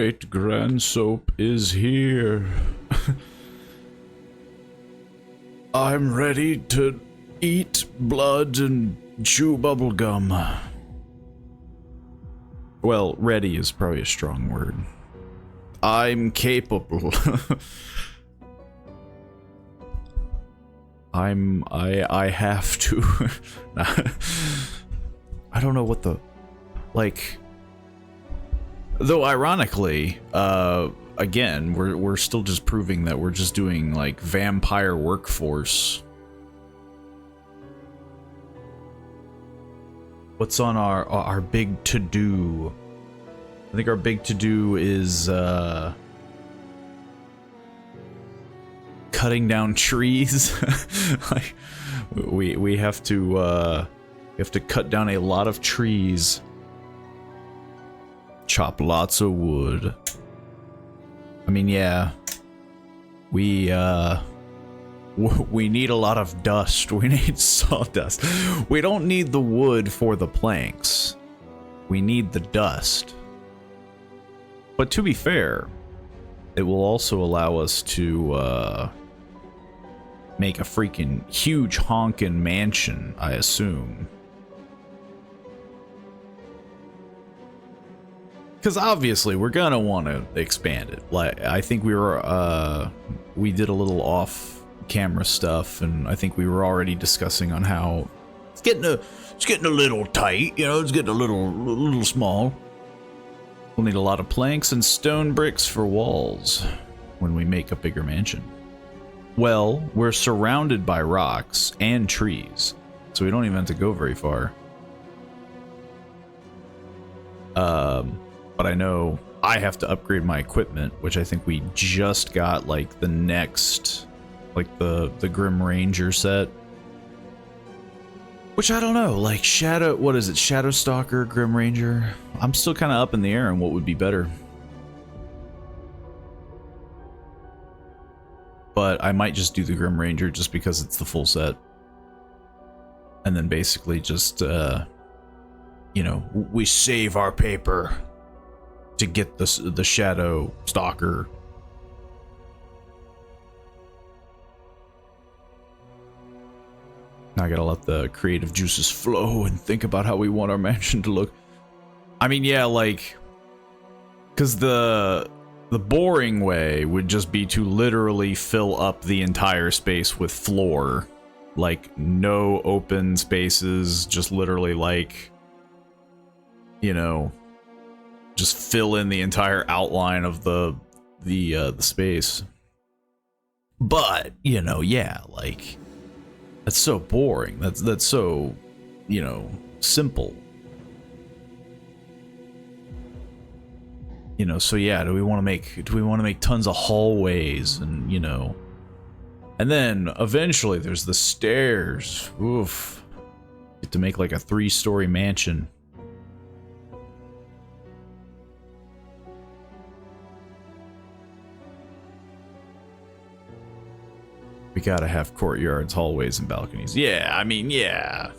great grand soap is here. I'm ready to eat blood and chew bubblegum. Well, ready is probably a strong word. I'm capable. I have to. I don't know what the, like, though ironically, again, we're still just proving that we're just doing like vampire workforce. What's on our big to-do? I think our big to-do is cutting down trees. Like, we have to cut down a lot of trees. Chop lots of wood. I mean, yeah, we need a lot of dust. We need sawdust. We don't need the wood for the planks. We need the dust. But to be fair, it will also allow us to make a freaking huge honkin' mansion, I assume. Because obviously we're gonna want to expand it. Like, I think we did a little off-camera stuff, and I think we were already discussing on how it's getting a little tight. You know, it's getting a little small. We'll need a lot of planks and stone bricks for walls when we make a bigger mansion. Well, we're surrounded by rocks and trees, so we don't even have to go very far. But I know I have to upgrade my equipment, which I think we just got, like, the next, like, the Grim Ranger set. Which I don't know, like, what is it, Shadow Stalker, Grim Ranger? I'm still kind of up in the air on what would be better. But I might just do the Grim Ranger just because it's the full set. And then basically just, you know, we save our paper to get the Shadow Stalker. Now I gotta let the creative juices flow and think about how we want our mansion to look. I mean, yeah, like, because the boring way would just be to literally fill up the entire space with floor. Like, no open spaces, just literally, like, you know, just fill in the entire outline of the space. But, you know, yeah, like, that's so boring. That's so, you know, simple. You know, so yeah, do we want to make tons of hallways and, you know, and then eventually there's the stairs. Oof. Get to make like a 3-story mansion. We gotta have courtyards, hallways, and balconies. Yeah, I mean, yeah.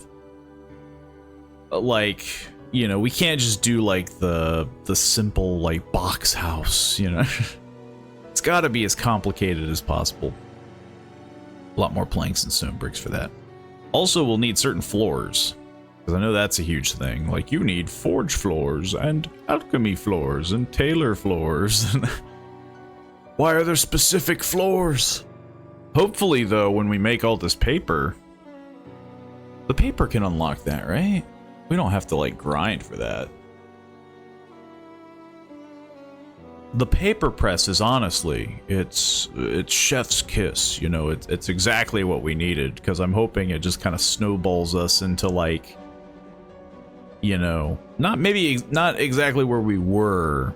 Like, you know, we can't just do like the simple like box house, you know. It's gotta be as complicated as possible. A lot more planks and stone bricks for that. Also, we'll need certain floors, because I know that's a huge thing. Like, you need forge floors and alchemy floors and tailor floors. Why are there specific floors? Hopefully, though, when we make all this paper, the paper can unlock that, right? We don't have to, like, grind for that. The paper press is honestly, it's chef's kiss, you know, it's exactly what we needed, because I'm hoping it just kind of snowballs us into, like, you know, not exactly where we were,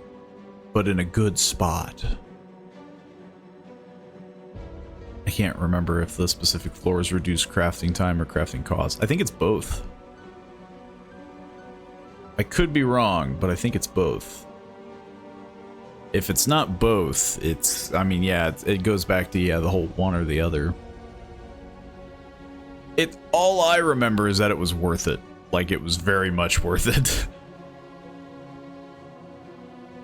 but in a good spot. I can't remember if the specific floors reduce crafting time or crafting cost. I think it's both. I could be wrong, but I think it's both. If it's not both, it's, I mean, yeah, it goes back to, yeah, the whole one or the other. All I remember is that it was worth it. Like, it was very much worth it.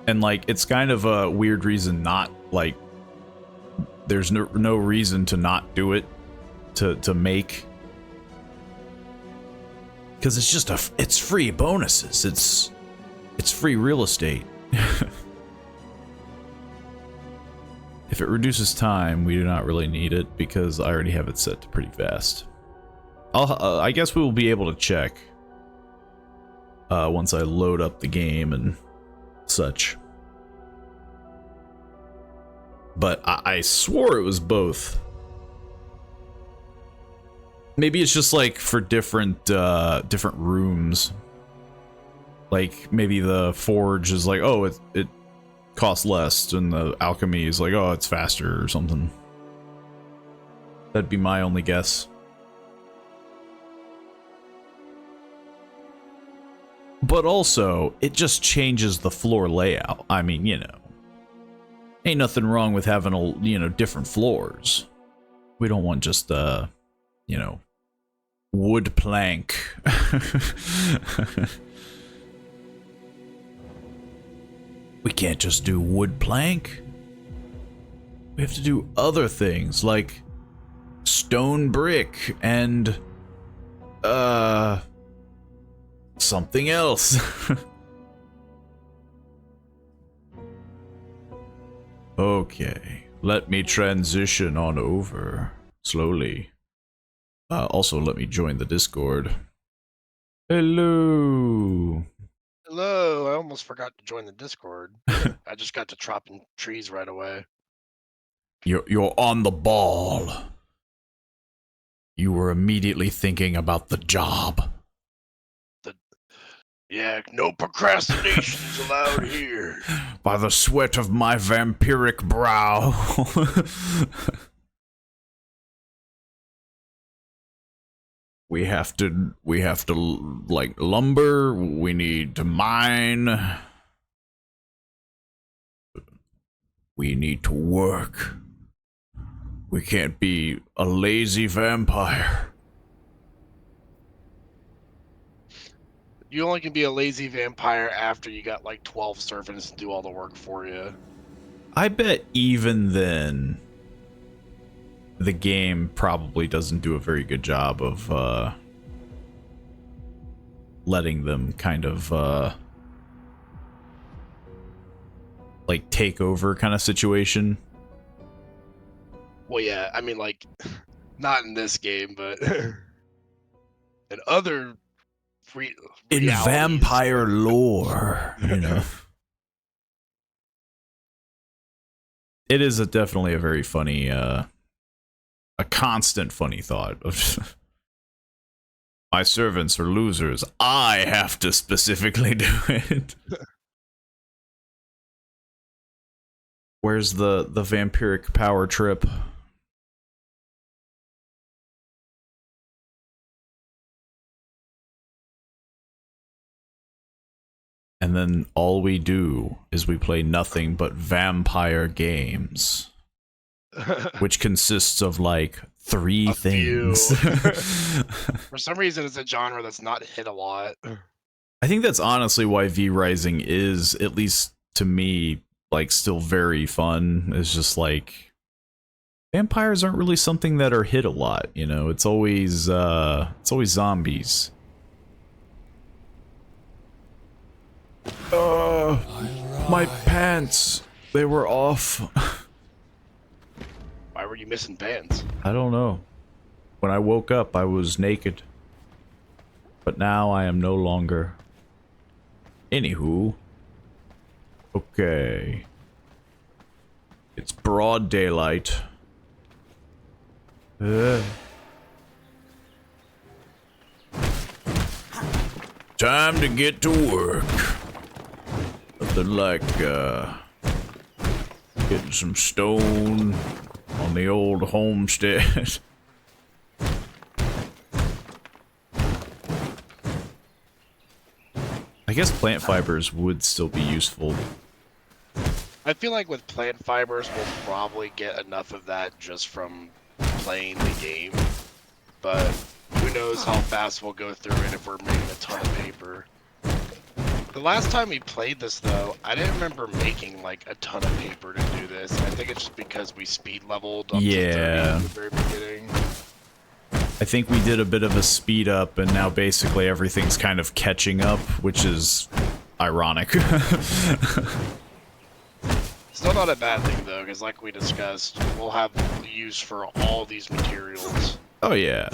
And like, it's kind of a weird reason not, like, there's no reason to not do it, to make. Because it's just it's free bonuses. It's free real estate. If it reduces time, we do not really need it because I already have it set to pretty fast. I guess we will be able to check once I load up the game and such. But I swore it was both. Maybe it's just like for different rooms. Like maybe the forge is like, oh, it costs less, and the alchemy is like, oh, it's faster or something. That'd be my only guess. But also, it just changes the floor layout. I mean, you know, ain't nothing wrong with having different floors. We don't want just you know, wood plank. We can't just do wood plank. We have to do other things like stone brick and something else. Okay, let me transition on over slowly. Also, let me join the Discord. Hello. Hello, I almost forgot to join the Discord. I just got to chopping trees right away. You're on the ball. You were immediately thinking about the job. Yeah, no procrastinations allowed here. By the sweat of my vampiric brow. We have to like lumber, we need to mine. We need to work. We can't be a lazy vampire. You only can be a lazy vampire after you got like 12 servants to do all the work for you. I bet even then, the game probably doesn't do a very good job of letting them kind of like take over kind of situation. Well, yeah, I mean, like, not in this game, but in other in vampire lore, you know. It is definitely a very funny, a constant funny thought of my servants are losers. I have to specifically do it. Where's the vampiric power trip? And then all we do is we play nothing but vampire games. Which consists of like 3 things. For some reason, it's a genre that's not hit a lot. I think that's honestly why V-Rising is, at least to me, like still very fun. It's just like vampires aren't really something that are hit a lot, you know. It's always zombies. My pants, they were off. Why were you missing pants? I don't know. When I woke up, I was naked. But now I am no longer. Anywho. Okay. It's broad daylight. Time to get to work. Nothing like, getting some stone on the old homestead. I guess plant fibers would still be useful. I feel like with plant fibers, we'll probably get enough of that just from playing the game. But who knows how fast we'll go through it if we're making a ton of paper. The last time we played this, though, I didn't remember making like a ton of paper to do this. I think it's just because we speed leveled up to 30 at the very beginning. I think we did a bit of a speed up, and now basically everything's kind of catching up, which is ironic. Still not a bad thing, though, because like we discussed, we'll have use for all these materials. Oh, yeah.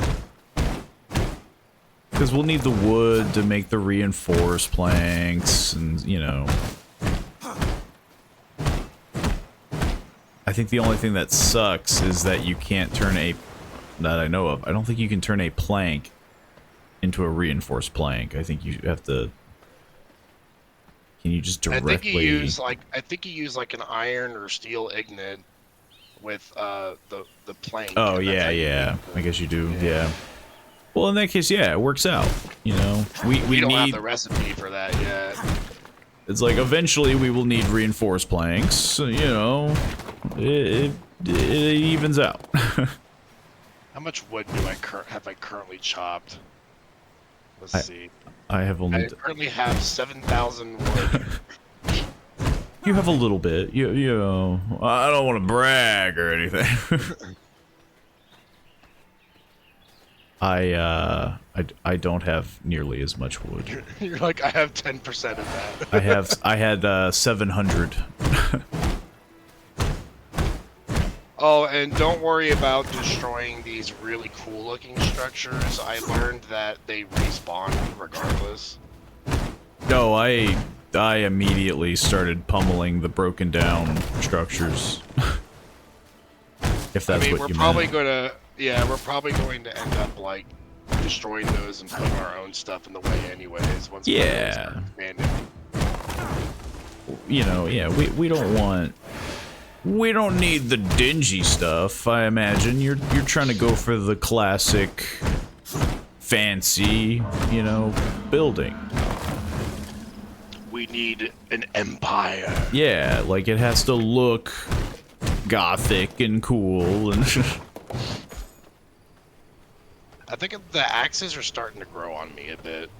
Because we'll need the wood to make the reinforced planks, and, you know. I think the only thing that sucks is that you can't turn a... that I know of. I don't think you can turn a plank into a reinforced plank. I think you have to... Can you just directly... I think you use like an iron or steel ignet with the plank. Oh, yeah. I guess you do, yeah. Well, in that case, yeah, it works out. You know, we don't need... have the recipe for that yet. It's like, eventually we will need reinforced planks, so, you know, it evens out. How much wood do I currently chopped? Let's see. I currently have 7,000 wood. You have a little bit. You know, I don't want to brag or anything. I don't have nearly as much wood. You're like, I have 10% of that. I had 700. Oh, and don't worry about destroying these really cool looking structures. I learned that they respawn regardless. No, I immediately started pummeling the broken down structures. If that's what you meant. We're probably going to end up like destroying those and putting our own stuff in the way anyways. Once yeah. You know, yeah, we don't want... We don't need the dingy stuff, I imagine. You're trying to go for the classic, fancy, you know, building. We need an empire. Yeah, like it has to look gothic and cool and... I think the axes are starting to grow on me a bit.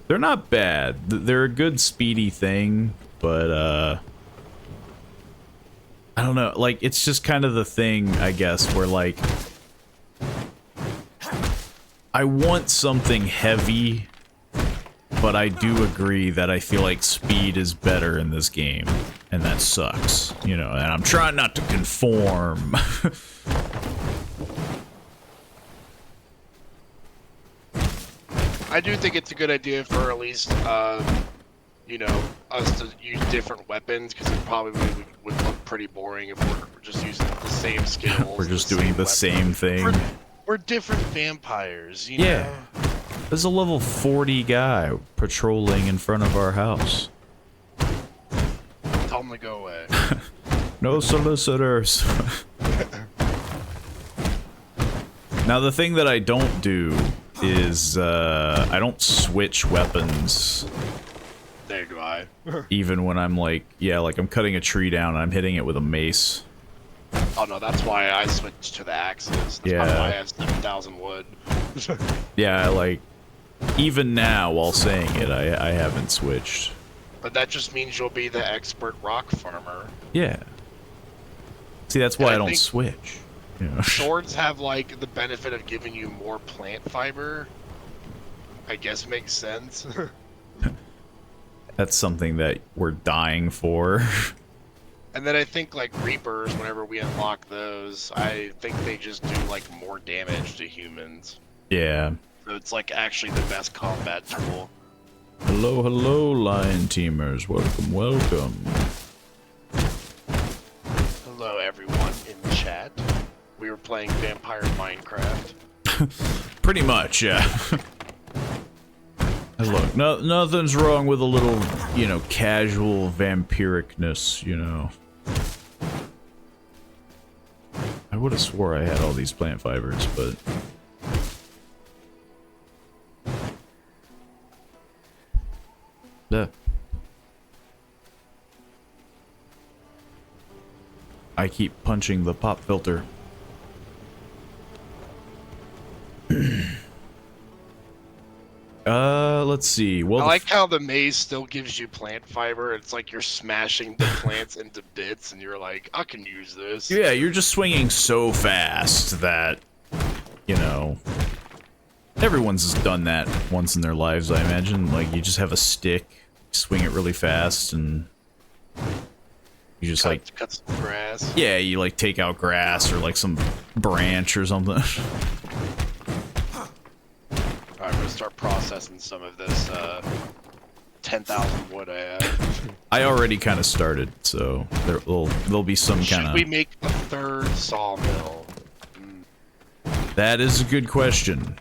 They're not bad. They're a good speedy thing, but, I don't know, like, it's just kind of the thing, I guess, where, like, I want something heavy, but I do agree that I feel like speed is better in this game, and that sucks, you know, and I'm trying not to conform. I do think it's a good idea for at least, you know, us to use different weapons, because it probably would look pretty boring if we're just using the same skills. We're just doing the same thing. We're different vampires, you know? know? There's a level 40 guy patrolling in front of our house. Tell him to go away. No solicitors. Now, the thing that I don't do is, I don't switch weapons. There do I. Even when I'm like, yeah, like I'm cutting a tree down and I'm hitting it with a mace. Oh no, that's why I switched to the axes. That's probably why I have 7,000 wood. Yeah, like, even now, while saying it, I haven't switched. But that just means you'll be the expert rock farmer. Yeah. See, that's why I don't switch. You know? Swords have, like, the benefit of giving you more plant fiber. I guess makes sense. That's something that we're dying for. And then I think, like, Reapers, whenever we unlock those, I think they just do, like, more damage to humans. Yeah. So it's, like, actually the best combat tool. Hello, hello, Lion Teamers. Welcome, welcome. Hello, everyone in chat. We were playing Vampire Minecraft. Pretty much, yeah. Look, nothing's wrong with a little, you know, casual vampiricness, you know. I would have swore I had all these plant fibers, but... Yeah. I keep punching the pop filter. Let's see. Well, I like how the maze still gives you plant fiber. It's like you're smashing the plants into bits, and you're like, I can use this. yeah, you're just swinging so fast that, you know, everyone's done that once in their lives, I imagine. Like, you just have a stick, swing it really fast, and you just cut some grass. yeah, you like take out grass or like some branch or something. Alright, I'm gonna start processing some of this 10,000 wood I have. I already kind of started, so there'll be some kind of. Should we make a third sawmill? That is a good question.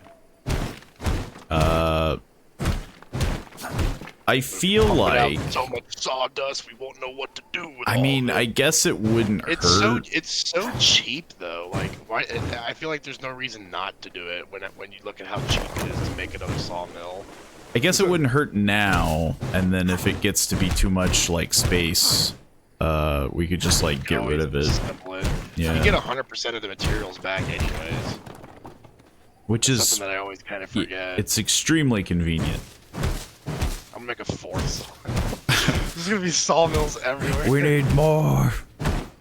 I feel like so much sawdust, we won't know what to do with I mean, I guess it wouldn't hurt. It's so cheap though. Like, why? I feel like there's no reason not to do it when you look at how cheap it is to make another sawmill. I guess it wouldn't hurt now, and then if it gets to be too much like space, we could just like get rid of it. Yeah. You get 100% of the materials back anyways. Which is something that I always kind of forget. It's extremely convenient. I'm gonna make a fourth sawmill. There's gonna be sawmills everywhere. We need more.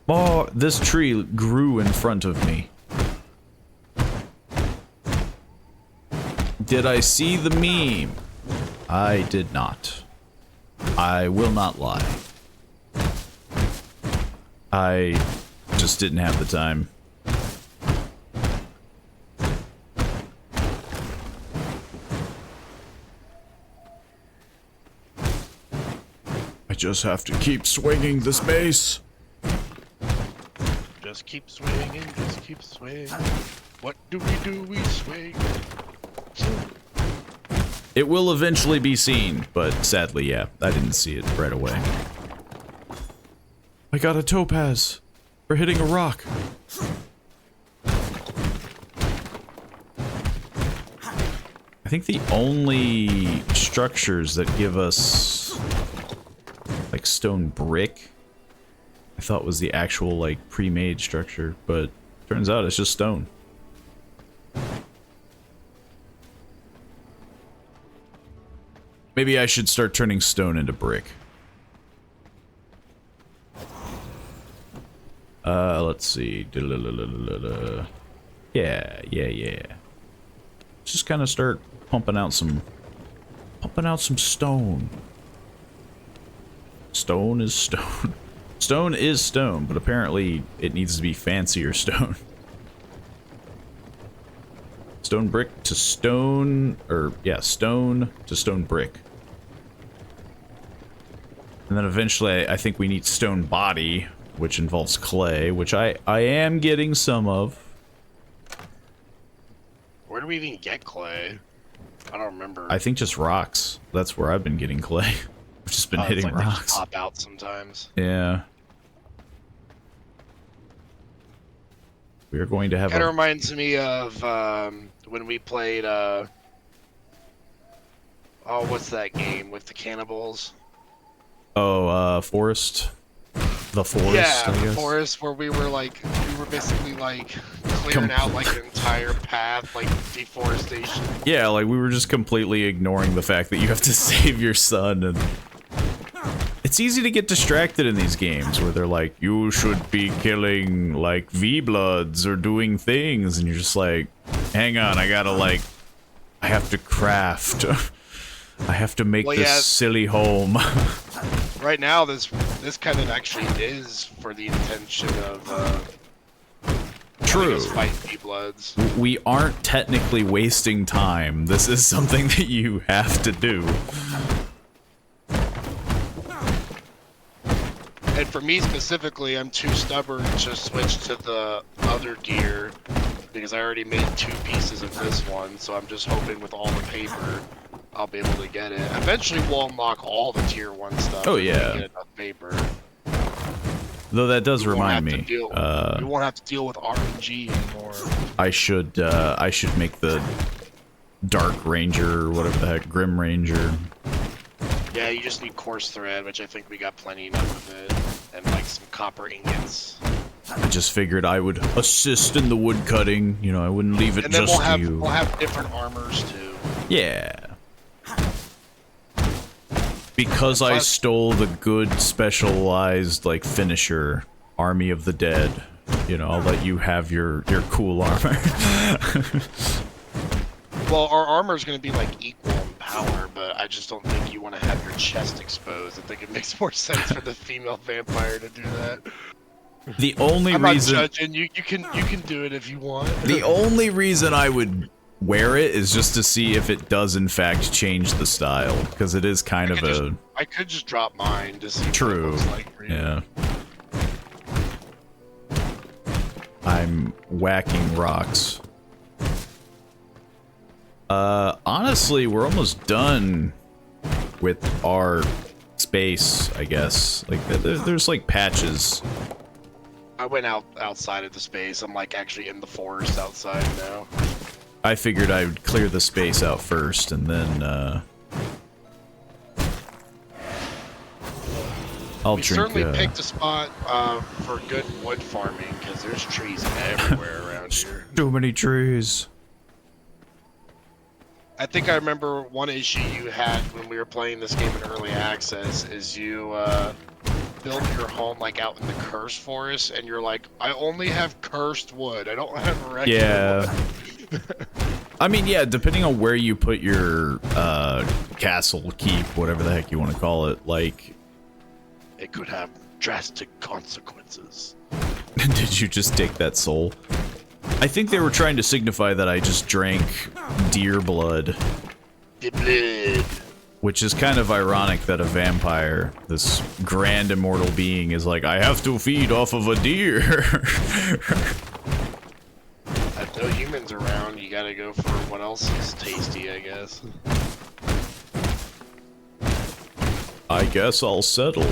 More. This tree grew in front of me. Did I see the meme? I did not. I will not lie. I just didn't have the time. I just have to keep swinging this mace. Just keep swinging, just keep swinging. What do? We swing. It will eventually be seen, but sadly, yeah, I didn't see it right away. I got a topaz for hitting a rock. I think the only structures that give us like stone brick, I thought was the actual like pre-made structure, but turns out it's just stone. Maybe I should start turning stone into brick. Let's see. Yeah. Just kind of start pumping out some stone. Stone is stone. Stone is stone, but apparently it needs to be fancier stone. Stone brick to stone, or yeah, stone to stone brick. And then eventually I think we need stone body, which involves clay, which I am getting some of. Where do we even get clay? I don't remember. I think just rocks. That's where I've been getting clay. I've just been hitting like rocks. They just pop out sometimes. Yeah. We are going to have Kind of reminds me of when we played, oh, what's that game with the cannibals? Oh, Forest? The Forest, yeah, I guess. Forest, where we were basically like clearing out like an entire path, like deforestation. Yeah, like we were just completely ignoring the fact that you have to save your son, and it's easy to get distracted in these games where they're like, you should be killing like V-Bloods or doing things, and you're just like, hang on, I have to craft. I have to make this silly home. Right now, this kind of actually is for the intention of True. Fight V-Bloods. We aren't technically wasting time. This is something that you have to do. And for me specifically, I'm too stubborn to switch to the other gear because I already made 2 pieces of this one, so I'm just hoping with all the paper I'll be able to get it. Eventually we'll unlock all the tier 1 stuff. Oh yeah. Get enough paper. Though that does remind me, we won't have to deal with RNG anymore. I should make the Dark Ranger, or whatever the heck, Grim Ranger. Yeah, you just need coarse thread, which I think we got plenty enough of it, and like some copper ingots. I just figured I would assist in the wood cutting. You know, I wouldn't leave it and then just to you. We'll have different armors too. Yeah. Because I stole the good specialized, like, finisher, Army of the Dead. You know, I'll let you have your cool armor. Well, our armor's gonna be, like, equal in power, but I just don't think you want to have your chest exposed. I think it makes more sense for the female vampire to do that. The only I'm reason... not judging. You can do it if you want. The only reason I would wear it is just to see if it does, in fact, change the style. Because it is kind of a... I could just drop mine to see True. what it looks like for you. Yeah. I'm whacking rocks. Honestly, we're almost done with our space, I guess. Like, there's like patches. I went outside of the space. I'm like actually in the forest outside now. I figured I would clear the space out first, and then, I'll we drink, certainly picked a spot for good wood farming, because there's trees everywhere around here. Too many trees. I think I remember one issue you had when we were playing this game in early access is you built your home like out in the cursed forest, and you're like, I only have cursed wood. I don't have regular wood. I mean, yeah, depending on where you put your castle, keep, whatever the heck you want to call it, like... It could have drastic consequences. Did you just take that soul? I think they were trying to signify that I just drank deer blood. The blood. Which is kind of ironic that a vampire, this grand immortal being, is like, I have to feed off of a deer. If no humans around, you gotta go for what else is tasty, I guess. I guess I'll settle.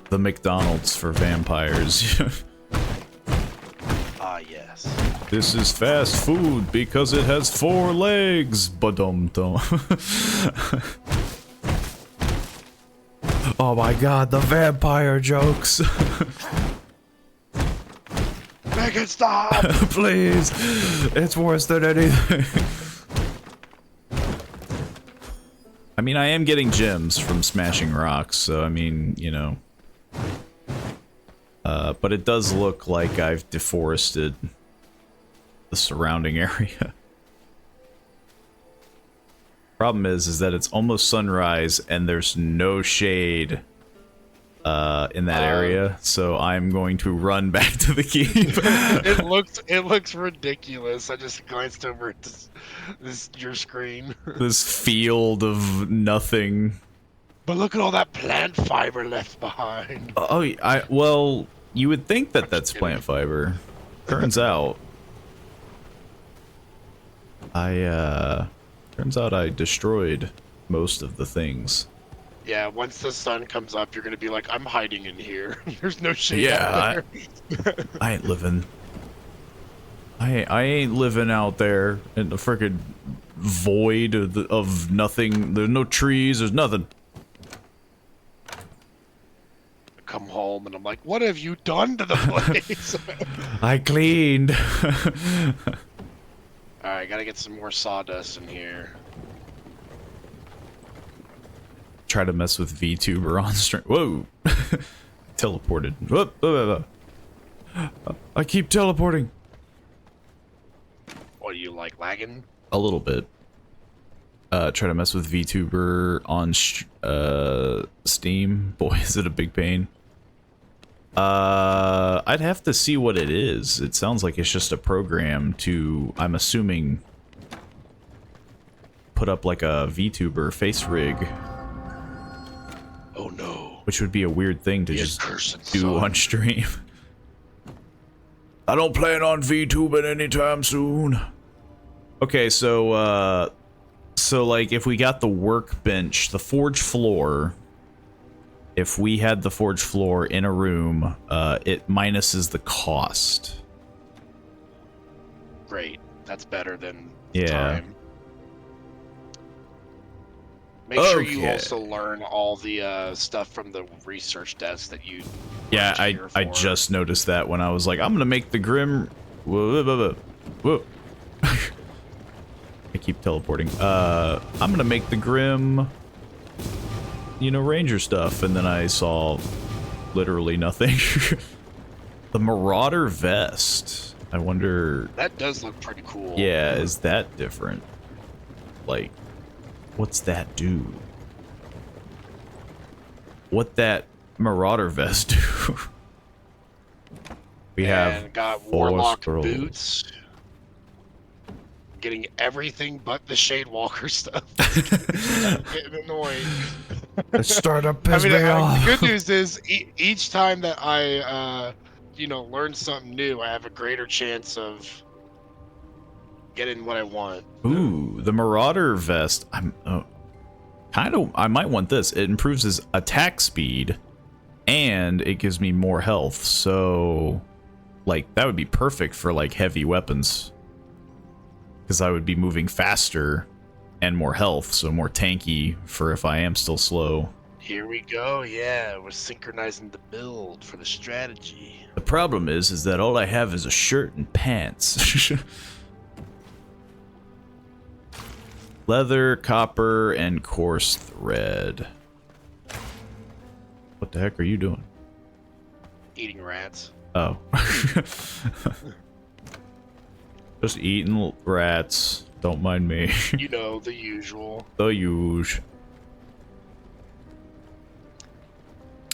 The McDonald's for vampires. Ah, yes. This is fast food because it has 4 legs. Ba-dum-dum. Oh my god, the vampire jokes. Make it stop! Please. It's worse than anything. I mean, I am getting gems from smashing rocks, so I mean, you know. But it does look like I've deforested the surrounding area. Problem is that it's almost sunrise and there's no shade in that area, so I'm going to run back to the keep. it looks ridiculous. I just glanced over at your screen. This field of nothing. But look at all that plant fiber left behind. Oh, well, you would think that that's plant fiber. Turns out, turns out I destroyed most of the things. Yeah, once the sun comes up, you're gonna be like, I'm hiding in here. There's no shade out there. I ain't living. I ain't living out there in the frickin' void of nothing. There's no trees. There's nothing. Come home and I'm like, what have you done to the place? I cleaned. Alright, gotta get some more sawdust in here. Try to mess with VTuber on stream. Whoa! Teleported. Whoop, whoop, whoop. I keep teleporting. What, are you like lagging? A little bit. Try to mess with VTuber on Steam. Boy, is it a big pain. I'd have to see what it is. It sounds like it's just a program to, I'm assuming, put up like a VTuber face rig. Oh no. Which would be a weird thing to just do on stream. I don't plan on VTubing anytime soon. Okay, so like if we got the workbench, the forge floor, if we had the forge floor in a room, it minuses the cost. Great. That's better than Yeah. time. Make sure you also learn all the stuff from the research desk that you. Yeah, I just noticed that when I was like, I'm gonna make the grim. Whoa, whoa, whoa, whoa. I keep teleporting. I'm gonna make the grim you know, ranger stuff, and then I saw literally nothing. The Marauder vest. I wonder... That does look pretty cool. Yeah, is that different? Like, what's that do? What that Marauder vest do? We have got four Warlock scrolls. boots. Getting everything but the Shadewalker stuff. Getting annoying. Let's start up I mean, me off. the good news is each time that I, you know, learn something new, I have a greater chance of getting what I want. Ooh, the Marauder vest. I'm I might want this. It improves his attack speed, and it gives me more health. So, like, that would be perfect for like heavy weapons, because I would be moving faster and more health, so more tanky for if I am still slow. Here we go. Yeah, we're synchronizing the build for the strategy. The problem is that all I have is a shirt and pants. Leather, copper, and coarse thread. What the heck are you doing? Eating rats. Oh. Just eating rats. Don't mind me. You know, the usual. The huge.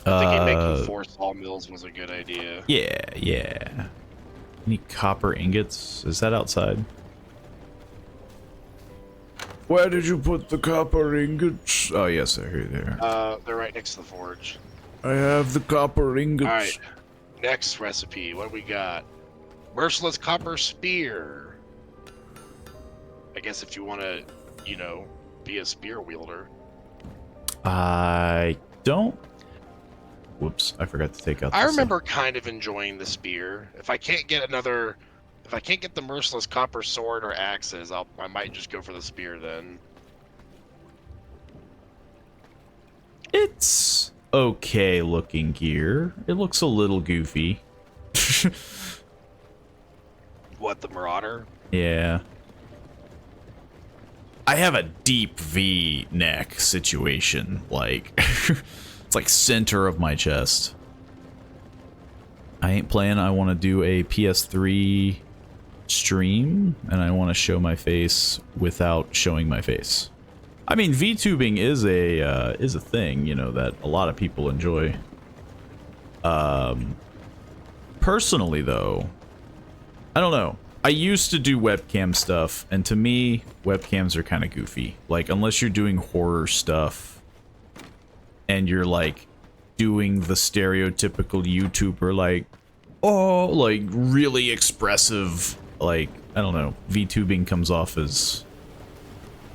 I think making 4 sawmills was a good idea. Yeah. Any copper ingots? Is that outside? Where did you put the copper ingots? Oh, yes, they're here. They're right next to the forge. I have the copper ingots. Alright, next recipe. What do we got? Merciless copper spear. I guess if you want to, you know, be a spear wielder. I don't. Whoops, I forgot to take out. I remember kind of enjoying the spear. If I can't get the merciless copper sword or axes, I might just go for the spear then. It's okay looking gear. It looks a little goofy. What, the Marauder? Yeah. I have a deep V neck situation, like it's like center of my chest. I ain't playing. I want to do a PS3 stream, and I want to show my face without showing my face. I mean, VTubing is a thing, you know, that a lot of people enjoy. Personally, though, I don't know. I used to do webcam stuff, and to me, webcams are kind of goofy. Like, unless you're doing horror stuff, and you're, like, doing the stereotypical YouTuber, like, oh, like, really expressive, like, I don't know, VTubing comes off as,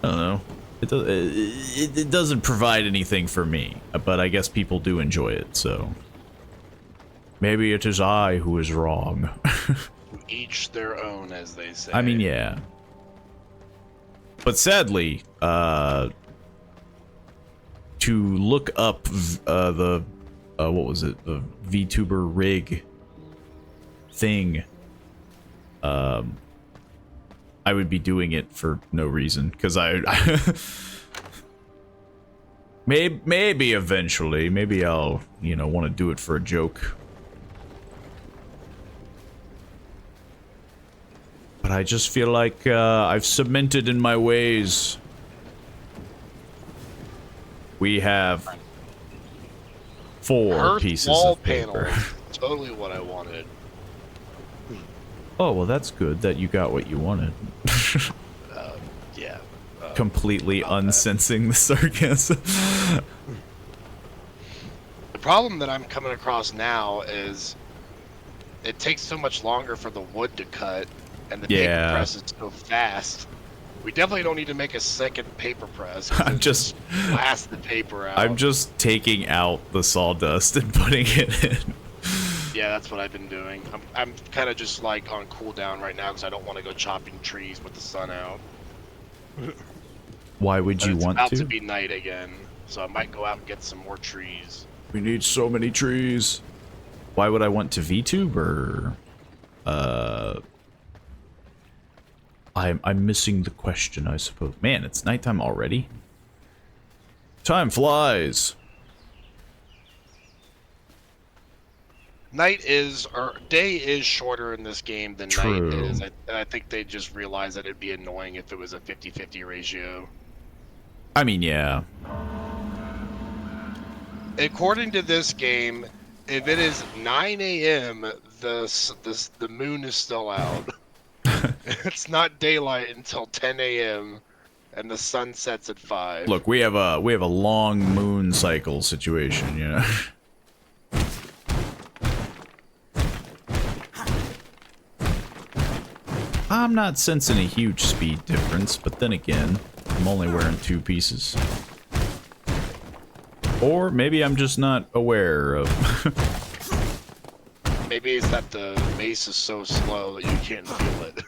I don't know, it doesn't provide anything for me, but I guess people do enjoy it, so maybe it is I who is wrong. Each their own, as they say. I mean, yeah. But sadly, to look up the what was it, the VTuber rig thing, I would be doing it for no reason, because I maybe eventually, maybe I'll, you know, want to do it for a joke. But I just feel like I've cemented in my ways. We have 4 Earth pieces wall of paper. panels. Totally what I wanted. Oh, well, that's good that you got what you wanted. Yeah. Completely unsensing the sarcasm. The problem that I'm coming across now is it takes so much longer for the wood to cut, and the paper press is so fast. We definitely don't need to make a second paper press. I'm just blast the paper out. I'm just taking out the sawdust and putting it in. Yeah, that's what I've been doing. I'm kind of just like on cooldown right now because I don't want to go chopping trees with the sun out. Why would you want It's about to? to be night again, so I might go out and get some more trees. We need so many trees. Why would I want to VTube, or I'm missing the question, I suppose. Man, it's nighttime already. Time flies. Night is, or day is shorter in this game than True. night is. I think they just realized that it'd be annoying if it was a 50-50 ratio. I mean, yeah. According to this game, if it is 9 a.m., the moon is still out. It's not daylight until 10 a.m. and the sun sets at 5. Look, we have a long moon cycle situation, you know. I'm not sensing a huge speed difference, but then again, I'm only wearing 2 pieces. Or maybe I'm just not aware of... Maybe it's that the mace is so slow that you can't feel it.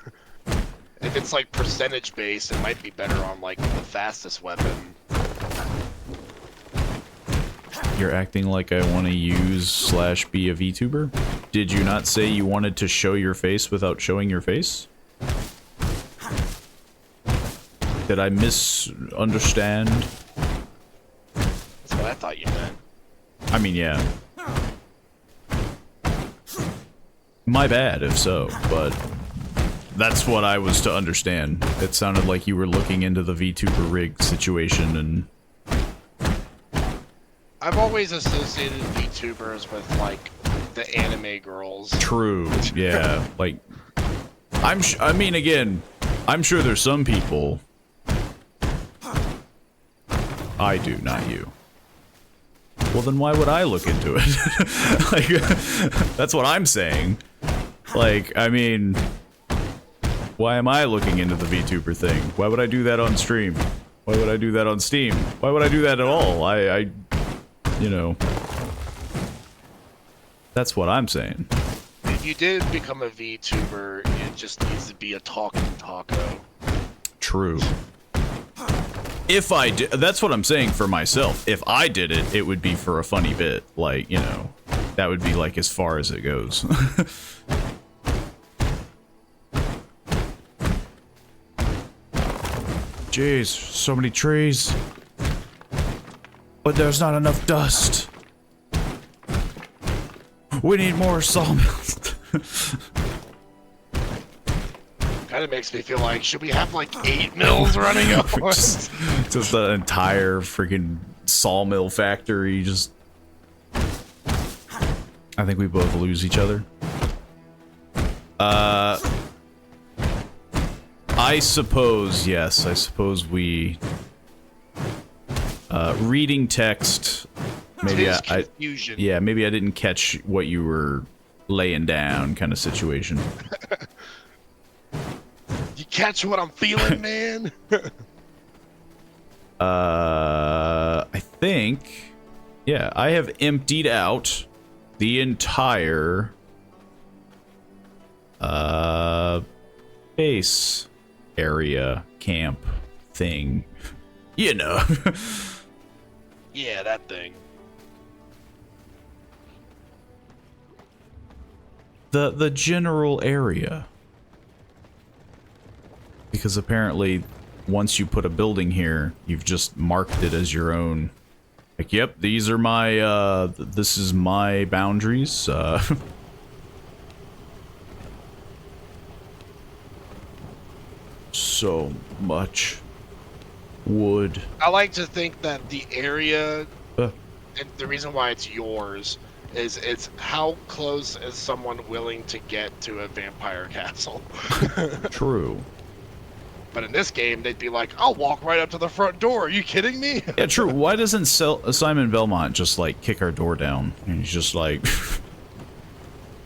If it's like percentage based, it might be better on like the fastest weapon. You're acting like I want to use / be a VTuber? Did you not say you wanted to show your face without showing your face? Did I misunderstand? That's what I thought you meant. I mean, yeah. My bad, if so, but that's what I was to understand. It sounded like you were looking into the VTuber rig situation, and... I've always associated VTubers with, like, the anime girls. True, yeah. Like, I mean, again, I'm sure there's some people... I do, not you. Well, then why would I look into it? Like, that's what I'm saying. Like, I mean... Why am I looking into the VTuber thing? Why would I do that on stream? Why would I do that on Steam? Why would I do that at all? You know... That's what I'm saying. If you did become a VTuber, it just needs to be a talking taco. True. If I did, that's what I'm saying for myself. If I did it, it would be for a funny bit. Like, you know, that would be like as far as it goes. Jeez, so many trees. But there's not enough dust. We need more sawmills. Kind of makes me feel like, should we have like 8 mills running at once? Just the entire freaking sawmill factory. Just, I think we both lose each other. I suppose, yes. I suppose we. Reading text. Maybe confusion. Yeah, maybe I didn't catch what you were laying down, kind of situation. You catch what I'm feeling, man? I think, yeah, I have emptied out the entire base area camp thing. You know. Yeah, that thing. The general area. Because apparently, once you put a building here, you've just marked it as your own. Like, yep, these are my, this is my boundaries, So much wood. I like to think that the area, Uh. and the reason why it's yours, is it's how close is someone willing to get to a vampire castle. True. But in this game, they'd be like, I'll walk right up to the front door. Are you kidding me? Yeah, true. Why doesn't Simon Belmont just, like, kick our door down? And he's just like...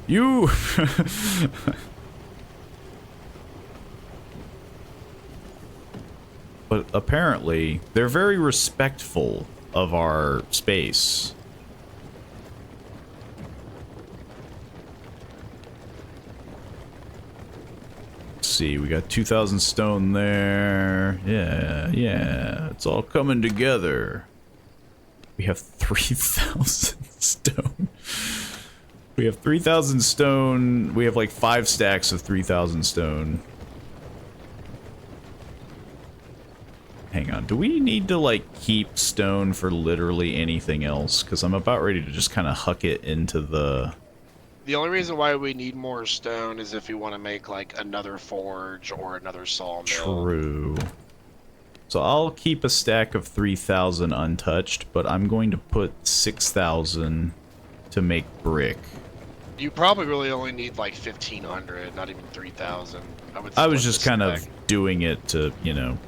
You... But apparently, they're very respectful of our space. Let's see, we got 2,000 stone there. Yeah, it's all coming together. We have 3,000 stone. We have 3,000 stone. We have like 5 stacks of 3,000 stone. Hang on, Do we need to, like, keep stone for literally anything else? Because I'm about ready to just kind of huck it into the... The only reason why we need more stone is if we want to make, like, another forge or another sawmill. True. So I'll keep a stack of 3,000 untouched, but I'm going to put 6,000 to make brick. You probably really only need, like, 1,500, not even 3,000. I was just kind of doing it to, you know...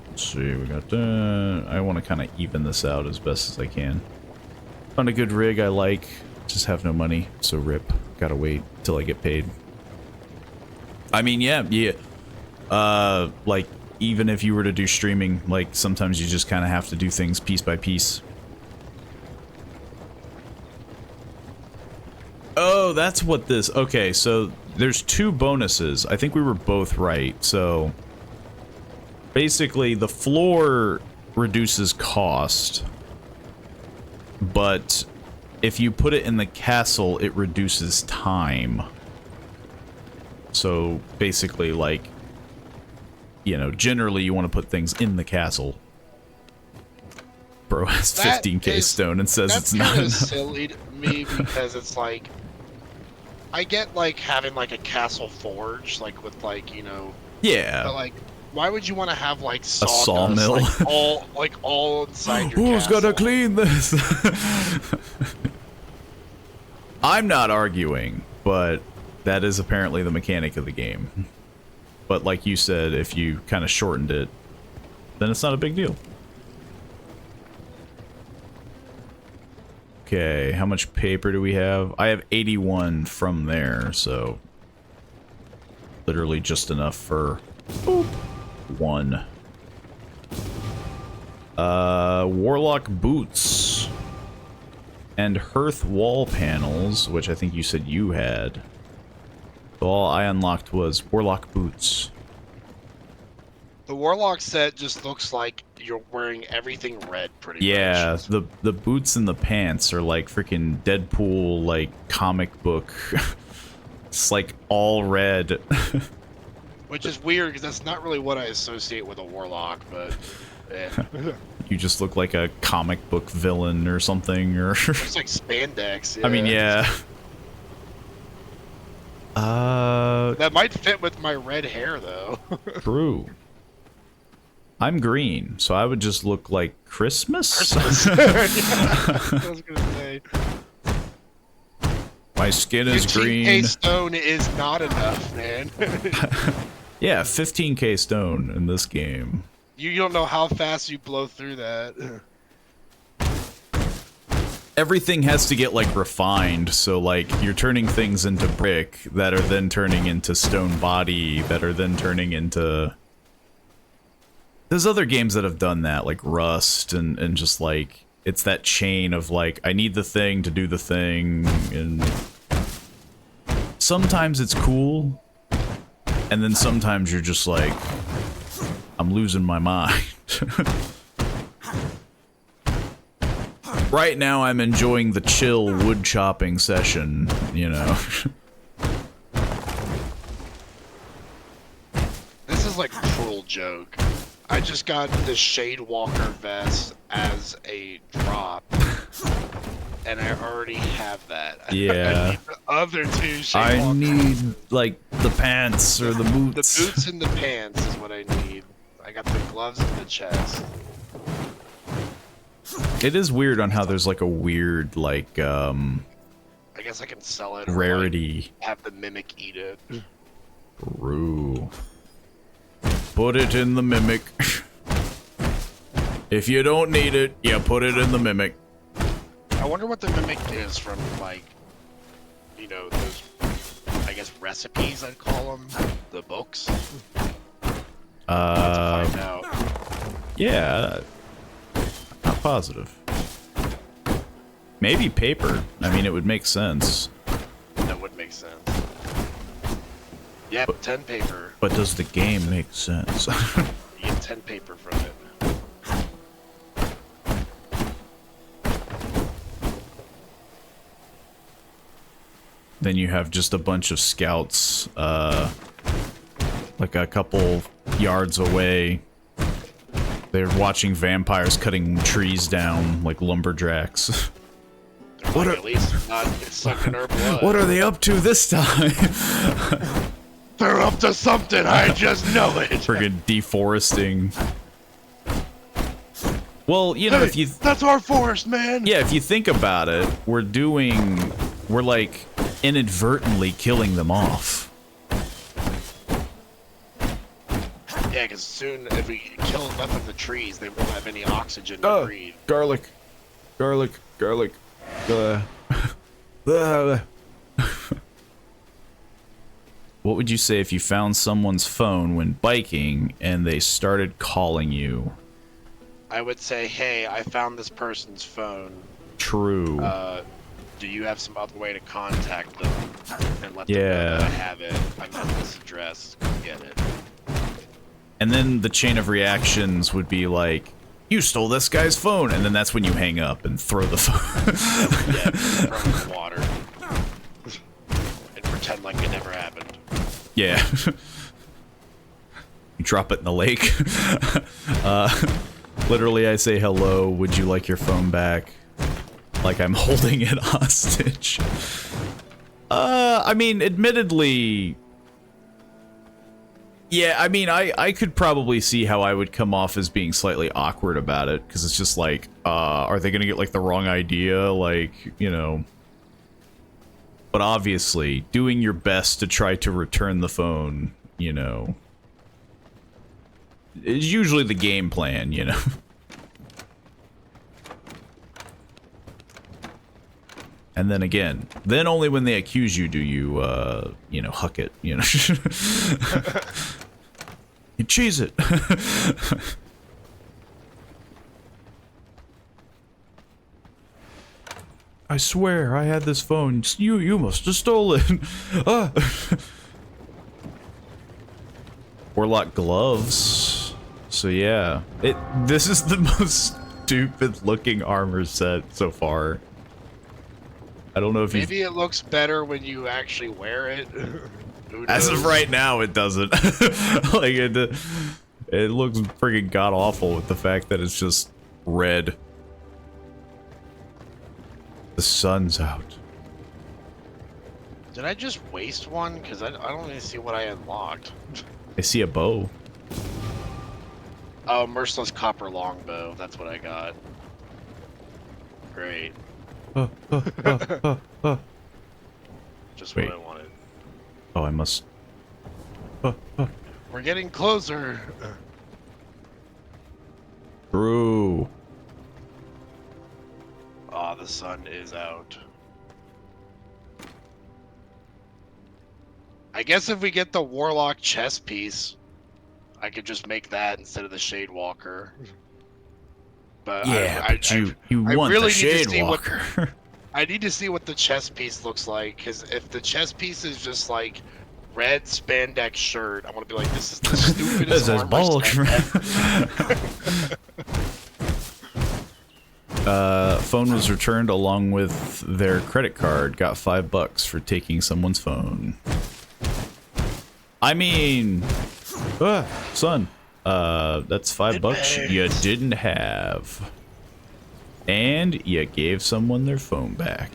Let's see, we got that. I want to kind of even this out as best as I can. Found a good rig I like. Just have no money, so rip. Gotta wait till I get paid. I mean, yeah. Like, even if you were to do streaming, like, sometimes you just kind of have to do things piece by piece. Oh, that's what this... Okay, so there's 2 bonuses. I think we were both right, so... Basically, the floor reduces cost, but if you put it in the castle, it reduces time. So basically, like, you know, generally you want to put things in the castle. Bro has 15k stone and says it's not enough. That's kind of silly to me because it's like, I get like having like a castle forge, like with like, you know, yeah, but like, why would you want to have like sawdust, sawmill, like all inside your Who's castle? gonna clean this? I'm not arguing, but that is apparently the mechanic of the game. But like you said, if you kind of shortened it, then it's not a big deal. Okay, how much paper do we have? I have 81 from there, so literally just enough for 1. Warlock boots and hearth wall panels, which I think you said you had. So all I unlocked was warlock boots. The warlock set just looks like you're wearing everything red, pretty much. Yeah, the boots and the pants are like freaking Deadpool, like comic book. It's like all red. Which is weird because that's not really what I associate with a warlock, but You just look like a comic book villain or something, or it's like spandex. Yeah. I mean, yeah. That might fit with my red hair, though. True. I'm green, so I would just look like Christmas. Yeah, I was gonna say. My skin is green. 15k stone is not enough, man. Yeah, 15k stone in this game. You don't know how fast you blow through that. Everything has to get, like, refined, so, like, you're turning things into brick that are then turning into stone body, that are then turning into... There's other games that have done that, like Rust, and just, like, it's that chain of, like, I need the thing to do the thing, and... Sometimes it's cool, and then sometimes you're just like, I'm losing my mind. Right now I'm enjoying the chill wood chopping session, you know. This is like a cruel joke. I just got the Shade Walker vest as a drop, and I already have that. Yeah. I need the other 2 Shade I Walker. need, like, the pants or the boots. The boots and the pants is what I need. I got the gloves and the chest. It is weird on how there's, like, a weird, like, I guess I can sell it. rarity. Or, like, have the mimic eat it. True. Put it in the mimic. If you don't need it, you put it in the mimic. I wonder what the mimic is from, like, you know, those, I guess, recipes, I'd call them. The books. I'll have to find out. Yeah. Not positive. Maybe paper. I mean, it would make sense. That would make sense. Yeah, 10 paper. But does the game make sense? You get 10 paper from it. Then you have just a bunch of scouts, like a couple yards away. They're watching vampires cutting trees down like lumberjacks. What are, at least not sucking our blood. What are they up to this time? They're up to something, I just know it. Friggin' deforesting. Well, you know, hey, if you... That's our forest, man! Yeah, if you think about it, we're like, inadvertently killing them off. Yeah, because soon, if we kill enough of the trees, they won't have any oxygen to breathe. Garlic. Garlic. Garlic. What would you say if you found someone's phone when biking and they started calling you? I would say, hey, I found this person's phone. True. Do you have some other way to contact them and let them know that I have it? I'm at this address. Come get it. And then the chain of reactions would be like, you stole this guy's phone, and then that's when you hang up and throw the phone. Yeah, throw it in the water. And pretend like it never happened. Yeah. You drop it in the lake. Literally, I say, hello, would you like your phone back? Like I'm holding it hostage. I mean, admittedly... Yeah, I mean, I could probably see how I would come off as being slightly awkward about it, because it's just like, are they gonna get, like, the wrong idea? Like, you know... But obviously, doing your best to try to return the phone, you know... is usually the game plan, you know? And then again, then only when they accuse you do you, you know, huck it, you know? You cheese it! I swear, I had this phone. You must have stolen. Warlock gloves. So yeah, this is the most stupid looking armor set so far. I don't know if maybe it looks better when you actually wear it. As of right now, it doesn't. Like it looks freaking god awful with the fact that it's just red. The sun's out. Did I just waste one? Because I don't even see what I unlocked. I see a bow. Oh, merciless copper longbow. That's what I got. Great. Just Wait. what I wanted. Oh, I must... We're getting closer. True. Ah, the sun is out. I guess if we get the Warlock chest piece, I could just make that instead of the Shade Walker. But yeah, I want really the Shade Walker. I need to see what the chest piece looks like, because if the chest piece is just like red spandex shirt, I want to be like, this is the stupidest This is armor bulk. ever. Phone was returned along with their credit card. Got $5 for taking someone's phone. I mean, son, that's $5 you didn't have. And you gave someone their phone back.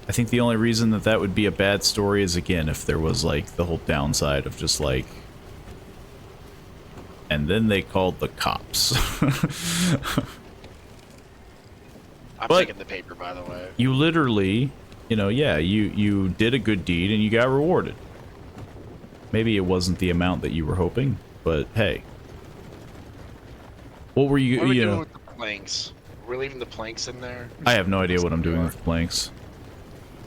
I think the only reason that would be a bad story is, again, if there was, like, the whole downside of just, like... And then they called the cops. I'm But taking the paper, by the way. you literally, you know, yeah, you did a good deed and you got rewarded. Maybe it wasn't the amount that you were hoping, but hey. What were you, What are we you doing know... with the planks? We're leaving the planks in there? I have no idea what I'm doing with the planks.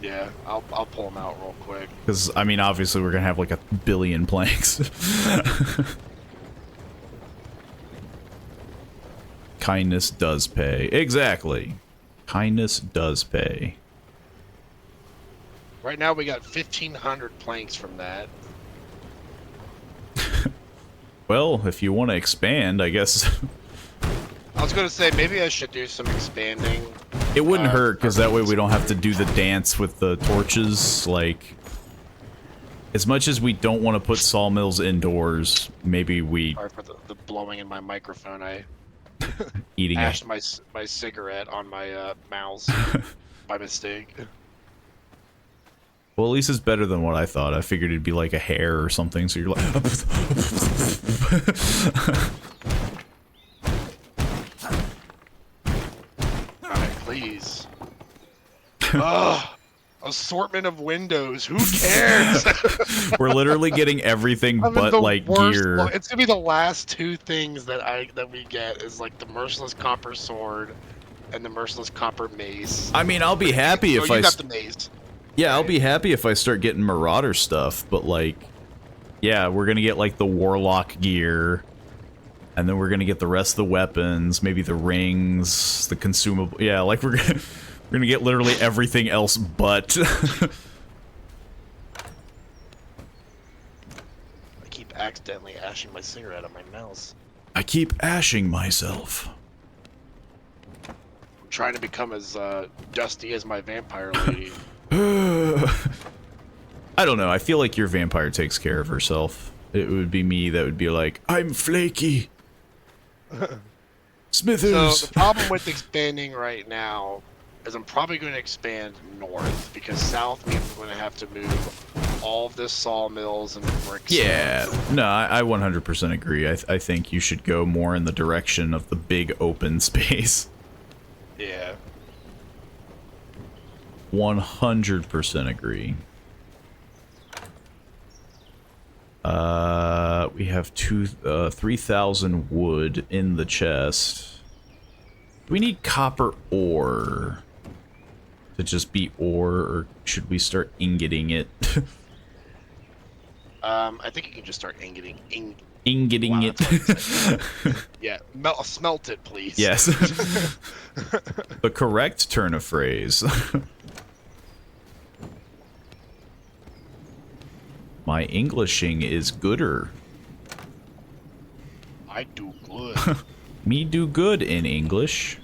Yeah, I'll pull them out real quick. Because, I mean, obviously we're gonna have like 1 billion planks. Kindness does pay. Exactly. Kindness does pay. Right now we got 1,500 planks from that. Well, if you want to expand, I guess. I was gonna say, maybe I should do some expanding It wouldn't hurt, because that way we don't have to do the dance with the torches. Like, as much as we don't want to put sawmills indoors, maybe we... Sorry for the blowing in my microphone. I eating ashed my cigarette on my mouse by mistake. Well, at least it's better than what I thought. I figured it'd be like a hair or something, so you're like... Alright, please. Ugh! Assortment of windows. Who cares? We're literally getting everything but, like, gear. It's gonna be the last two things that we get is, like, the Merciless Copper Sword and the Merciless Copper Mace. I mean, I'll be happy if you got the mace. Yeah, I'll be happy if I start getting Marauder stuff, but, like... Yeah, we're gonna get, like, the Warlock gear. And then we're gonna get the rest of the weapons, maybe the rings, the consumable... Yeah, like, we're gonna get literally everything else but... I keep accidentally ashing my cigarette on my mouse. I keep ashing myself. I'm trying to become as dusty as my vampire lady. I don't know, I feel like your vampire takes care of herself. It would be me that would be like, I'm flaky! Smithers! So, the problem with expanding right now is I'm probably going to expand north, because south means I'm going to have to move all of the sawmills and bricks. Yeah, no, I 100% agree. I think you should go more in the direction of the big open space. Yeah. 100% agree. We have 3,000 wood in the chest. We need copper ore to just be ore, or should we start ingoting it? I think you can just start ingoting it. Yeah, smelt it, please. Yes. The correct turn of phrase. My Englishing is gooder. I do good. Me do good in English.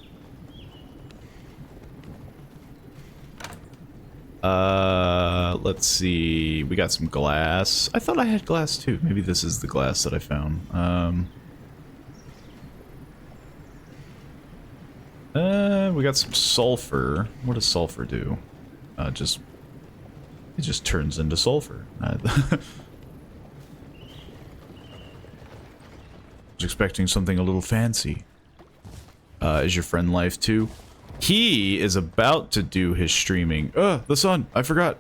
Let's see. We got some glass. I thought I had glass too. Maybe this is the glass that I found. We got some sulfur. What does sulfur do? It just turns into sulfur. I was expecting something a little fancy. Is your friend live too? He is about to do his streaming. The sun! I forgot.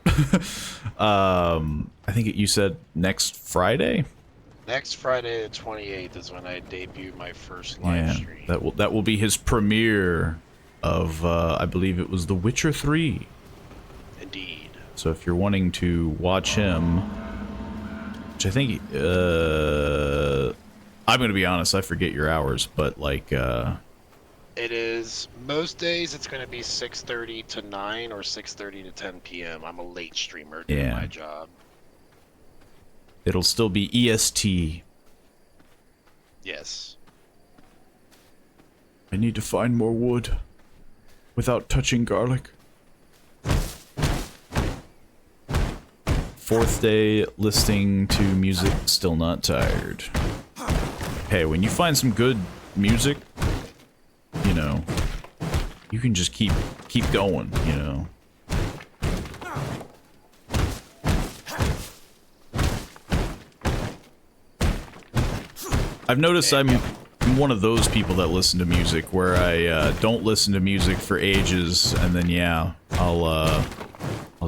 I think you said next Friday? Next Friday the 28th is when I debut my first live stream. That will be his premiere of, I believe it was The Witcher 3. Indeed. So if you're wanting to watch him, which I think, I'm gonna be honest, I forget your hours, but like, it is, most days it's going to be 6:30 to 9 or 6:30 to 10 p.m. I'm a late streamer doing my job. It'll still be EST. Yes. I need to find more wood without touching garlic. 4th day listening to music, still not tired. Hey, when you find some good music, you know, you can just keep going, you know. I've noticed I'm one of those people that listen to music where I don't listen to music for ages, and then yeah, I'll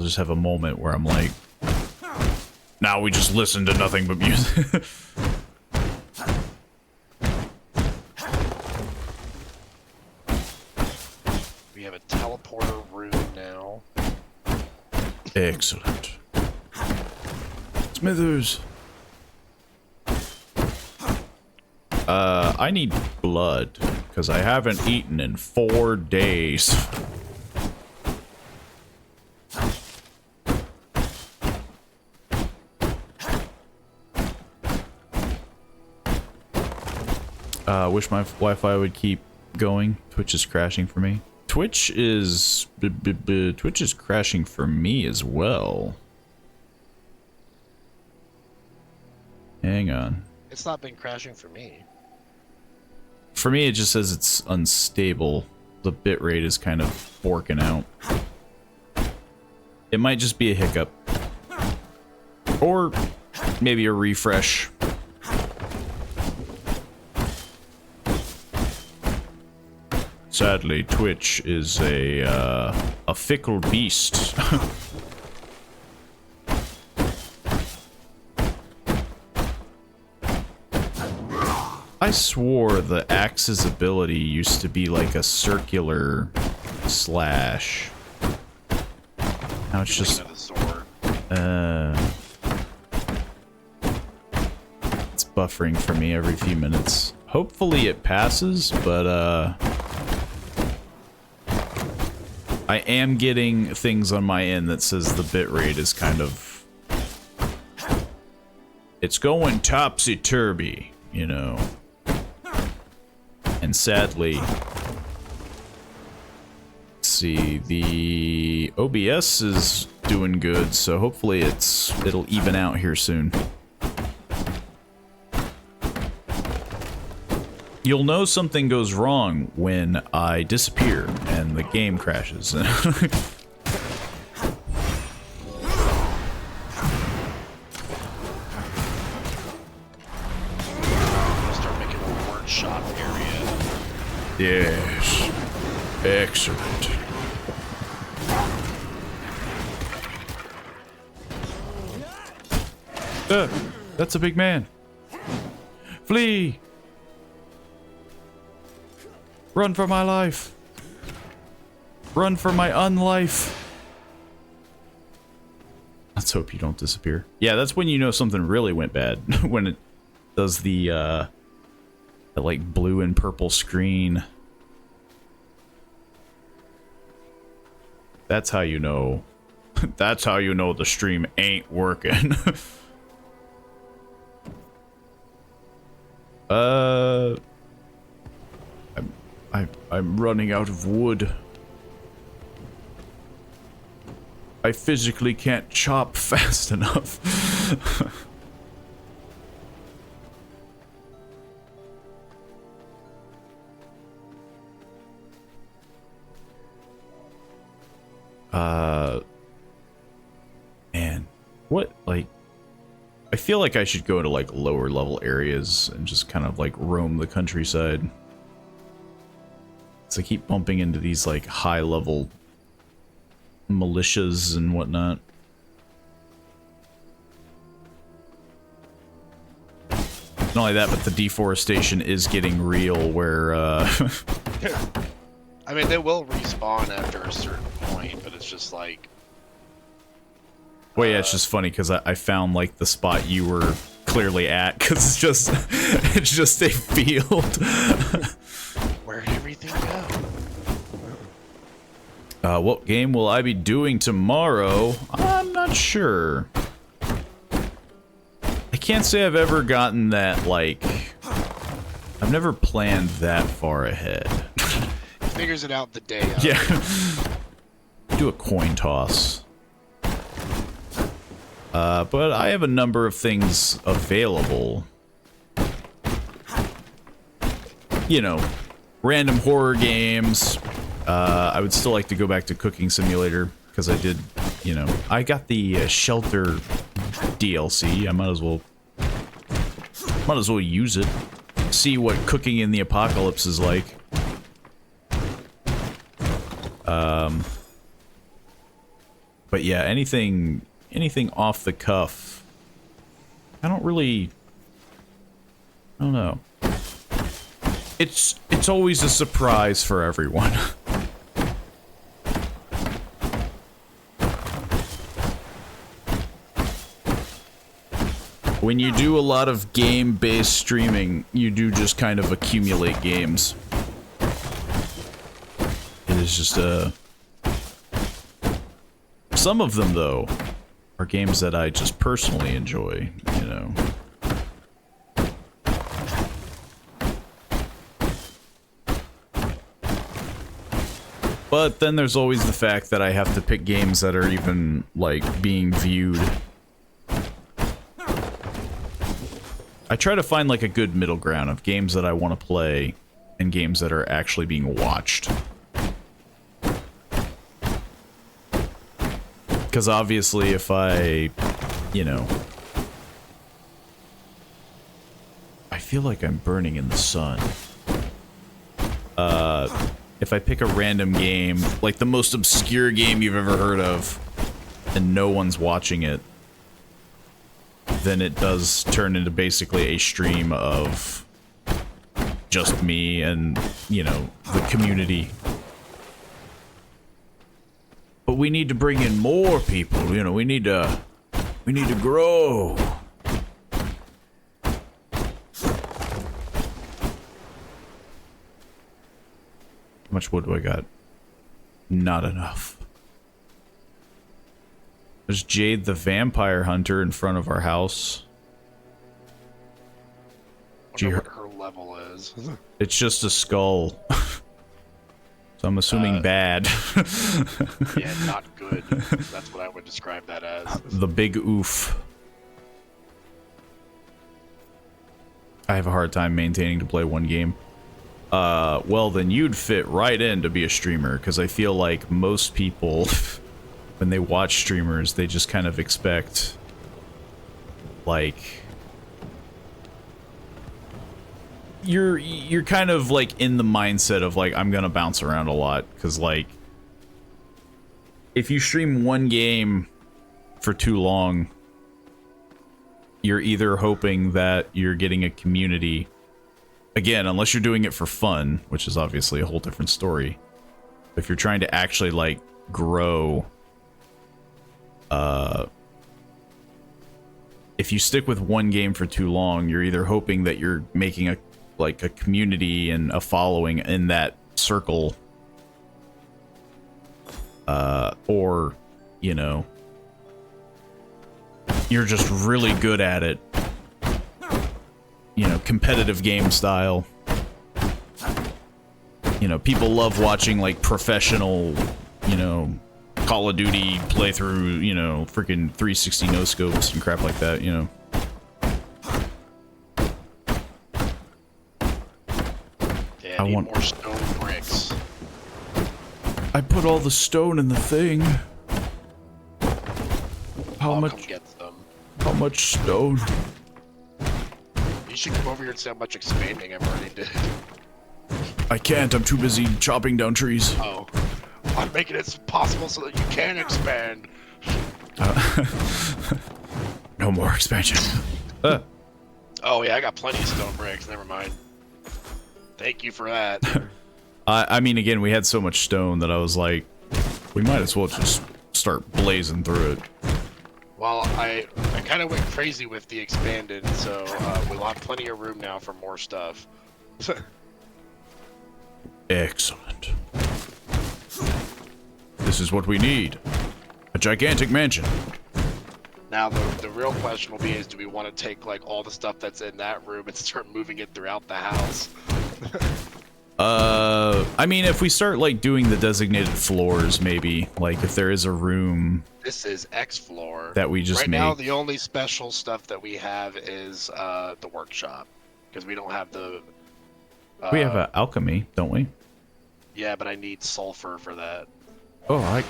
just have a moment where I'm like, now we just listen to nothing but music. We have a teleporter room now. Excellent. Smithers. I need blood, because I haven't eaten in 4 days. Wish my Wi-Fi would keep going. Twitch is crashing for me. Twitch is crashing for me as well. Hang on. It's not been crashing for me. For me, it just says it's unstable. The bitrate is kind of forking out. It might just be a hiccup. Or maybe a refresh. Sadly, Twitch is a fickle beast. I swore the axe's ability used to be like a circular slash. Now it's just it's buffering for me every few minutes. Hopefully it passes, but I am getting things on my end that says the bitrate is kind of, it's going topsy-turvy, you know. And sadly, let's see, the OBS is doing good, so hopefully it'll even out here soon. You'll know something goes wrong when I disappear and the game crashes. Start making a word shop area. Yes. Excellent. That's a big man. Flee! Run for my life. Run for my unlife. Let's hope you don't disappear. Yeah, that's when you know something really went bad. When it does the like blue and purple screen. That's how you know. That's how you know the stream ain't working. I'm running out of wood. I physically can't chop fast enough. Man, what, like, I feel like I should go to, like, lower level areas and just kind of, like, roam the countryside. So I keep bumping into these, like, high level militias and whatnot. Not only that, but the deforestation is getting real where, I mean, they will respawn after a certain point, but it's just like... Well, yeah, it's just funny because I found, like, the spot you were clearly at, because it's just a field. Where'd everything go? What game will I be doing tomorrow? I'm not sure. I can't say I've ever gotten that, like... I've never planned that far ahead. Figures it out the day of. Yeah. Do a coin toss. But I have a number of things available. You know, random horror games. I would still like to go back to Cooking Simulator, because I did, you know, I got the Shelter DLC. I might as well use it. See what cooking in the apocalypse is like. But yeah, anything off the cuff, I don't know. It's always a surprise for everyone. When you do a lot of game-based streaming, you do just kind of accumulate games. It is just some of them, though, are games that I just personally enjoy, you know. But then there's always the fact that I have to pick games that are even, like, being viewed. I try to find, like, a good middle ground of games that I want to play and games that are actually being watched. Because obviously if I, you know... I feel like I'm burning in the sun. If I pick a random game, like the most obscure game you've ever heard of, and no one's watching it, then it does turn into basically a stream of just me and, you know, the community. But we need to bring in more people, you know, we need to grow. How much wood do I got? Not enough. There's Jade the Vampire Hunter in front of our house. I wonder what her level is. It's just a skull. So I'm assuming bad. Yeah, not good. That's what I would describe that as. The big oof. I have a hard time maintaining to play one game. Well, then you'd fit right in to be a streamer, because I feel like most people, when they watch streamers, they just kind of expect, like, you're kind of, like, in the mindset of, like, I'm gonna bounce around a lot, because, like, if you stream one game for too long, you're either hoping that you're getting a community. Again, unless you're doing it for fun, which is obviously a whole different story. If you're trying to actually, like, grow, if you stick with one game for too long, you're either hoping that you're making a community and a following in that circle, or, you know, you're just really good at it. You know, competitive game style. You know, people love watching, like, professional, you know, Call of Duty playthrough, you know, freaking 360 no-scopes and crap like that, you know. Yeah, I need more stone bricks. I put all the stone in the thing. How much? Come get them. How much stone? You should come over here and see how much expanding I've already did. I can't, I'm too busy chopping down trees. Oh. I'm making it possible so that you can expand. No more expansion. Oh yeah, I got plenty of stone bricks, never mind. Thank you for that. I mean, again, we had so much stone that I was like, we might as well just start blazing through it. Well, I kind of went crazy with the expanded, so we'll have plenty of room now for more stuff. Excellent. This is what we need. A gigantic mansion. Now, the real question will be is, do we want to take, like, all the stuff that's in that room and start moving it throughout the house? I mean, if we start, like, doing the designated floors, maybe. Like, if there is a room... This is X floor. That we just right make. Now, the only special stuff that we have is the workshop. Because we don't have the... we have alchemy, don't we? Yeah, but I need sulfur for that. Oh,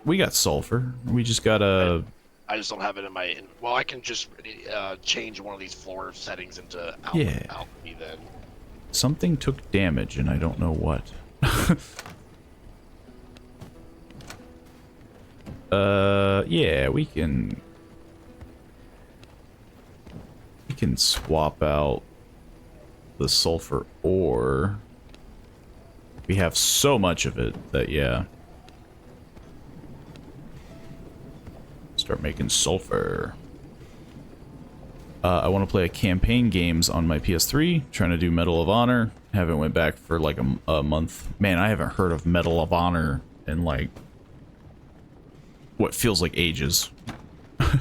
we got sulfur. We just gotta... I just don't have it in my... Well, I can just change one of these floor settings into alchemy then. Something took damage, and I don't know what. Yeah, we can swap out the sulfur ore. We have so much of it that, yeah. Start making sulfur. I want to play a campaign games on my PS3. Trying to do Medal of Honor. Haven't went back for like a month. Man, I haven't heard of Medal of Honor in like what feels like ages. I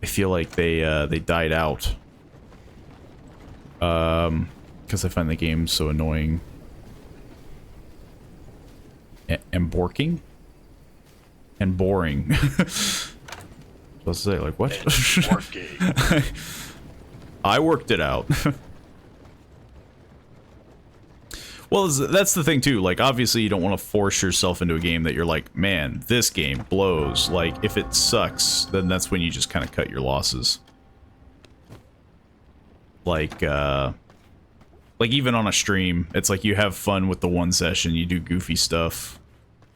feel like they died out. because I find the game so annoying. And borking? And boring. Let's say, like, what? I worked it out. Well, that's the thing, too. Like, obviously, you don't want to force yourself into a game that you're like, man, this game blows. Like, if it sucks, then that's when you just kind of cut your losses. Like, even on a stream, it's like you have fun with the one session, you do goofy stuff,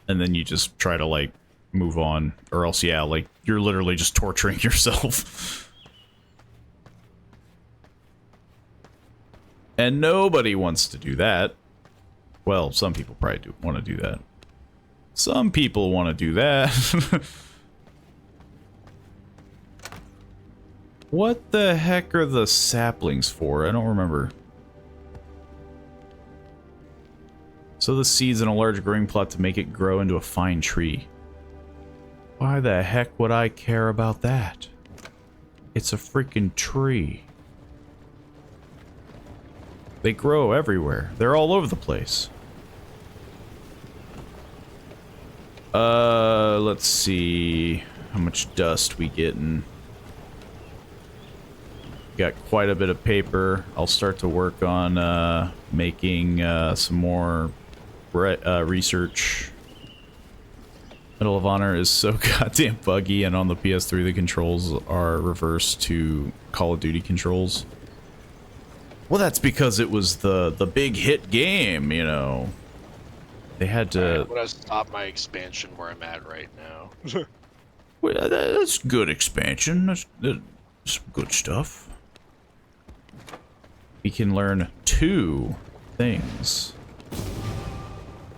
and then you just try to, like, move on. Or else, yeah, like, you're literally just torturing yourself. And nobody wants to do that. Well, some people probably do want to do that. Some people want to do that. What the heck are the saplings for? I don't remember. Sow the seeds in a large growing plot to make it grow into a fine tree. Why the heck would I care about that? It's a freaking tree. They grow everywhere. They're all over the place. Let's see how much dust we getting. Got quite a bit of paper. I'll start to work on making some more research. Medal of Honor is so goddamn buggy, and on the PS3 the controls are reversed to Call of Duty controls. Well, that's because it was the big hit game, you know. They had to... I'm gonna stop my expansion where I'm at right now. Well, that's good expansion. That's some good stuff. We can learn 2 things.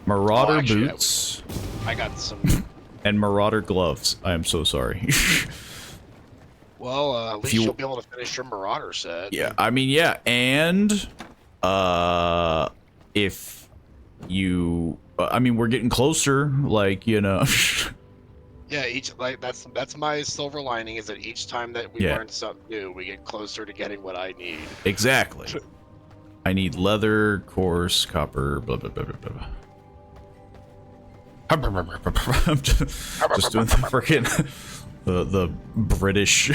Marauder boots. I got some... And Marauder gloves. I am so sorry. Well, at least you'll be able to finish your Marauder set. Yeah, I mean, yeah, and if you, I mean, we're getting closer, like, you know. Yeah, that's my silver lining, is that each time that we learn something new, we get closer to getting what I need. Exactly. I need leather, coarse, copper, blah blah blah blah blah. I'm just doing the freaking the British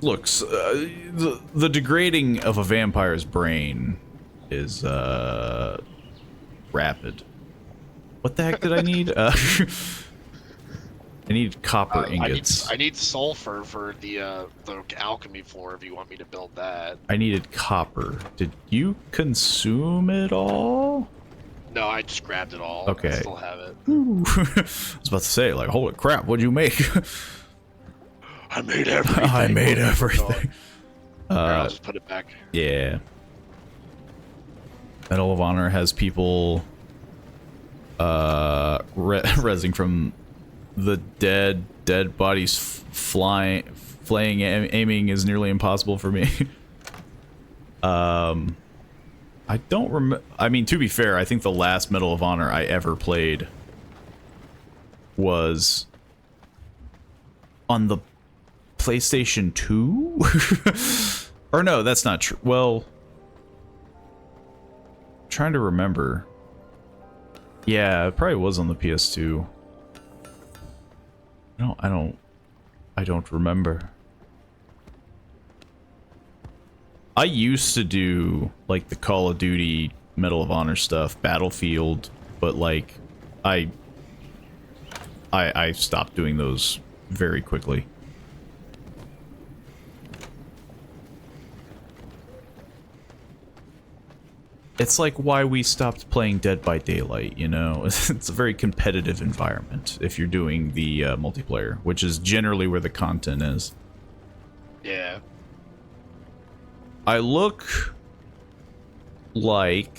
looks. The degrading of a vampire's brain is rapid. What the heck did I need? I need copper ingots. I need sulfur for the alchemy floor if you want me to build that. I needed copper. Did you consume it all? No, I just grabbed it all. Okay. I still have it. I was about to say, like, holy crap, what'd you make? I made everything. I made everything. I'll just put it back. Yeah. Medal of Honor has people rezzing from the dead bodies flying, aiming is nearly impossible for me. I don't remember. I mean, to be fair, I think the last Medal of Honor I ever played was on the PlayStation 2? Or no, that's not true. Well, I'm trying to remember. Yeah, it probably was on the PS2. I don't remember. I used to do, like, the Call of Duty Medal of Honor stuff, Battlefield, but, like, I stopped doing those very quickly. It's like why we stopped playing Dead by Daylight, you know? It's a very competitive environment if you're doing the multiplayer, which is generally where the content is. Yeah. I look like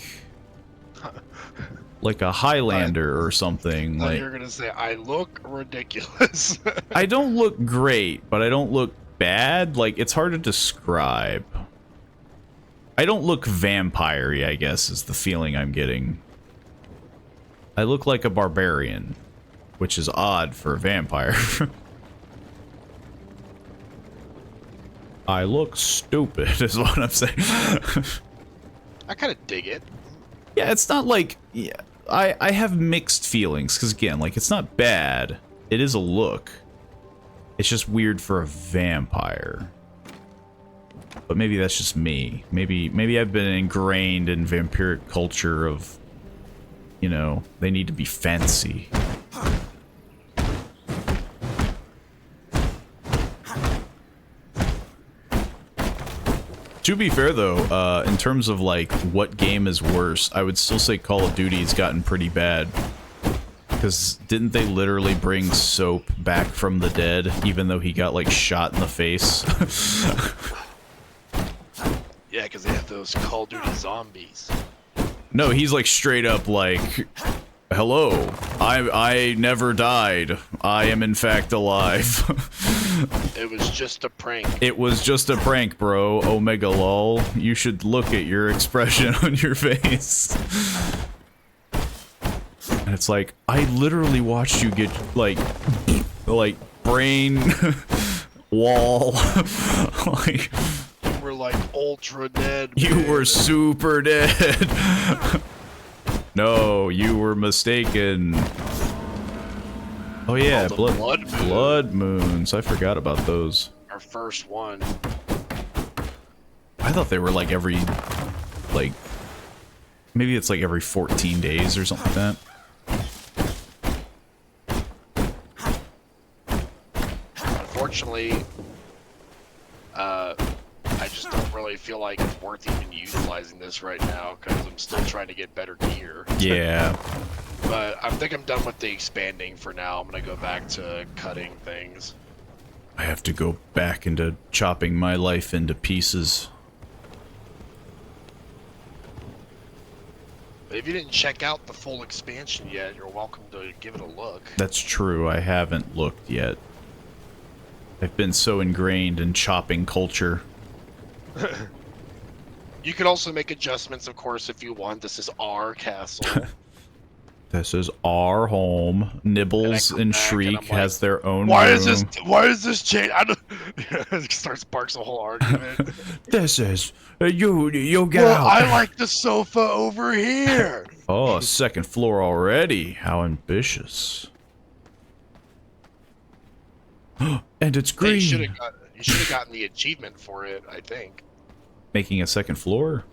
a Highlander or something. Like, you're gonna say I look ridiculous. I don't look great, but I don't look bad. Like, it's hard to describe. I don't look vampire-y, I guess, is the feeling I'm getting. I look like a barbarian, which is odd for a vampire. I look stupid, is what I'm saying. I kind of dig it. Yeah, it's not like... Yeah, I have mixed feelings, because again, like, it's not bad. It is a look. It's just weird for a vampire. But maybe that's just me. Maybe I've been ingrained in vampiric culture of, you know, they need to be fancy. To be fair, though, in terms of, like, what game is worse, I would still say Call of Duty's gotten pretty bad. Because didn't they literally bring Soap back from the dead, even though he got, like, shot in the face? Yeah, because they have those Call of Duty zombies. No, he's, like, straight up, like... Hello, I never died. I am in fact alive. It was just a prank. It was just a prank, bro. Omega lol. You should look at your expression on your face. And it's like, I literally watched you get, like brain wall. Like, you were like ultra dead. You man. were super dead. No, you were mistaken. Oh yeah, blood moons. I forgot about those. Our first one. I thought they were like every, like, maybe it's like every 14 days or something like that. Unfortunately, I just don't really feel like it's worth even utilizing this right now because I'm still trying to get better gear. Yeah. But I think I'm done with the expanding for now. I'm gonna go back to cutting things. I have to go back into chopping my life into pieces. But if you didn't check out the full expansion yet, you're welcome to give it a look. That's true. I haven't looked yet. I've been so ingrained in chopping culture. You can also make adjustments, of course, if you want. This is our castle. This is our home. Nibbles and Shriek has their own Why room. is this change? I don't. It sparks a whole argument. This is you get well, out. I like the sofa over here. Oh, second floor already. How ambitious. And it's green. You should have gotten the achievement for it, I think. Making a second floor?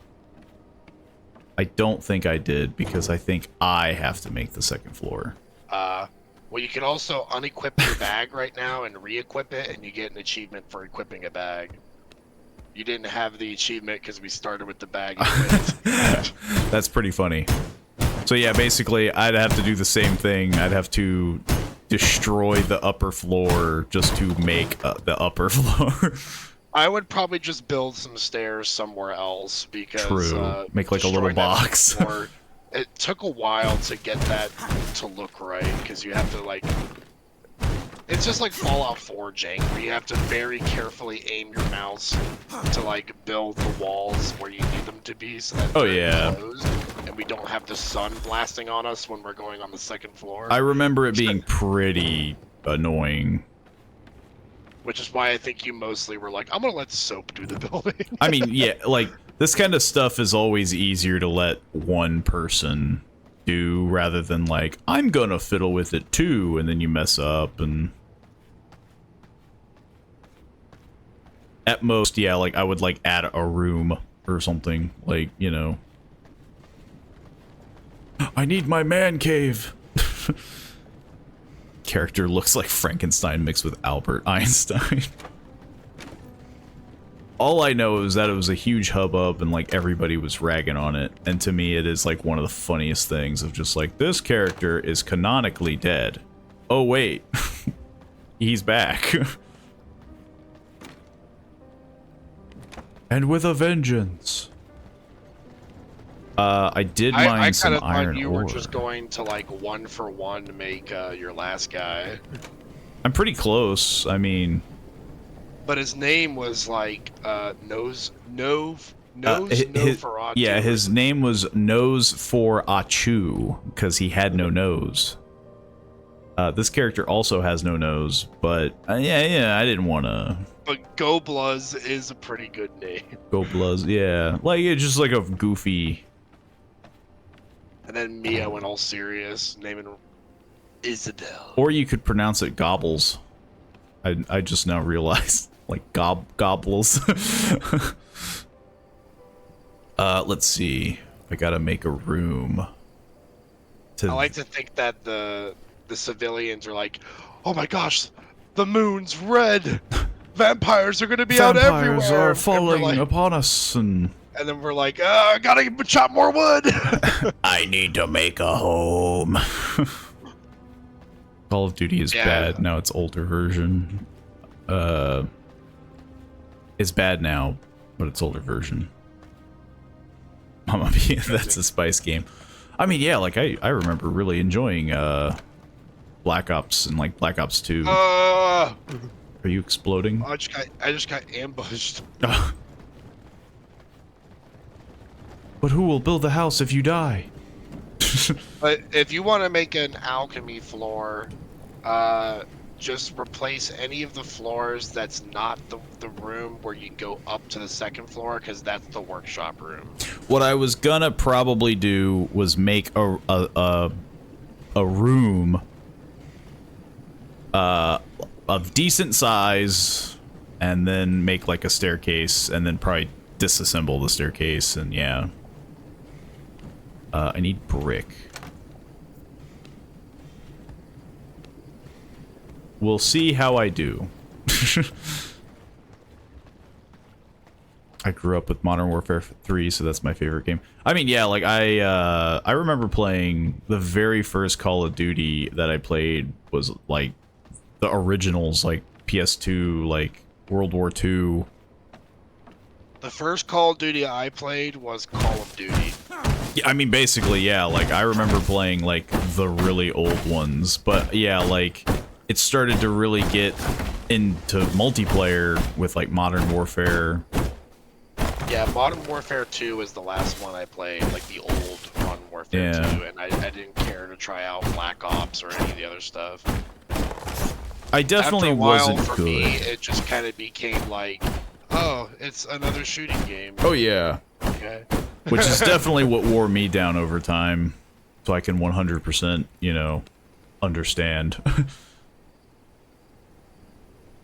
I don't think I did, because I think I have to make the second floor. Well, you can also unequip your bag right now and re-equip it, and you get an achievement for equipping a bag. You didn't have the achievement because we started with the bag equipped. That's pretty funny. So yeah, basically, I'd have to do the same thing. I'd have to destroy the upper floor just to make the upper floor. I would probably just build some stairs somewhere else because true. Make like a little box. It took a while to get that to look right because you have to like. It's just like Fallout 4, Jank, where you have to very carefully aim your mouse to like build the walls where you need them to be so that they're closed, and we don't have the sun blasting on us when we're going on the second floor. I remember it being pretty annoying. Which is why I think you mostly were like, I'm gonna let Soap do the building. I mean, yeah, like, this kind of stuff is always easier to let one person do rather than like, I'm gonna fiddle with it too, and then you mess up, and... At most, yeah, like, I would, like, add a room or something, like, you know. I need my man cave! Character looks like Frankenstein mixed with Albert Einstein. All I know is that it was a huge hubbub and like everybody was ragging on it, and to me it is like one of the funniest things of just like, this character is canonically dead. Oh wait, he's back. And with a vengeance. I did mine some iron ore. I kind of thought you were just going to like 1-for-1 make your last guy. I'm pretty close. I mean, but his name was like Nose for yeah, his name was Nose for Achu because he had no nose. This character also has no nose, but yeah, I didn't want to. But Gobluz is a pretty good name. Gobluz, yeah. Like, it's just like a goofy... And then Mia went all serious, naming Isabel. Or you could pronounce it Gobbles. I just now realized. Like, Gobbles. Let's see. I gotta make a room. I like to think that the civilians are like, oh my gosh, the moon's red. Vampires are gonna be out everywhere. Vampires are falling upon us, and then we're like, I gotta chop more wood. I need to make a home. Call of Duty is bad. Now it's older version. It's bad now, but it's older version. Mama Mia, that's a Spice game. I mean, yeah, like I remember really enjoying Black Ops and like Black Ops 2. Are you exploding? I just got ambushed. But who will build the house if you die? But if you want to make an alchemy floor, just replace any of the floors that's not the room where you go up to the second floor, because that's the workshop room. What I was gonna probably do was make a room of decent size, and then make like a staircase, and then probably disassemble the staircase, and yeah. I need brick. We'll see how I do. I grew up with Modern Warfare 3, so that's my favorite game. I mean, yeah, like I remember playing the very first Call of Duty that I played was like the originals, like PS2, like World War II. The first Call of Duty I played was Call of Duty. Yeah, I mean, basically, yeah, like I remember playing like the really old ones, but yeah, like it started to really get into multiplayer with like Modern Warfare. Yeah, Modern Warfare 2 was the last one I played, like the old Modern Warfare 2, and I didn't care to try out Black Ops or any of the other stuff. I definitely After a while, wasn't for good. me, it just kind of became like, oh, it's another shooting game. Oh yeah. Okay. Which is definitely what wore me down over time, so I can 100%, you know, understand.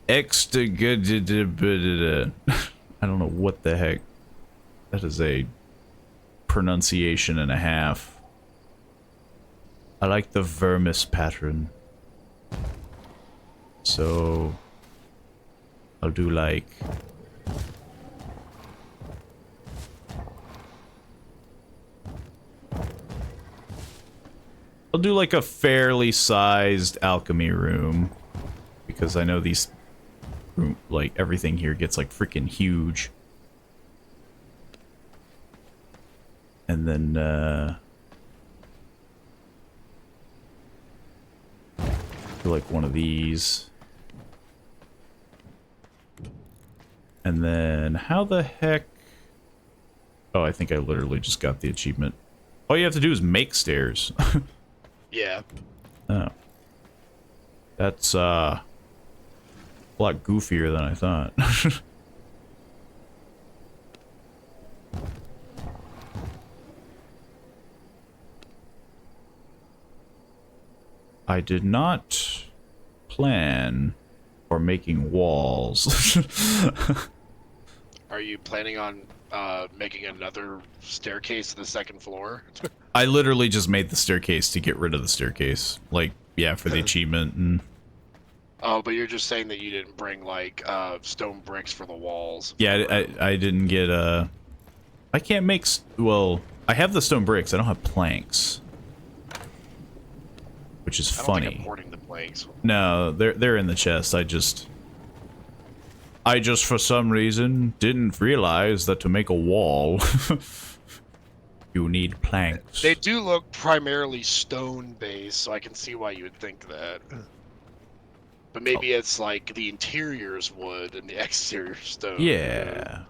Extra good. I don't know what the heck. That is a pronunciation and a half. I like the vermis pattern. So I'll do like a fairly sized alchemy room, because I know these like everything here gets like freaking huge. And then do like one of these. And then how the heck? Oh, I think I literally just got the achievement. All you have to do is make stairs. Yeah. Oh. That's a lot goofier than I thought. I did not plan for making walls. Are you planning on making another staircase to the second floor? I literally just made the staircase to get rid of the staircase. Like, yeah, for the achievement. And Oh, but you're just saying that you didn't bring, like, stone bricks for the walls. yeah, I didn't get I can't make... Well, I have the stone bricks. I don't have planks. Which is I don't funny. think I'm hoarding the planks. No, they're in the chest. I just for some reason didn't realize that to make a wall you need planks. They do look primarily stone based, so I can see why you would think that. But maybe it's like the interior's wood and the exterior stone. Yeah.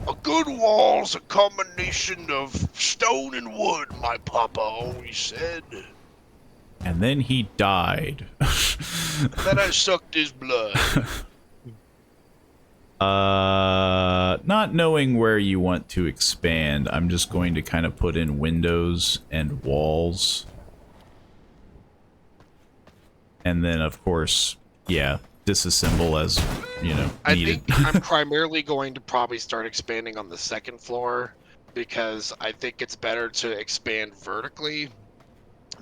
A good good walls, a combination of stone and wood, my papa always said. And then he died. Then I sucked his blood. Not knowing where you want to expand, I'm just going to kind of put in windows and walls. And then, of course, yeah, disassemble as, you know, needed. I think I'm primarily going to probably start expanding on the second floor, because I think it's better to expand vertically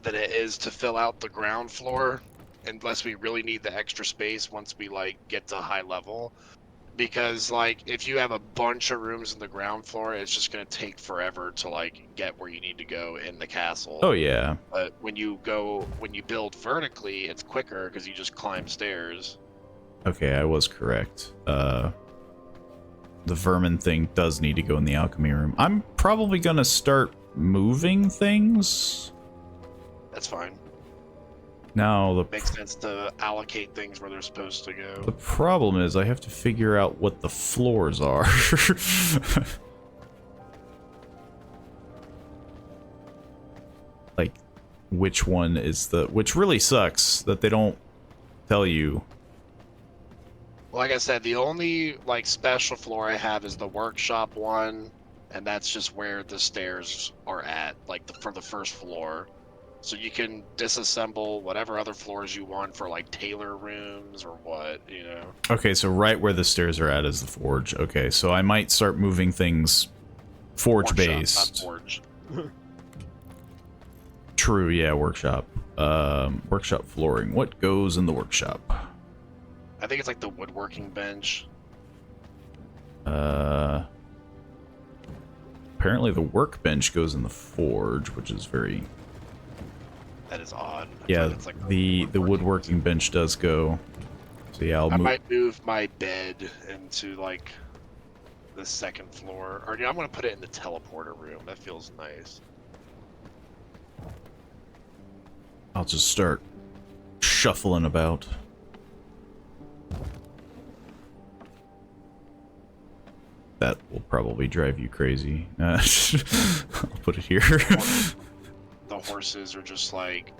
than it is to fill out the ground floor, unless we really need the extra space once we, like, get to high level. Because, like, if you have a bunch of rooms in the ground floor, it's just going to take forever to, like, get where you need to go in the castle. Oh, yeah. But when you build vertically, it's quicker because you just climb stairs. Okay, I was correct. The vermin thing does need to go in the alchemy room. I'm probably going to start moving things. That's fine. Now, Makes sense to allocate things where they're supposed to go. the problem is I have to figure out what the floors are. Like, which one is the... Which really sucks that they don't tell you. Like I said, the only, like, special floor I have is the workshop one, and that's just where the stairs are at, like, for the first floor. So you can disassemble whatever other floors you want for, like, tailor rooms or what, you know? Okay, so right where the stairs are at is the forge. Okay, so I might start moving things forge-based. Workshop, not forge. True, yeah, workshop. Workshop flooring. What goes in the workshop? I think it's, like, the woodworking bench. Apparently the workbench goes in the forge, which is very... That is odd. Yeah, it's like the woodworking bench does go. So yeah, I might move my bed into, like, the second floor. Or, yeah, I'm going to put it in the teleporter room. That feels nice. I'll just start shuffling about. That will probably drive you crazy. I'll put it here. The horses are just like,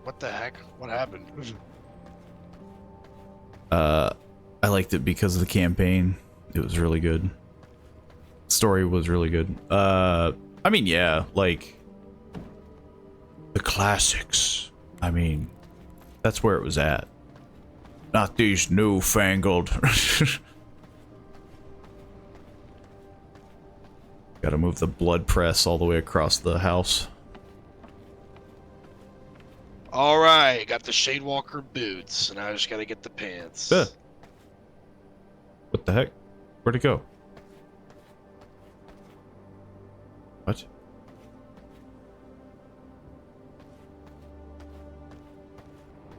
what the heck? What happened? I liked it because of the campaign. It was really good. Story was really good. I mean, yeah, like the classics. I mean, that's where it was at. Not these newfangled. Gotta move the blood press all the way across the house. All right, got the Shadewalker boots, and I just gotta get the pants. What the heck? Where'd it go? What?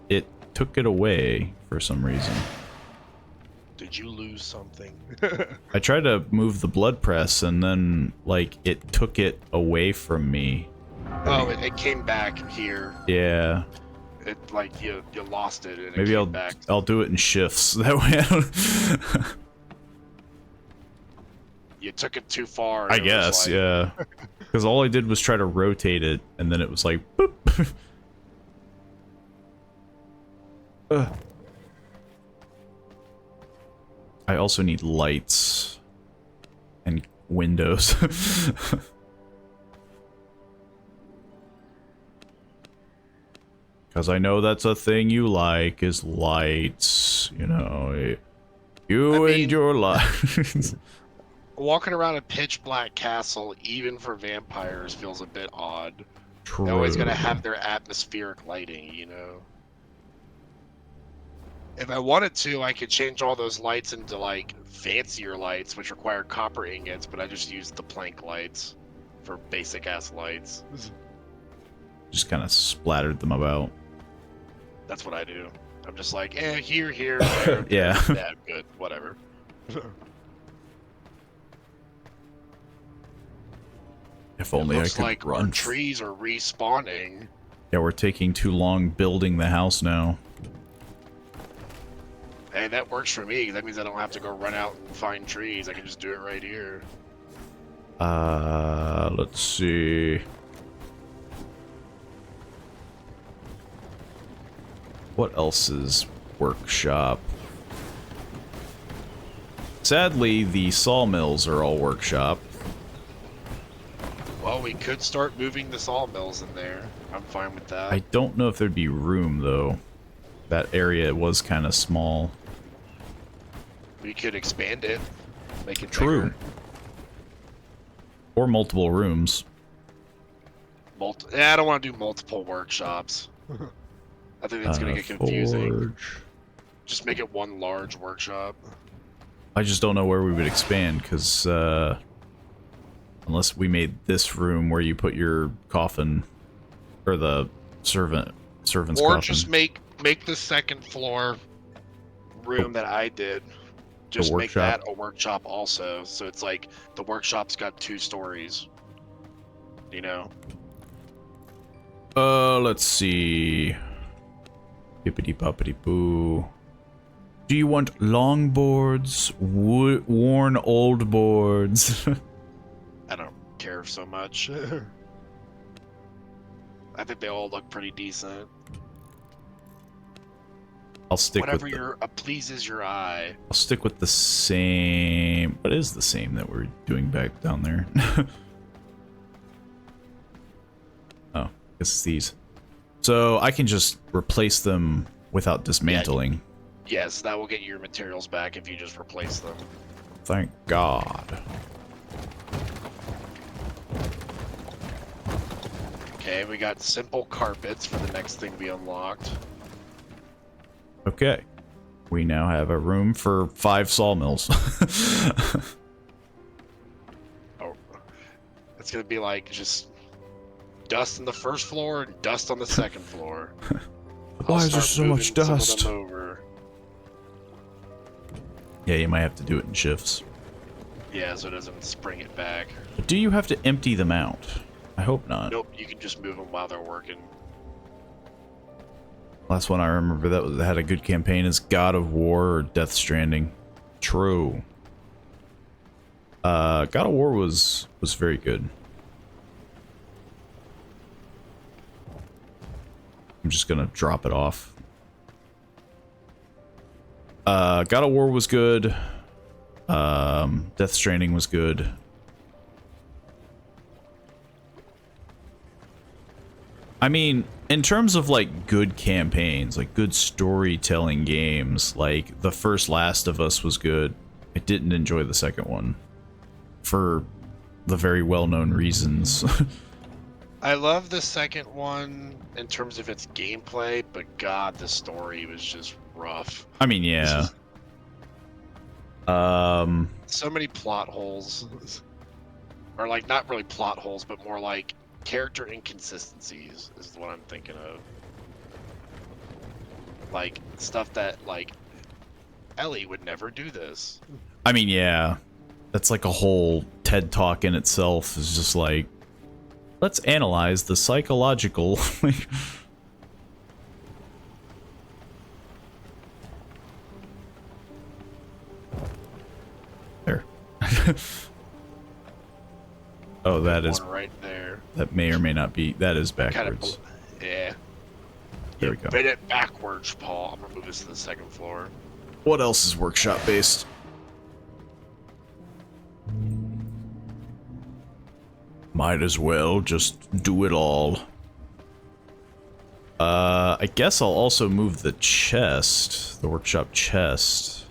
It took it away for some reason. Did you lose something? I tried to move the blood press and then, like, it took it away from me. Oh, it came back here. Yeah. It, like, you lost it, and Maybe it came back. I'll do it in shifts. That way I don't... You took it too far. I guess, like... yeah. Because all I did was try to rotate it, and then it was like, boop. I also need lights and windows. Because I know that's a thing you like, is lights. You know, you and your lights. Walking around a pitch black castle, even for vampires, feels a bit odd. True. They're always gonna have their atmospheric lighting, you know? If I wanted to, I could change all those lights into, like, fancier lights, which require copper ingots, but I just used the plank lights for basic-ass lights. Just kind of splattered them about. That's what I do. I'm just like, here, there, yeah. Yeah, good, whatever. If only I could like run. our trees are respawning. Yeah, we're taking too long building the house now. Hey, that works for me. That means I don't have to go run out and find trees. I can just do it right here. Let's see. What else is workshop? Sadly, the sawmills are all workshop. Well, we could start moving the sawmills in there. I'm fine with that. I don't know if there'd be room, though. That area was kind of small. We could expand it. Make it True. bigger. Or multiple rooms. Yeah, I don't want to do multiple workshops. I think that's going to get confusing. Forge. Just make it one large workshop. I just don't know where we would expand, because, unless we made this room where you put your coffin, or the servant's coffin. Or just make the second floor room that I did. Just make that a workshop also. So it's like the workshop's got 2 stories. You know? Let's see. Bippity boppity boo. Do you want long boards? Worn old boards? I don't care so much. I think they all look pretty decent. I'll stick Whatever with your pleases your eye. I'll stick with the same. What is the same that we're doing back down there? Oh, I guess it's these. So I can just replace them without dismantling. Yes, that will get your materials back if you just replace them. Thank God. Okay, we got simple carpets for the next thing we unlocked. Okay. We now have a room for 5 sawmills. Oh, it's gonna be like just dust on the first floor and dust on the second floor. Why is there so much dust? Over. Yeah, you might have to do it in shifts. Yeah, so it doesn't spring it back. But do you have to empty them out? I hope not. Nope, you can just move them while they're working. Last one I remember that had a good campaign is God of War or Death Stranding. True. God of War was very good. I'm just gonna drop it off. God of War was good. Death Stranding was good. I mean, in terms of like good campaigns, like good storytelling games, like the first Last of Us was good. I didn't enjoy the second one for the very well-known reasons. I love the second one in terms of its gameplay, but God, the story was just rough. I mean, yeah. So many plot holes. Or like, not really plot holes, but more like character inconsistencies is what I'm thinking of. Like, stuff that, like, Ellie would never do this. I mean, yeah. That's like a whole TED Talk in itself. Is just like, let's analyze the psychological... There. Oh, that is... right there. That may or may not be... That is backwards. Yeah. There we go. Bit it backwards, Paul. I'm gonna move this to the second floor. What else is workshop based? Might as well just do it all. I guess I'll also move the chest, the workshop chest.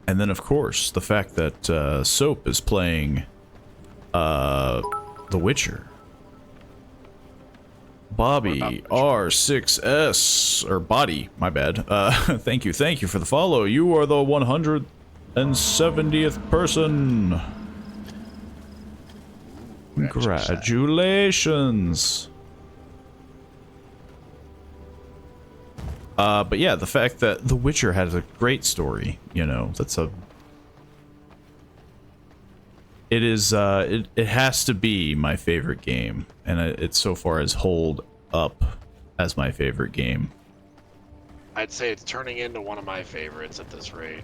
And then, of course, the fact that Soap is playing The Witcher. Bobby R6S, or Body, my bad. Thank you for the follow. You are the 170th person. Congratulations. But yeah, the fact that The Witcher has a great story, you know, that's a... It is, it has to be my favorite game, and it so far has held up as my favorite game. I'd say it's turning into one of my favorites at this rate.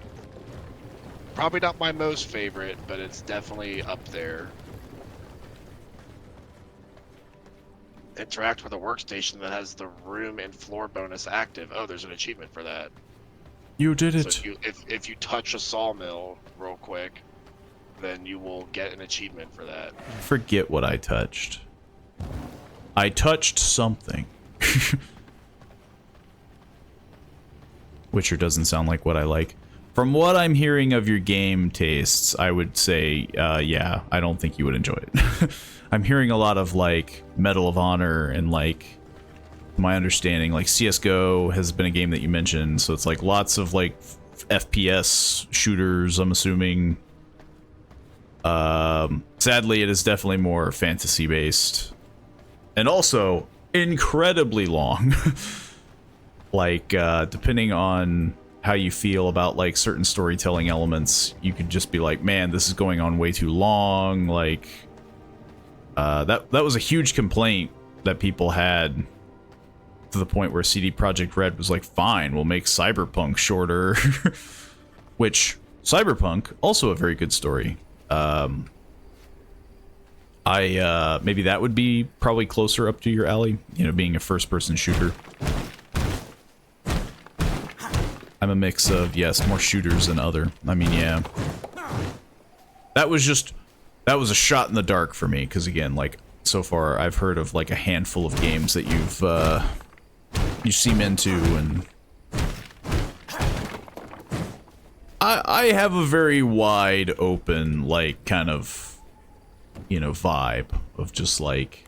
Probably not my most favorite, but it's definitely up there. Interact with a workstation that has the room and floor bonus active. Oh, there's an achievement for that. You did So it. if you touch a sawmill real quick, then you will get an achievement for that. Forget what I touched. I touched something. Witcher doesn't sound like what I like. From what I'm hearing of your game tastes, I would say, yeah, I don't think you would enjoy it. I'm hearing a lot of, like, Medal of Honor and, like, my understanding, like, CSGO has been a game that you mentioned, so it's, like, lots of, like, FPS shooters, I'm assuming. Sadly, it is definitely more fantasy-based. And also, incredibly long. Like, depending on how you feel about, like, certain storytelling elements, you could just be like, man, this is going on way too long, like... that was a huge complaint that people had, to the point where CD Projekt Red was like, fine, we'll make Cyberpunk shorter. Which, Cyberpunk, also a very good story. Maybe that would be probably closer up to your alley, you know, being a first-person shooter. I'm a mix of, yes, more shooters than other. I mean, yeah. That was a shot in the dark for me, because again, like, so far I've heard of like a handful of games that you seem into, and I have a very wide open, like, kind of, you know, vibe of just like,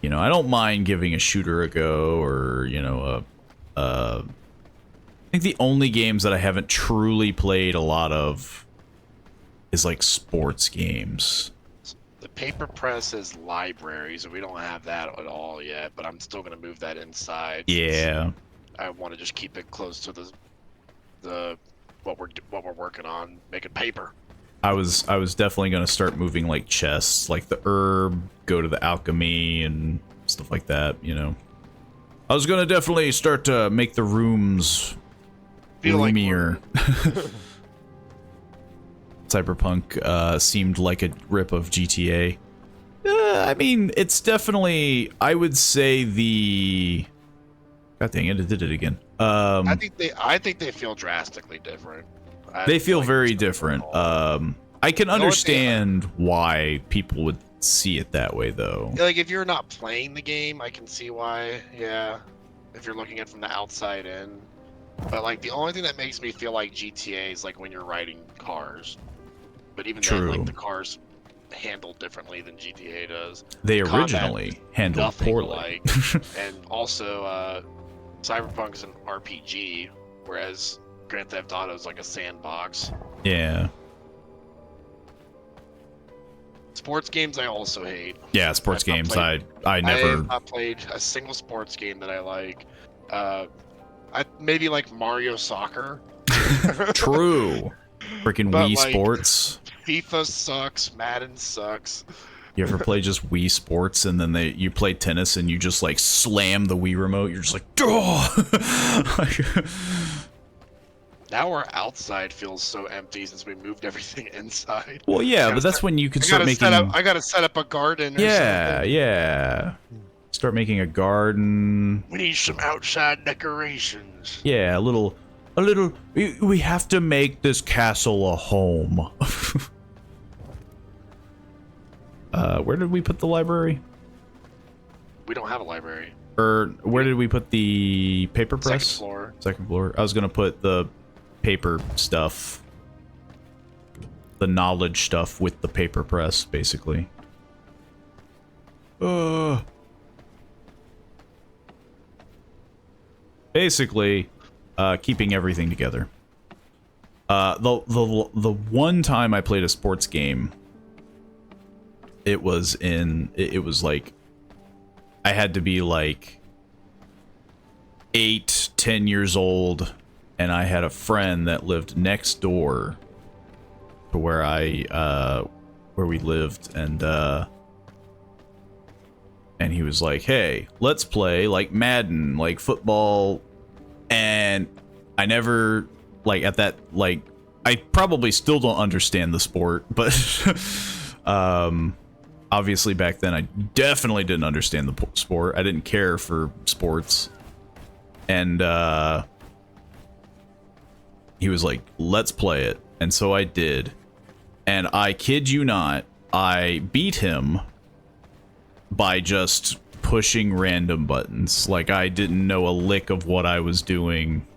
you know, I don't mind giving a shooter a go, or, you know, I think the only games that I haven't truly played a lot of is like sports games. The paper press is library, so we don't have that at all yet, but I'm still gonna move that inside. Yeah. I want to just keep it close to the what we're working on, making paper. I was definitely gonna start moving like chests, like the herb, go to the alchemy and stuff like that, you know. I was gonna definitely start to make the rooms roomier. Cyberpunk seemed like a rip of GTA. I mean, it's definitely, I would say the... God dang it, it did it again. I think they feel drastically different. They feel very different. I can understand why people would see it that way, though. Like, if you're not playing the game, I can see why, yeah. If you're looking at it from the outside in. But, like, the only thing that makes me feel like GTA is, like, when you're riding cars. But even then, like, the cars handled differently than GTA does. They originally handled poorly. And also, Cyberpunk's an RPG, whereas Grand Theft Auto is like a sandbox. Yeah. Sports games I also hate. Yeah, sports games I never... I have not played a single sports game that I like. I maybe like Mario Soccer. True. Freaking Wii like, Sports. FIFA sucks. Madden sucks. You ever play just Wii Sports and then you play tennis and you just like slam the Wii remote? You're just like, oh! Now our outside feels so empty since we moved everything inside. Well, yeah, but that's when you can start making... I gotta set up a garden or something. Yeah. Start making a garden. We need some outside decorations. Yeah, a little... We have to make this castle a home. Where did we put the library? We don't have a library. Or where did we put the paper press? Second floor. Second floor. I was gonna put the paper stuff, the knowledge stuff with the paper press, basically. Basically, keeping everything together. The one time I played a sports game, it was like, I had to be like 8, 10 years old, and I had a friend that lived next door to where where we lived, and he was like, hey, let's play like Madden, like football And I never, like, at that, like, I probably still don't understand the sport, but obviously back then I definitely didn't understand the sport. I didn't care for sports. And he was like, let's play it. And so I did. And I kid you not, I beat him by just pushing random buttons. Like, I didn't know a lick of what I was doing.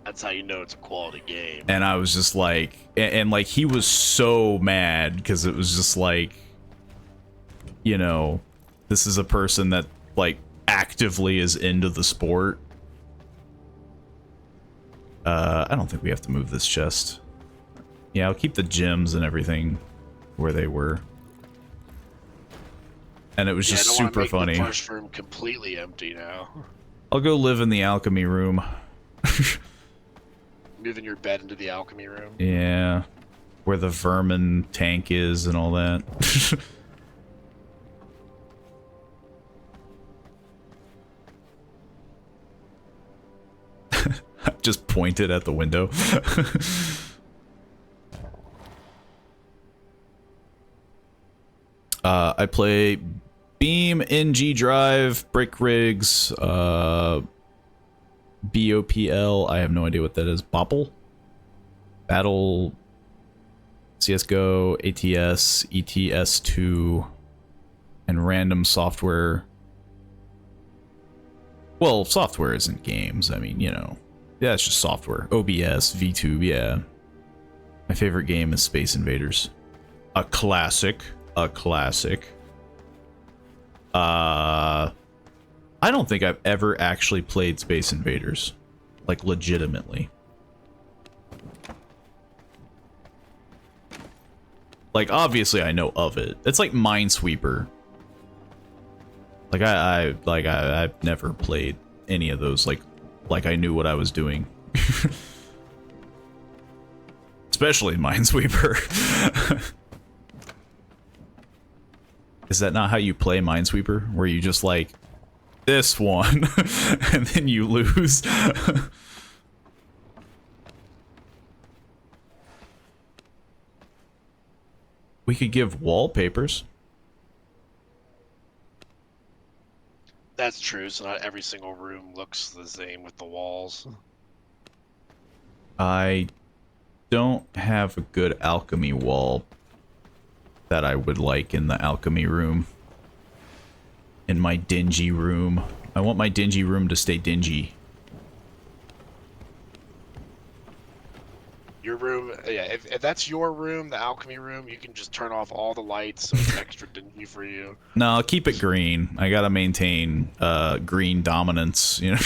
That's how you know it's a quality game. And I was just like, and like, he was so mad because it was just like, you know, this is a person that, like, actively is into the sport. I don't think we have to move this chest. Yeah, I'll keep the gems and everything where they were. And it was just super funny. The first room completely empty now. I'll go live in the alchemy room. Moving your bed into the alchemy room. Yeah, where the vermin tank is and all that. Just pointed at the window. I play Beam, NG Drive, Brick Rigs, BOPL, I have no idea what that is. Bopple? Battle, CSGO, ATS, ETS2, and random software. Well, software isn't games, I mean, you know. Yeah, it's just software. OBS, VTube, yeah. My favorite game is Space Invaders. A classic. A classic. I don't think I've ever actually played Space Invaders. Like, legitimately. Like, obviously I know of it. It's like Minesweeper. Like, I've never played any of those, like I knew what I was doing. Especially Minesweeper. Is that not how you play Minesweeper? Where you just like, this one, and then you lose? We could give wallpapers. That's true, so not every single room looks the same with the walls. I don't have a good alchemy wall that I would like in the alchemy room. In my dingy room. I want my dingy room to stay dingy. Your room, yeah, if that's your room, the alchemy room, you can just turn off all the lights so it's extra dingy for you. No, I'll keep it green. I gotta maintain green dominance, you know.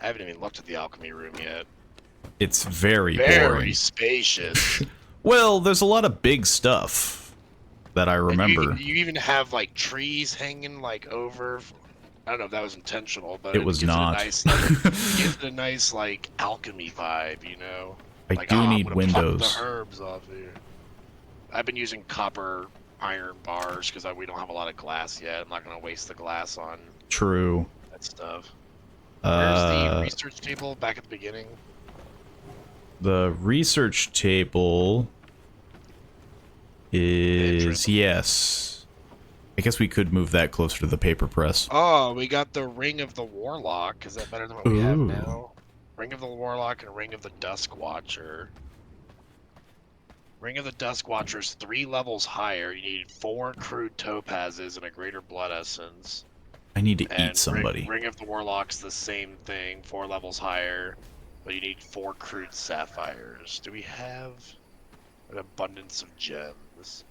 I haven't even looked at the alchemy room yet. It's very boring. Spacious. Well, there's a lot of big stuff that I remember. You even have like trees hanging like over. I don't know if that was intentional, but it was not. Gives it a nice like alchemy vibe, you know. I like, do need I'm gonna windows. pluck the herbs off here. I've been using copper iron bars because we don't have a lot of glass yet. I'm not gonna waste the glass on True. that stuff. Where's the research table back at the beginning? The research table is, yes. I guess we could move that closer to the paper press. Oh, we got the Ring of the Warlock. Is that better than what we have now? Ring of the Warlock and Ring of the Dusk Watcher. Ring of the Dusk Watcher is 3 levels higher. You need 4 crude topazes and a greater blood essence. I need to eat somebody. Ring of the Warlock's the same thing, 4 levels higher, but you need 4 crude sapphires. Do we have an abundance of gems?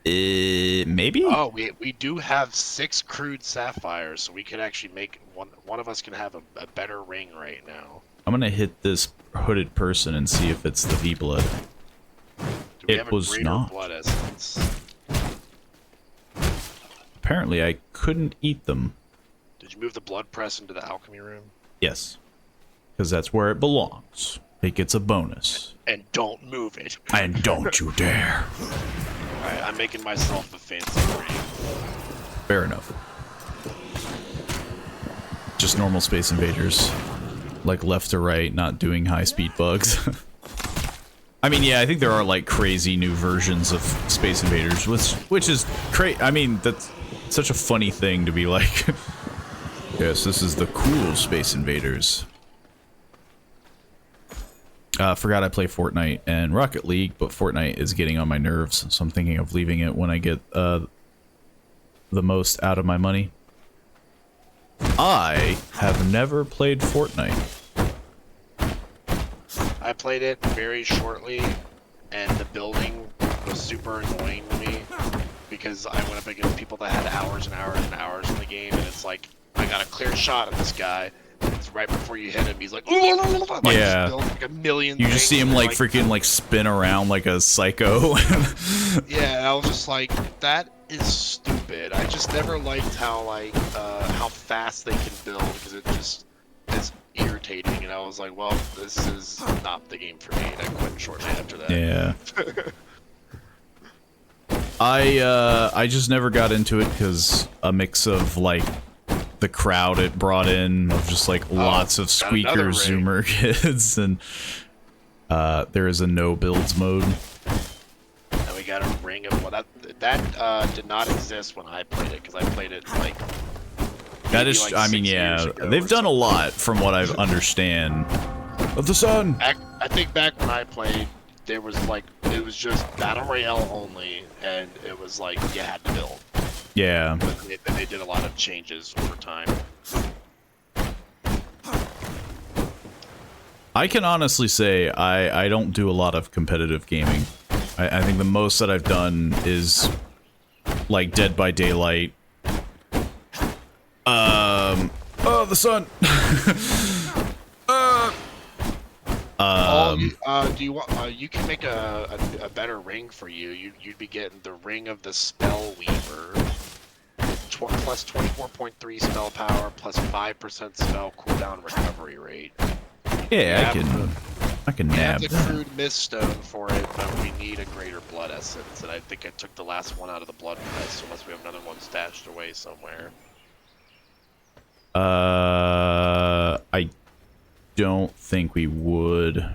Maybe? Oh, we do have 6 crude sapphires, so we could actually make one of us can have a better ring right now. I'm gonna hit this hooded person and see if it's the V-blood. It was not. Blood essence? Apparently I couldn't eat them. Did you move the blood press into the alchemy room? Yes. Because that's where it belongs. It gets a bonus. And don't move it. And don't you dare. Alright, I'm making myself a fancy ring. Fair enough. just normal Space Invaders. Like left to right, not doing high-speed bugs. I mean, yeah, I think there are like crazy new versions of Space Invaders, which is I mean, that's such a funny thing to be like, yes, this is the cool Space Invaders. Forgot I play Fortnite and Rocket League, but Fortnite is getting on my nerves, so I'm thinking of leaving it when I get the most out of my money. I have never played Fortnite. I played it very shortly, and the building was super annoying to me because I went up against people that had hours and hours and hours in the game, and it's like, I got a clear shot of this guy. It's right before you hit him, he's like, like yeah, built like a million you just see him like freaking like spin around like a psycho. Yeah, and I was just like, that is stupid. I just never liked how like how fast they can build, because it just is irritating, and I was like, well, this is not the game for me, and I quit shortly after that. Yeah. I just never got into it because a mix of like the crowd it brought in of just like lots of squeaker zoomer kids, and there is a no builds mode. And we got a ring of that did not exist when I played it, because I played it like that is like I mean, yeah, they've done a lot from what I understand of the sun. I think back when I played, there was like, it was just Battle Royale only, and it was like you had to build. Yeah. But they did a lot of changes over time. I can honestly say I don't do a lot of competitive gaming. I think the most that I've done is like Dead by Daylight. Oh, the sun. Do you want? You can make a better ring for you. You'd be getting the Ring of the Spell Weaver, plus 24.3 spell power, plus 5% spell cooldown recovery rate. Yeah, I can nab the that. crude Miststone for it, but we need a greater Blood Essence, and I think I took the last one out of the Blood Press, unless we have another one stashed away somewhere. I don't think we would,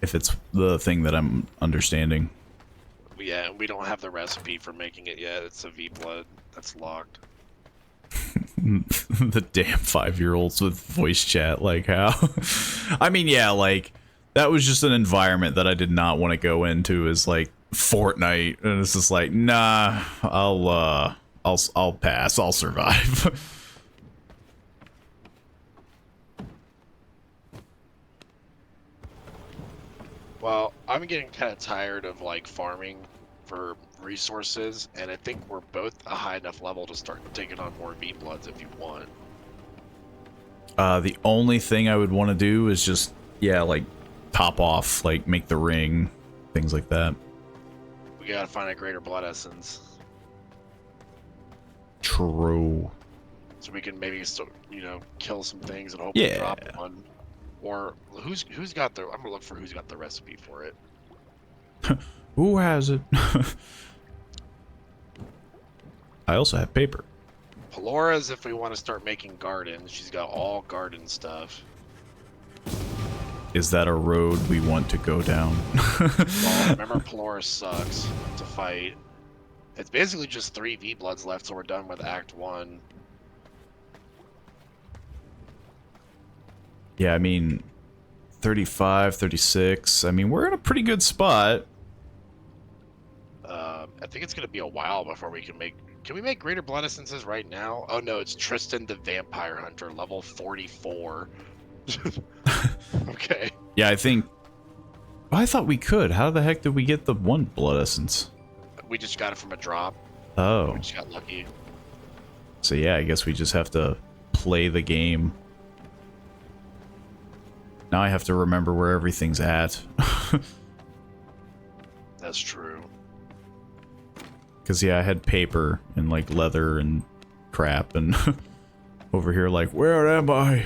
if it's the thing that I'm understanding. Yeah, we don't have the recipe for making it yet. It's a V-Blood. That's locked. The damn 5-year-olds with voice chat, like how? I mean, yeah, like that was just an environment that I did not want to go into, is like Fortnite, and it's just like, nah, I'll pass, I'll survive. Well, I'm getting kind of tired of like farming for resources, and I think we're both a high enough level to start taking on more V-Bloods if you want. The only thing I would want to do is just, yeah, like top off, like make the ring, things like that. We gotta find a greater Blood Essence. True. So we can maybe still, kill some things and hopefully drop one. Or who's got the? I'm gonna look for who's got the recipe for it. Who has it? I also have paper. Pelora's if we want to start making gardens. She's got all garden stuff. Is that a road we want to go down? Well, remember, Pelora sucks to fight. It's basically just 3 V-Bloods left, so we're done with Act 1. Yeah, I mean, 35, 36. I mean, we're in a pretty good spot. I think it's going to be a while before we can make... Can we make Greater Blood Essences right now? Oh no, it's Tristan the Vampire Hunter, level 44. Okay. Yeah, I think... Oh, I thought we could. How the heck did we get the 1 Blood Essence? We just got it from a drop. Oh. We just got lucky. So yeah, I guess we just have to play the game. Now I have to remember where everything's at. That's true. Because, yeah, I had paper and, like, leather and crap, and over here, like, where am I?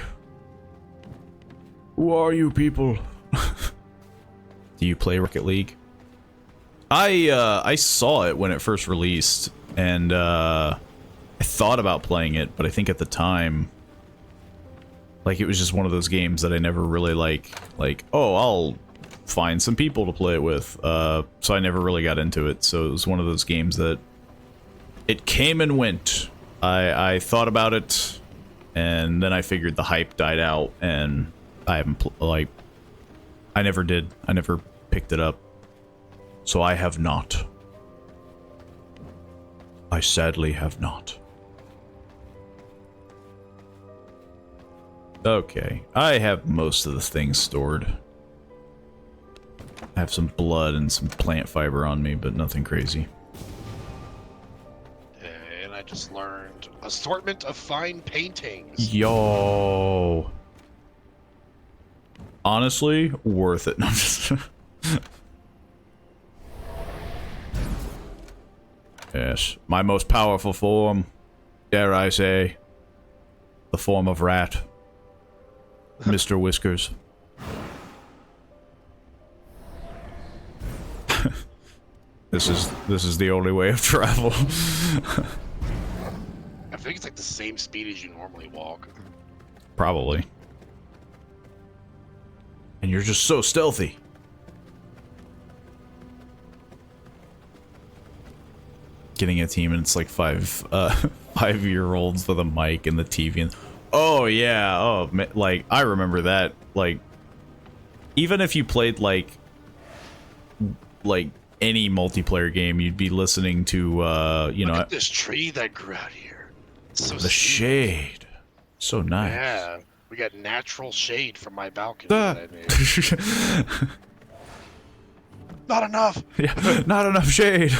Who are you people? Do you play Rocket League? I saw it when it first released, and I thought about playing it, but I think at the time Like, it was just one of those games that I never really like, oh, I'll find some people to play it with. So I never really got into it. So it was one of those games that it came and went. I thought about it, and then I figured the hype died out, and I haven't, I never did. I never picked it up. So I have not. I sadly have not. Okay, I have most of the things stored. I have some blood and some plant fiber on me, but nothing crazy. And I just learned assortment of fine paintings. Yo. Honestly, worth it. No, I'm just... Yes, my most powerful form, dare I say, the form of rat. Mr. Whiskers. This is the only way of travel. I think it's like the same speed as you normally walk. Probably. And you're just so stealthy. Getting a team and it's like 5-year-olds with a mic and the TV and oh yeah, oh like I remember that. Like even if you played like any multiplayer game, you'd be listening to you know, look at this tree that grew out here. It's so the steep. shade. So nice. Yeah, we got natural shade from my balcony Ah. that I made. Not enough. Yeah, not enough shade.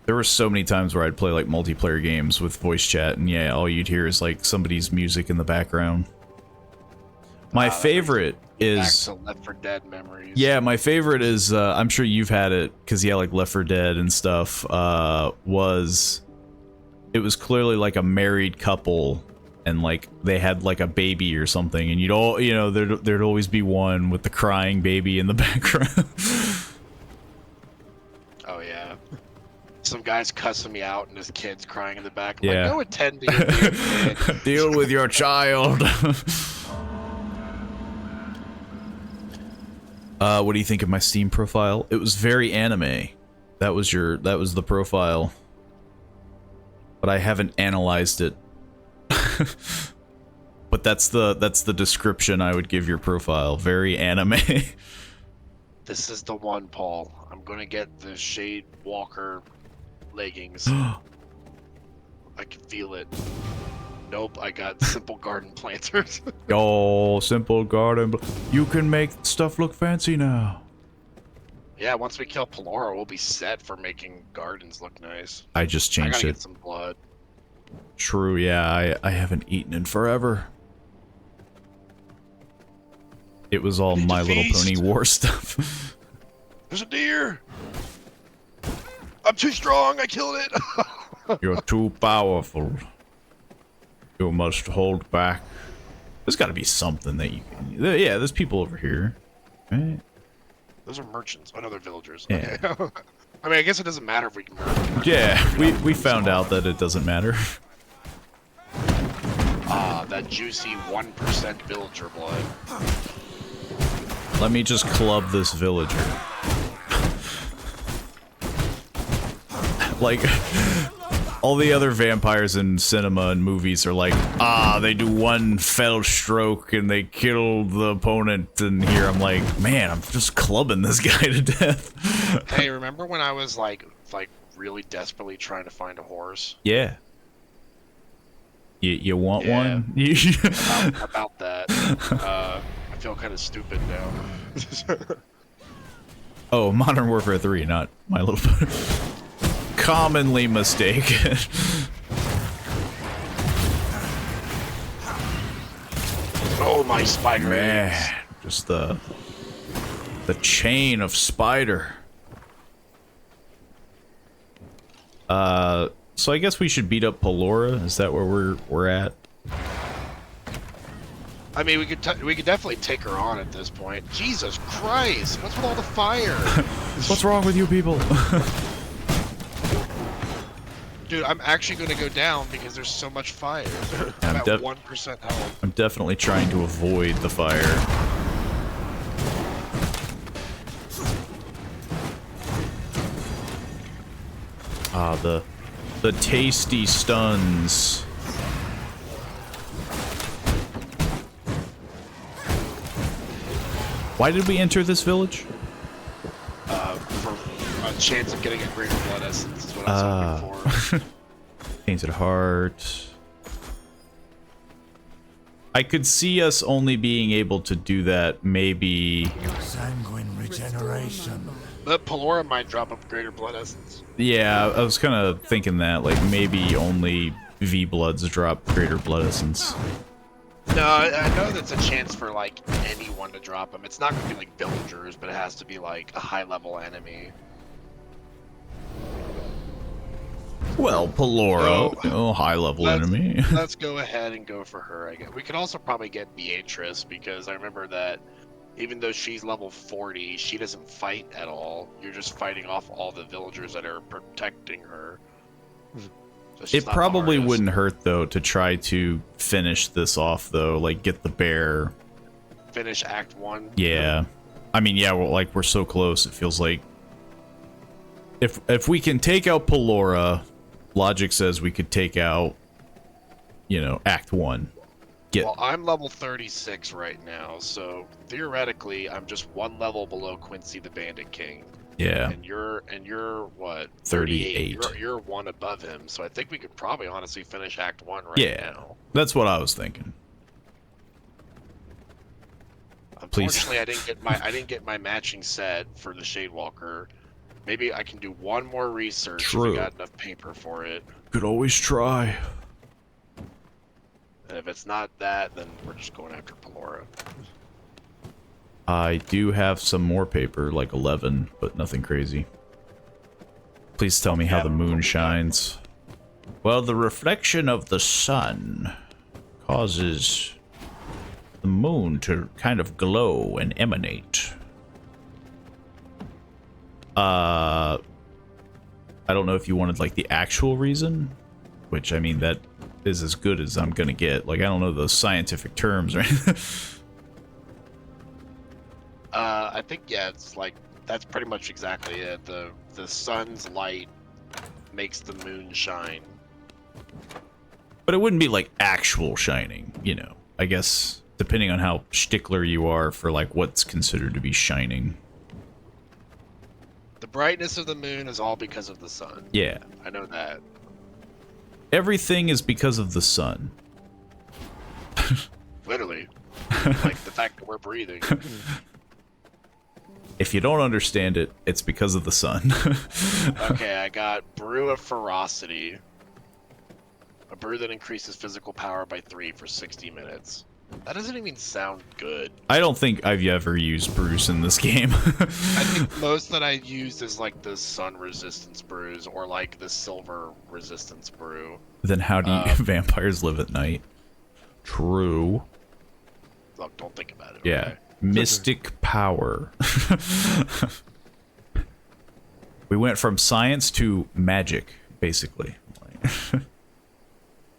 There were so many times where I'd play like multiplayer games with voice chat, and yeah, all you'd hear is like somebody's music in the background. My favorite is back to Left 4 Dead memories. yeah, my favorite is I'm sure you've had it because yeah, like Left 4 Dead and stuff. It was clearly like a married couple, and like they had like a baby or something, and you'd all there'd always be one with the crying baby in the background. Oh yeah. Some guy's cussing me out and his kid's crying in the back. I'm Yeah. like, go attend to your damn kid. Deal with your child. What do you think of my Steam profile? It was very anime. That was the profile. But I haven't analyzed it. But that's the description I would give your profile. Very anime. This is the one, Paul. I'm gonna get the Shade Walker leggings. I can feel it. Nope, I got Simple Garden Planters. Oh, simple garden. You can make stuff look fancy now. Yeah, once we kill Pelora, we'll be set for making gardens look nice. I just I changed gotta it. get some blood. True, yeah, I haven't eaten in forever. It was all Need to My Little feast. Pony war stuff. There's a deer! I'm too strong, I killed it! You're too powerful. You must hold back. There's gotta be something that you can... Yeah, there's people over here. Right? Those are merchants. Oh no, they're villagers. Yeah. Okay. I mean, I guess it doesn't matter if we can murder. Yeah, we found out that it doesn't matter. Ah, that juicy 1% villager blood. Let me just club this villager. Like, all the other vampires in cinema and movies are like, they do one fell stroke and they kill the opponent, and here I'm like, man, I'm just clubbing this guy to death. Hey, remember when I was like really desperately trying to find a horse? Yeah. You want Yeah. one? About that. I feel kind of stupid now. Oh, Modern Warfare 3, not My Little Pony. Commonly mistaken. Oh, my spider Man, eggs. just the chain of spider. So I guess we should beat up Pelora. Is that where we're at? I mean, we could definitely take her on at this point. Jesus Christ! What's with all the fire? What's wrong with you people? Dude, I'm actually gonna go down because there's so much fire. I'm at 1% health. I'm definitely trying to avoid the fire. Ah, the tasty stuns. Why did we enter this village? For a chance of getting a greater blood essence is what I was hoping for. Painted heart. I could see us only being able to do that maybe. Sanguine regeneration. But Pelora might drop up greater blood essence. Yeah, I was kind of thinking that, like, maybe only V-Bloods drop greater blood essence. No, I know that's a chance for, like, anyone to drop them. It's not going to be, like, villagers, but it has to be, like, a high-level enemy. Well, Pelora, high-level enemy. Let's go ahead and go for her, I guess. We could also probably get Beatrice, because I remember that even though she's level 40, she doesn't fight at all. You're just fighting off all the villagers that are protecting her. So it probably wouldn't hurt, though, to try to finish this off, though. Like, get the bear. Finish Act 1? Yeah. I mean, yeah, well, like, we're so close, it feels like. If we can take out Pelora, logic says we could take out, you know, Act 1. Well, I'm level 36 right now, so theoretically, I'm just one level below Quincy the Bandit King. Yeah. And you're what? 38. You're one above him, so I think we could probably honestly finish Act 1 right now. That's what I was thinking. Unfortunately, I didn't get my matching set for the Shadewalker. Maybe I can do one more research if we got enough paper for it. Could always try. And if it's not that, then we're just going after Pelora. I do have some more paper, like 11, but nothing crazy. Please tell me how the moon shines. Well, the reflection of the sun causes the moon to kind of glow and emanate. I don't know if you wanted, like, the actual reason, which, I mean, that is as good as I'm gonna get. Like, I don't know those scientific terms, right? I think, yeah, it's like, that's pretty much exactly it. The sun's light makes the moon shine. But it wouldn't be, like, actual shining, you know. I guess, depending on how stickler you are for, like, what's considered to be shining. The brightness of the moon is all because of the sun. Yeah. I know that. Everything is because of the sun. Literally. Like the fact that we're breathing. If you don't understand it, it's because of the sun. Okay, I got Brew of Ferocity. A brew that increases physical power by 3 for 60 minutes. That doesn't even sound good. I don't think I've ever used brews in this game. I think most that I used is like the sun resistance brews or like the silver resistance brew. Then how do vampires live at night? True. Look, don't think about it. Yeah. Okay? Mystic power. We went from science to magic, basically.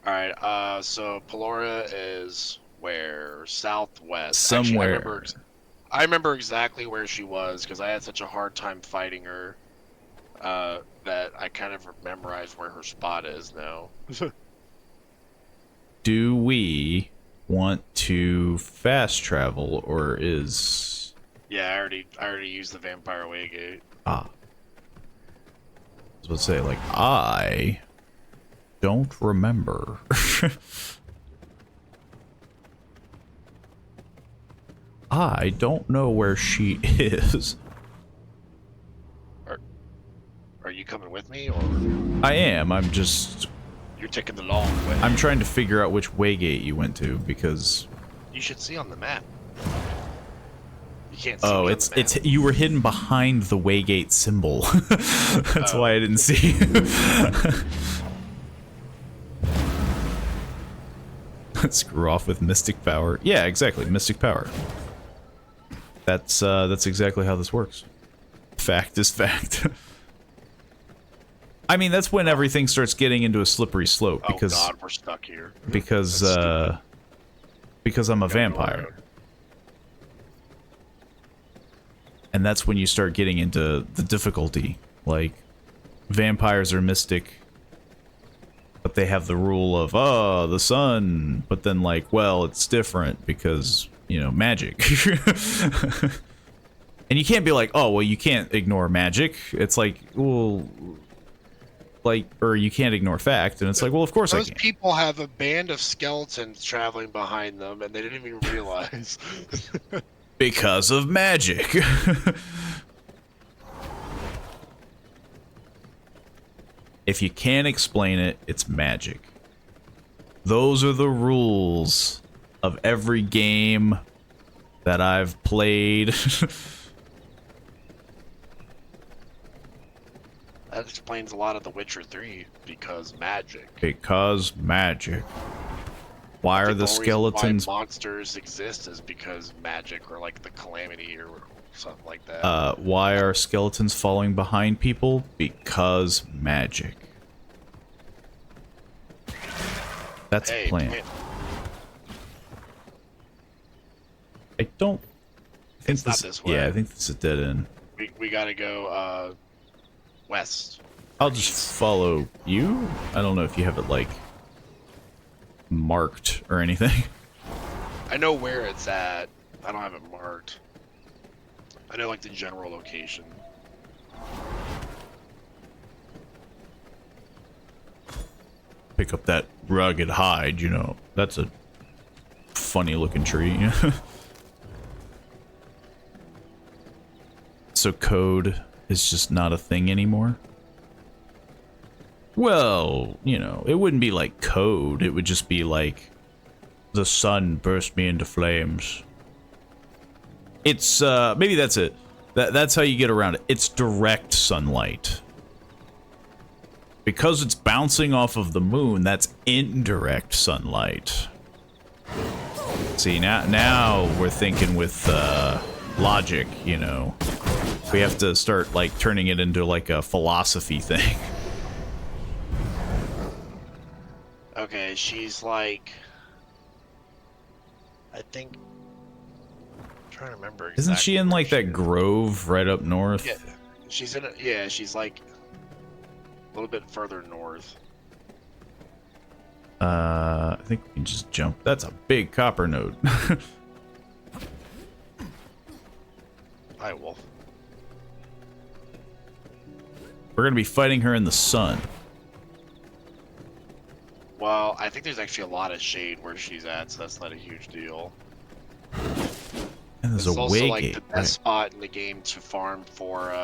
Alright, so Pelora is where? Southwest. Somewhere. Actually, I remember exactly where she was because I had such a hard time fighting her that I kind of memorized where her spot is now. Do we want to fast travel, or is... Yeah, I already used the Vampire Waygate. Ah. I was about to say, like, I don't remember. I don't know where she is. Are you coming with me, or...? I am, I'm just... You're taking the long way. I'm trying to figure out which Waygate you went to, because... You should see on the map. You can't see Oh, it's you were hidden behind the Waygate symbol. That's why I didn't see you. Screw off with mystic power. Yeah, exactly, mystic power. That's exactly how this works. Fact is fact. I mean, that's when everything starts getting into a slippery slope because oh god, we're stuck here. Because I'm a vampire. And that's when you start getting into the difficulty. Like, vampires are mystic, but they have the rule of, oh, the sun. But then, like, well, it's different because, you know, magic. And you can't be like, oh, well, you can't ignore magic. It's like, well, like, or you can't ignore fact. And it's like, well, of course I Those can. people have a band of skeletons traveling behind them, and they didn't even realize. Because of magic. If you can't explain it, it's magic. Those are the rules of every game that I've played. That explains a lot of The Witcher 3, because magic. Because magic. Why are the skeletons... Why monsters exist is because magic, or like the calamity, or something like that. Why are skeletons falling behind people? Because magic. That's a plan. I don't think it's not this way. Yeah, I think this is a dead end. We gotta go, west. I'll just follow you. I don't know if you have it, like, marked or anything. I know where it's at. I don't have it marked. I know, like, the general location. Pick up that rugged hide, you know. That's a funny looking tree. So code is just not a thing anymore? Well, you know, it wouldn't be like code. It would just be like, the sun burst me into flames. It's, maybe that's it. That's how you get around it. It's direct sunlight. Because it's bouncing off of the moon, that's indirect sunlight. See, now we're thinking with, logic, you know. We have to start, like, turning it into, like, a philosophy thing. Okay, she's like... I think... I'm trying to remember exactly. Isn't she in, like, that grove right up north? Yeah, she's in a, yeah, she's, like, a little bit further north. I think we can just jump. That's a big copper node. Hi, Wolf. We're gonna be fighting her in the sun. Well, I think there's actually a lot of shade where she's at, so that's not a huge deal. And there's It's a also way like gate. the best spot in the game to farm for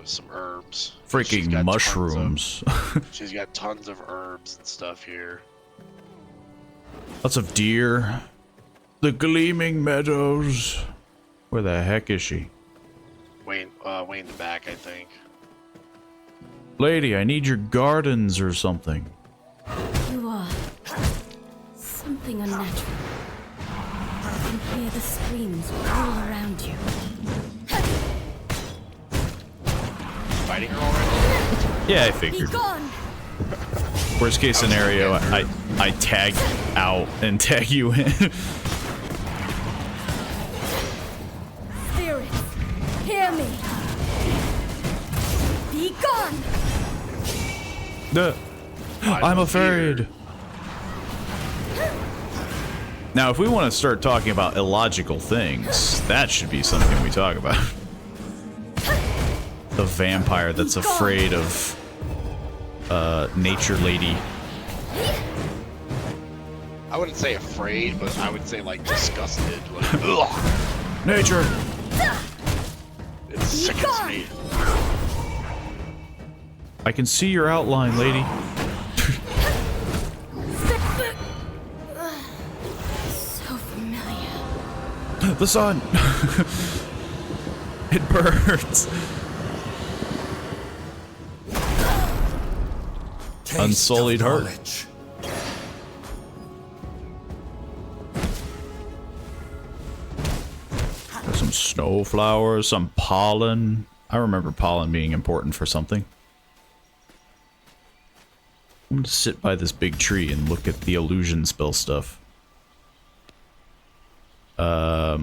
some herbs. She's Freaking got mushrooms. She's got tons of herbs and stuff here. Lots of deer. The gleaming meadows. Where the heck is she? Way in the back, I think. Lady, I need your gardens or something. You are something unnatural. I can hear the screams all around you. Fighting her already? Yeah, I Be figured. gone! Worst case scenario, I tag out and tag you in. Spirits, hear me! Be gone! I'm afraid. Now, if we want to start talking about illogical things, that should be something we talk about. The vampire that's afraid of nature lady. I wouldn't say afraid, but I would say like disgusted. Like, ugh, Nature. it sickens me. I can see your outline, lady. So familiar. The sun. It burns. Taste Unsullied of heart. knowledge. There's some snow flowers, some pollen. I remember pollen being important for something. I'm gonna sit by this big tree and look at the illusion spell stuff. The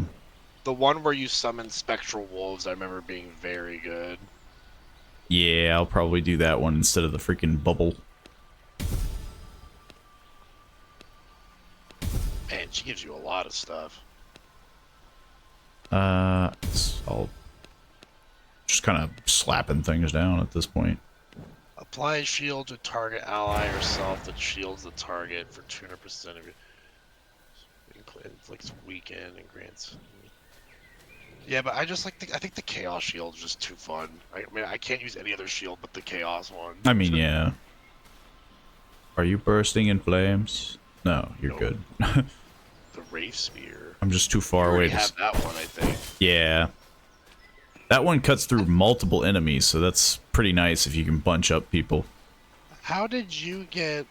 one where you summon spectral wolves, I remember being very good. Yeah, I'll probably do that one instead of the freaking bubble. Man, she gives you a lot of stuff. I'll just kind of slapping things down at this point. Apply a shield to target ally or self that shields the target for 200% of your... It's like it's weakened and grants... Yeah, but I just like I think the Chaos Shield is just too fun. I mean, I can't use any other shield but the Chaos one. I mean, yeah. Are you bursting in flames? No, you're good. The Wraith Spear. I'm just too far You away already to... have that one, I think. Yeah. That one cuts through multiple enemies, so that's pretty nice if you can bunch up people. How did you get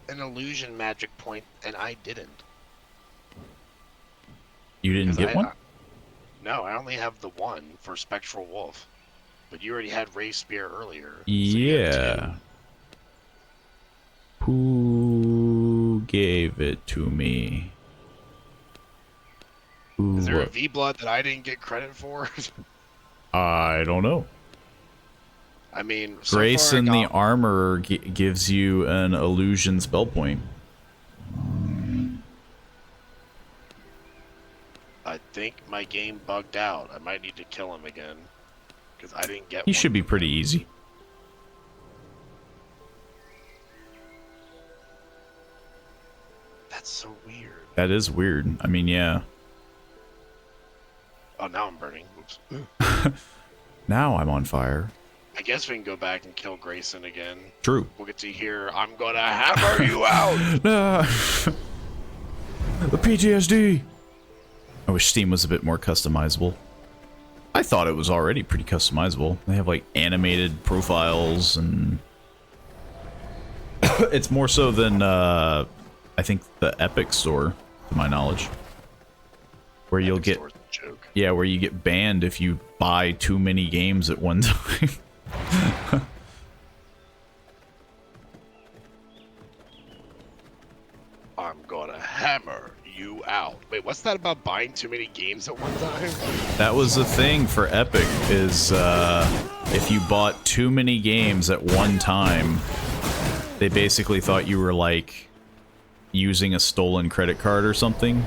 an illusion magic point and I didn't? You didn't get one? No, I only have the one for Spectral Wolf. But you already had Wraith Spear earlier. So Yeah. Who gave it to me? Who Is there a V-Blood that I didn't get credit for? I don't know. I mean, so Grace far in the Armorer gives you an illusion spell point. I think my game bugged out. I might need to kill him again. Because I didn't get He one. should be pretty easy. That's so weird. That is weird. I mean, yeah. Oh, now I'm burning. Oops. Now I'm on fire. I guess we can go back and kill Grayson again. True. We'll get to hear, I'm gonna hammer you out! The PTSD! I wish Steam was a bit more customizable. I thought it was already pretty customizable. They have, like, animated profiles and... It's more so than, I think, the Epic Store, to my knowledge. Where you'll get... Joke. Yeah, where you get banned if you buy too many games at one time. I'm gonna hammer you out. Wait, what's that about buying too many games at one time? That was the thing for Epic, is if you bought too many games at one time, they basically thought you were, like, using a stolen credit card or something.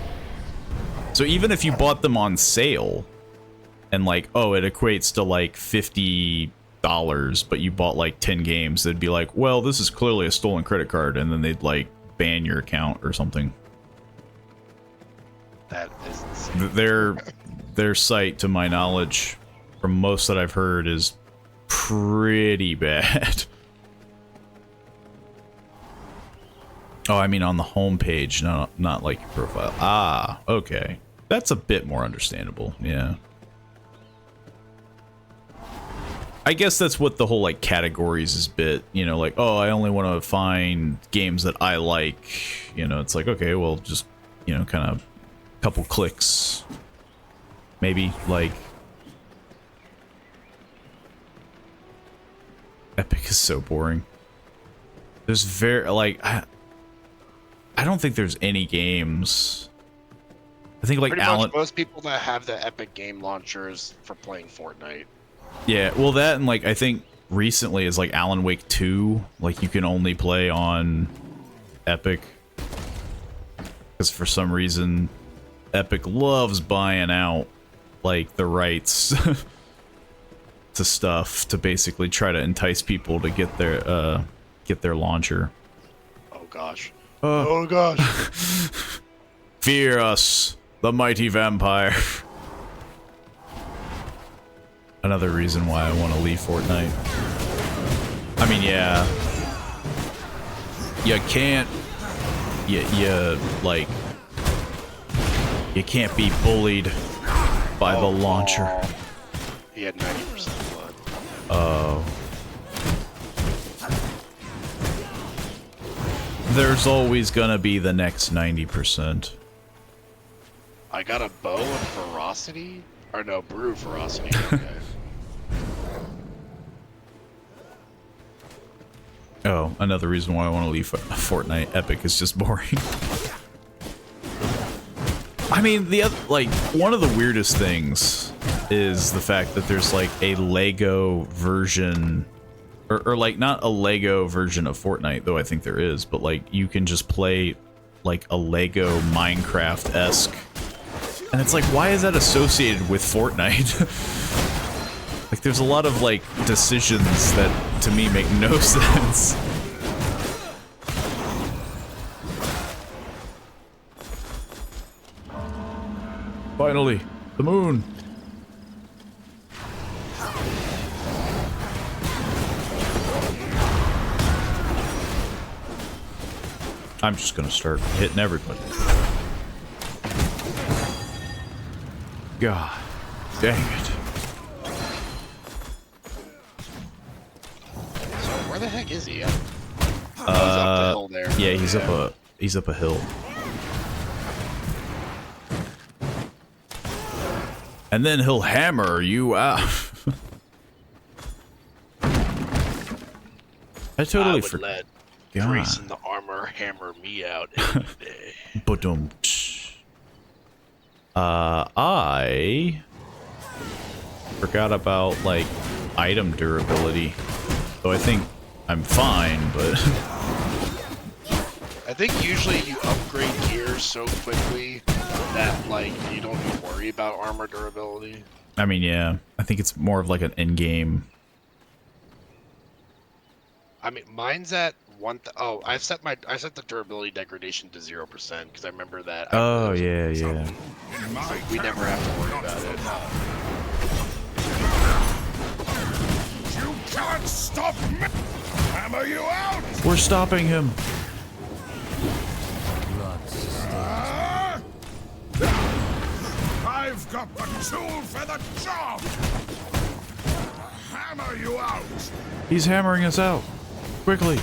So even if you bought them on sale, and, like, oh, it equates to, like, $50, but you bought, like, 10 games, they'd be like, well, this is clearly a stolen credit card, and then they'd, like, ban your account or something. That is insane. Their site, to my knowledge, from most that I've heard, is pretty bad. Oh, I mean on the home page, not like your profile. Ah, okay. That's a bit more understandable, yeah. I guess that's what the whole, like, categories is bit, you know, like, oh, I only want to find games that I like, you know, it's like, okay, well, just, you know, kind of couple clicks. Maybe, like... Epic is so boring. There's very, like, I don't think there's any games... I think, like, Pretty Alan... much most people that have the Epic game launchers for playing Fortnite. Yeah, well, that and, like, I think recently is, like, Alan Wake 2. Like, you can only play on Epic. Because for some reason, Epic loves buying out, like, the rights to stuff to basically try to entice people to get their launcher. Oh gosh. Oh gosh. Fear us, the mighty vampire. Another reason why I want to leave Fortnite. I mean, yeah. You can't... like... You can't be bullied by the launcher. He had 90% blood. Oh. There's always gonna be the next 90%. I got a bow of ferocity? Or no, brew ferocity. Okay. Oh, another reason why I want to leave Fortnite. Epic is just boring. I mean, the other, like, one of the weirdest things is the fact that there's like a Lego version, or like not a Lego version of Fortnite, though I think there is, but like you can just play like a Lego Minecraft-esque, and it's like, why is that associated with Fortnite? Like, there's a lot of like decisions that to me make no sense. Finally, the moon. I'm just gonna start hitting everybody. God dang it. So where the heck is he at? Oh, he's up the hill there. Yeah, he's up a hill. And then he'll hammer you out. I totally forgot. Grace in the armor hammer me out every day. Ba-dum. I forgot about like item durability. So I think I'm fine, but I think usually you upgrade gear so quickly that like you don't even worry about armor durability. I mean, yeah, I think it's more of like an end game. I mean, mine's at oh, I set the durability degradation to 0% because I remember that. Oh yeah, yeah. So we never have to worry about it. You can't stop me! Hammer you out! We're stopping him. I've got the tool for the job! Hammer you out! He's hammering us out. Quickly.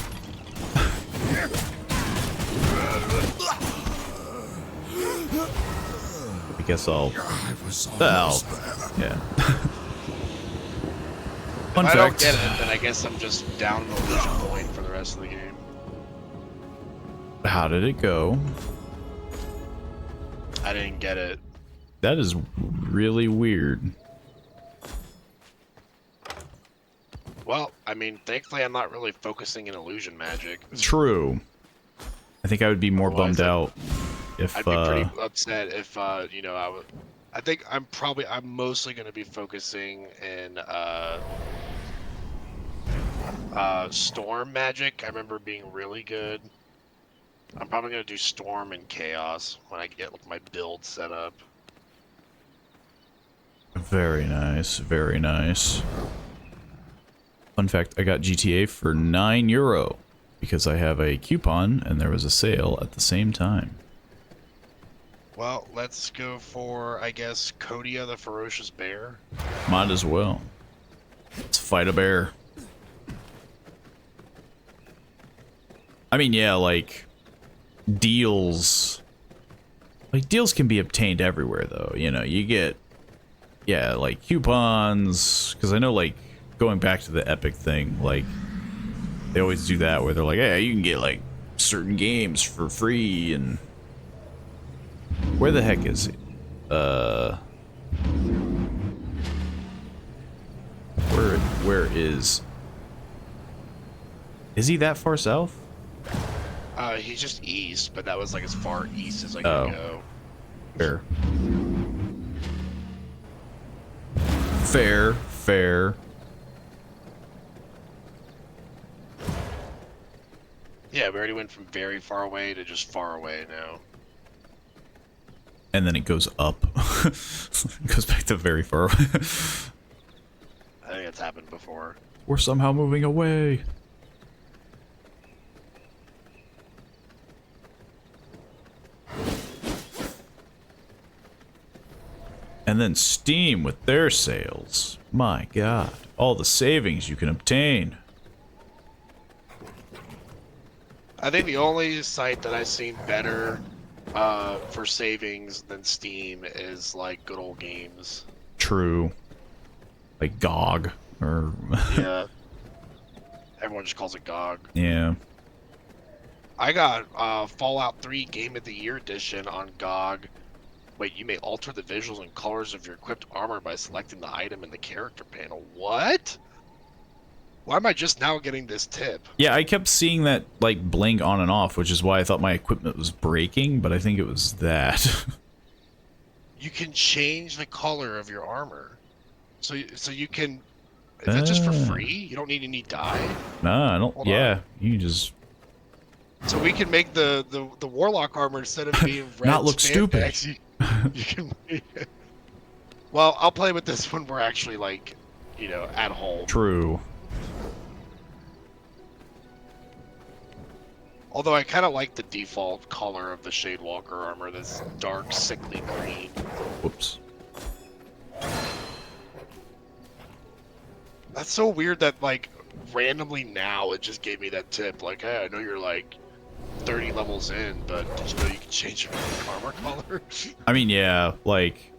I guess I'll. Yeah. Fun If fact. I don't get it, then I guess I'm just down an illusion point for the rest of the game. How did it go? I didn't get it. That is really weird. Well, I mean, thankfully I'm not really focusing in illusion magic. True. I think I would be more bummed out if I'd be pretty upset if you know, I think I'm mostly going to be focusing in storm magic. I remember being really good. I'm probably going to do storm and chaos when I get my build set up. Very nice, very nice. Fun fact, I got GTA for €9 because I have a coupon and there was a sale at the same time. Well, let's go for, I guess, Kodia the Ferocious Bear. Might as well. Let's fight a bear. I mean, yeah, like, deals... Like, deals can be obtained everywhere, though. You know, you get, yeah, like, coupons... Because I know, like, going back to the Epic thing, like, they always do that where they're like, hey, you can get, like, certain games for free, and... Where the heck is he? Where is... Is he that far south? He's just east, but that was like as far east as I could go. Fair. Fair, fair. Yeah, we already went from very far away to just far away now. And then it goes up. It goes back to very far away. I think that's happened before. We're somehow moving away. And then Steam with their sales. My god. All the savings you can obtain. I think the only site that I've seen better for savings than Steam is like Good Old Games. True. Like GOG or Yeah. Everyone just calls it GOG. Yeah. I got Fallout 3 Game of the Year edition on GOG. Wait, you may alter the visuals and colors of your equipped armor by selecting the item in the character panel. What? Why am I just now getting this tip? Yeah, I kept seeing that, like, blink on and off, which is why I thought my equipment was breaking, but I think it was that. You can change the color of your armor. So you can... Is that just for free? You don't need any dye? Nah, I don't... Hold yeah, on. you just... So we can make the Warlock armor, instead of being red Not look stupid. spandex, you can make it. Well, I'll play with this when we're actually, like, you know, at home. True. Although I kind of like the default color of the Shadewalker armor, this dark, sickly green. Whoops. That's so weird that, like, randomly now it just gave me that tip. Like, hey, I know you're, like, 30 levels in, but did you know you can change your armor color? I mean, yeah, like...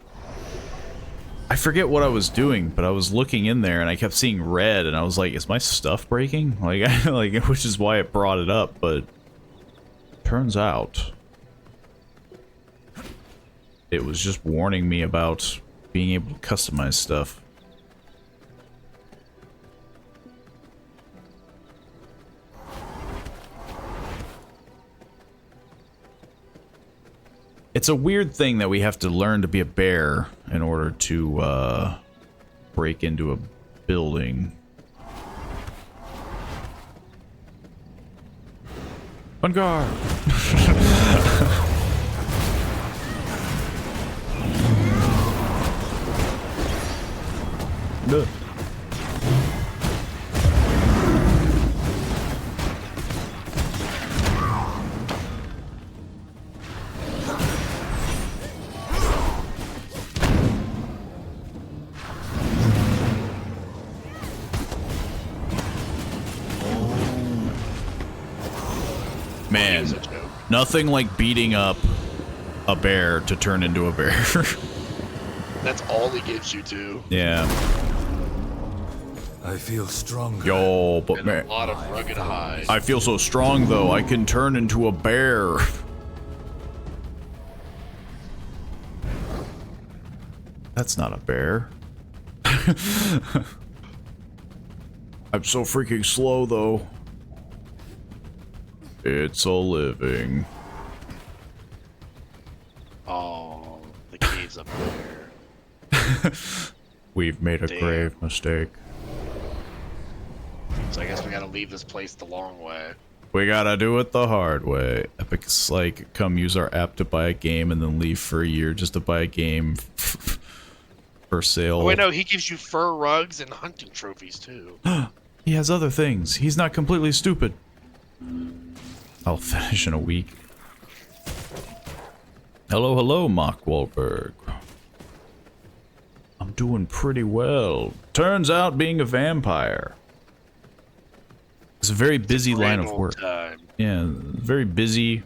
I forget what I was doing, but I was looking in there and I kept seeing red, and I was like, is my stuff breaking? Like, which is why it brought it up, but... Turns out... It was just warning me about being able to customize stuff. It's a weird thing that we have to learn to be a bear in order to break into a building. On guard! Duh. Man, nothing like beating up a bear to turn into a bear. That's all he gives you, too. Yeah. I feel stronger. Yo, but And man, a lot of rugged hides. I feel so strong though, I can turn into a bear. That's not a bear. I'm so freaking slow though. It's a living. Oh, the cave's up there. We've made a Damn. grave mistake. So I guess we gotta leave this place the long way. We gotta do it the hard way. Epic's like, come use our app to buy a game and then leave for a year just to buy a game for sale. Oh wait, no, he gives you fur rugs and hunting trophies too. He has other things. He's not completely stupid. I'll finish in a week. Hello, hello, Mark Wahlberg. I'm doing pretty well. Turns out being a vampire. It's a very busy line of work. Time. Yeah, very busy.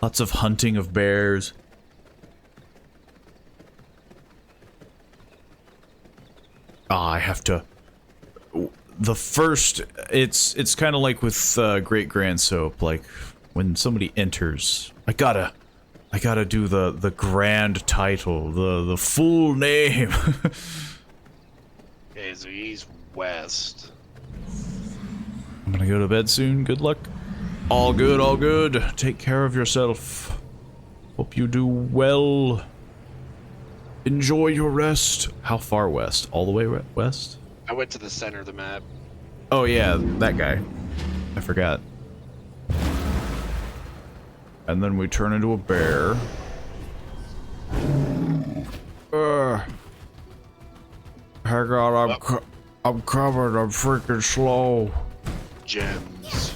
Lots of hunting of bears. Ah, I have to... The first... It's kind of like with Great Grand Soap, like when somebody enters, I gotta do the grand title, the full name. Okay, so he's west. I'm gonna go to bed soon. Good luck. All good, all good. Take care of yourself. Hope you do well. Enjoy your rest. How far west? All the way west? I went to the center of the map. Oh yeah, that guy. I forgot. And then we turn into a bear. Hang on, I'm coming. I'm freaking slow. Gems.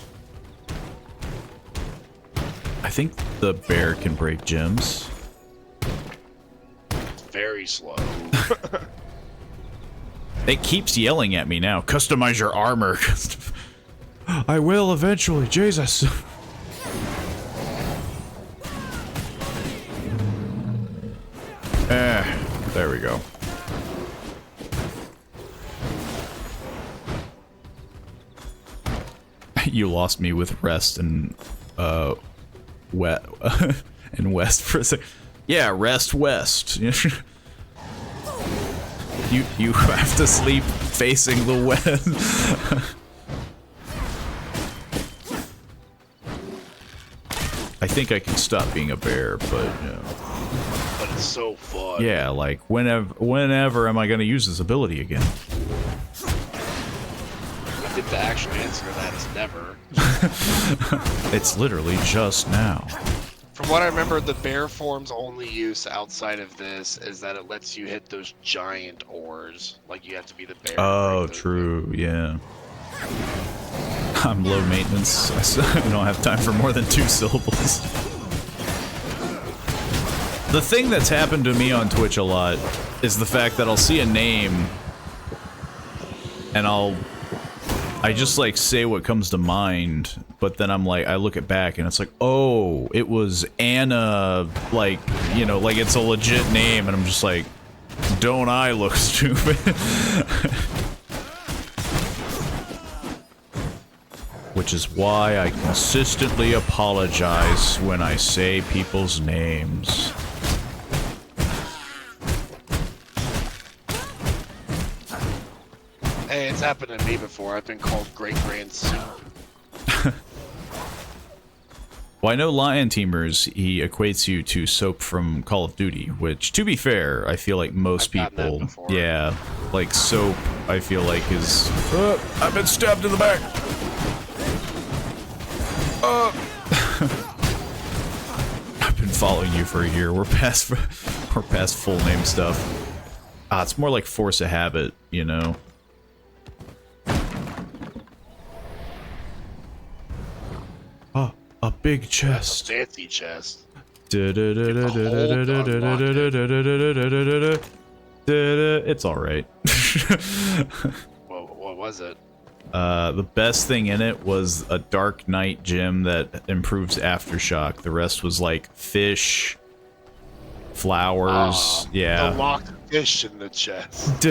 I think the bear can break gems. Very slow. It keeps yelling at me now. Customize your armor. I will eventually. Jesus. There we go. You lost me with rest and wet and west for a sec. Yeah, rest west. You have to sleep facing the west. I think I can stop being a bear, but you know. But it's so fun. Yeah, like whenever am I gonna use this ability again? I think the actual answer to that is never. It's literally just now. From what I remember, the bear form's only use outside of this is that it lets you hit those giant ores. Like you have to be the bear. Oh, true. Yeah. I'm low maintenance. I don't have time for more than 2 syllables. The thing that's happened to me on Twitch a lot is the fact that I'll see a name and I just like say what comes to mind, but then I'm like, I look it back and it's like, oh, it was Anna, like, you know, like it's a legit name, and I'm just like, don't I look stupid? Which is why I consistently apologize when I say people's names. Hey, it's happened to me before. I've been called Great Grand Soup. Well, I know Lion Teamers, he equates you to Soap from Call of Duty, which, to be fair, I feel like most people... Yeah, like Soap, I feel like is... I've been stabbed in the back! I've been following you for a year. We're past full name stuff. It's more like force of habit, you know? A big chest. A fancy chest. It's alright. What was it? The best thing in it was a Dark Knight gem that improves Aftershock. The rest was like fish, flowers, yeah. The locked fish in the chest.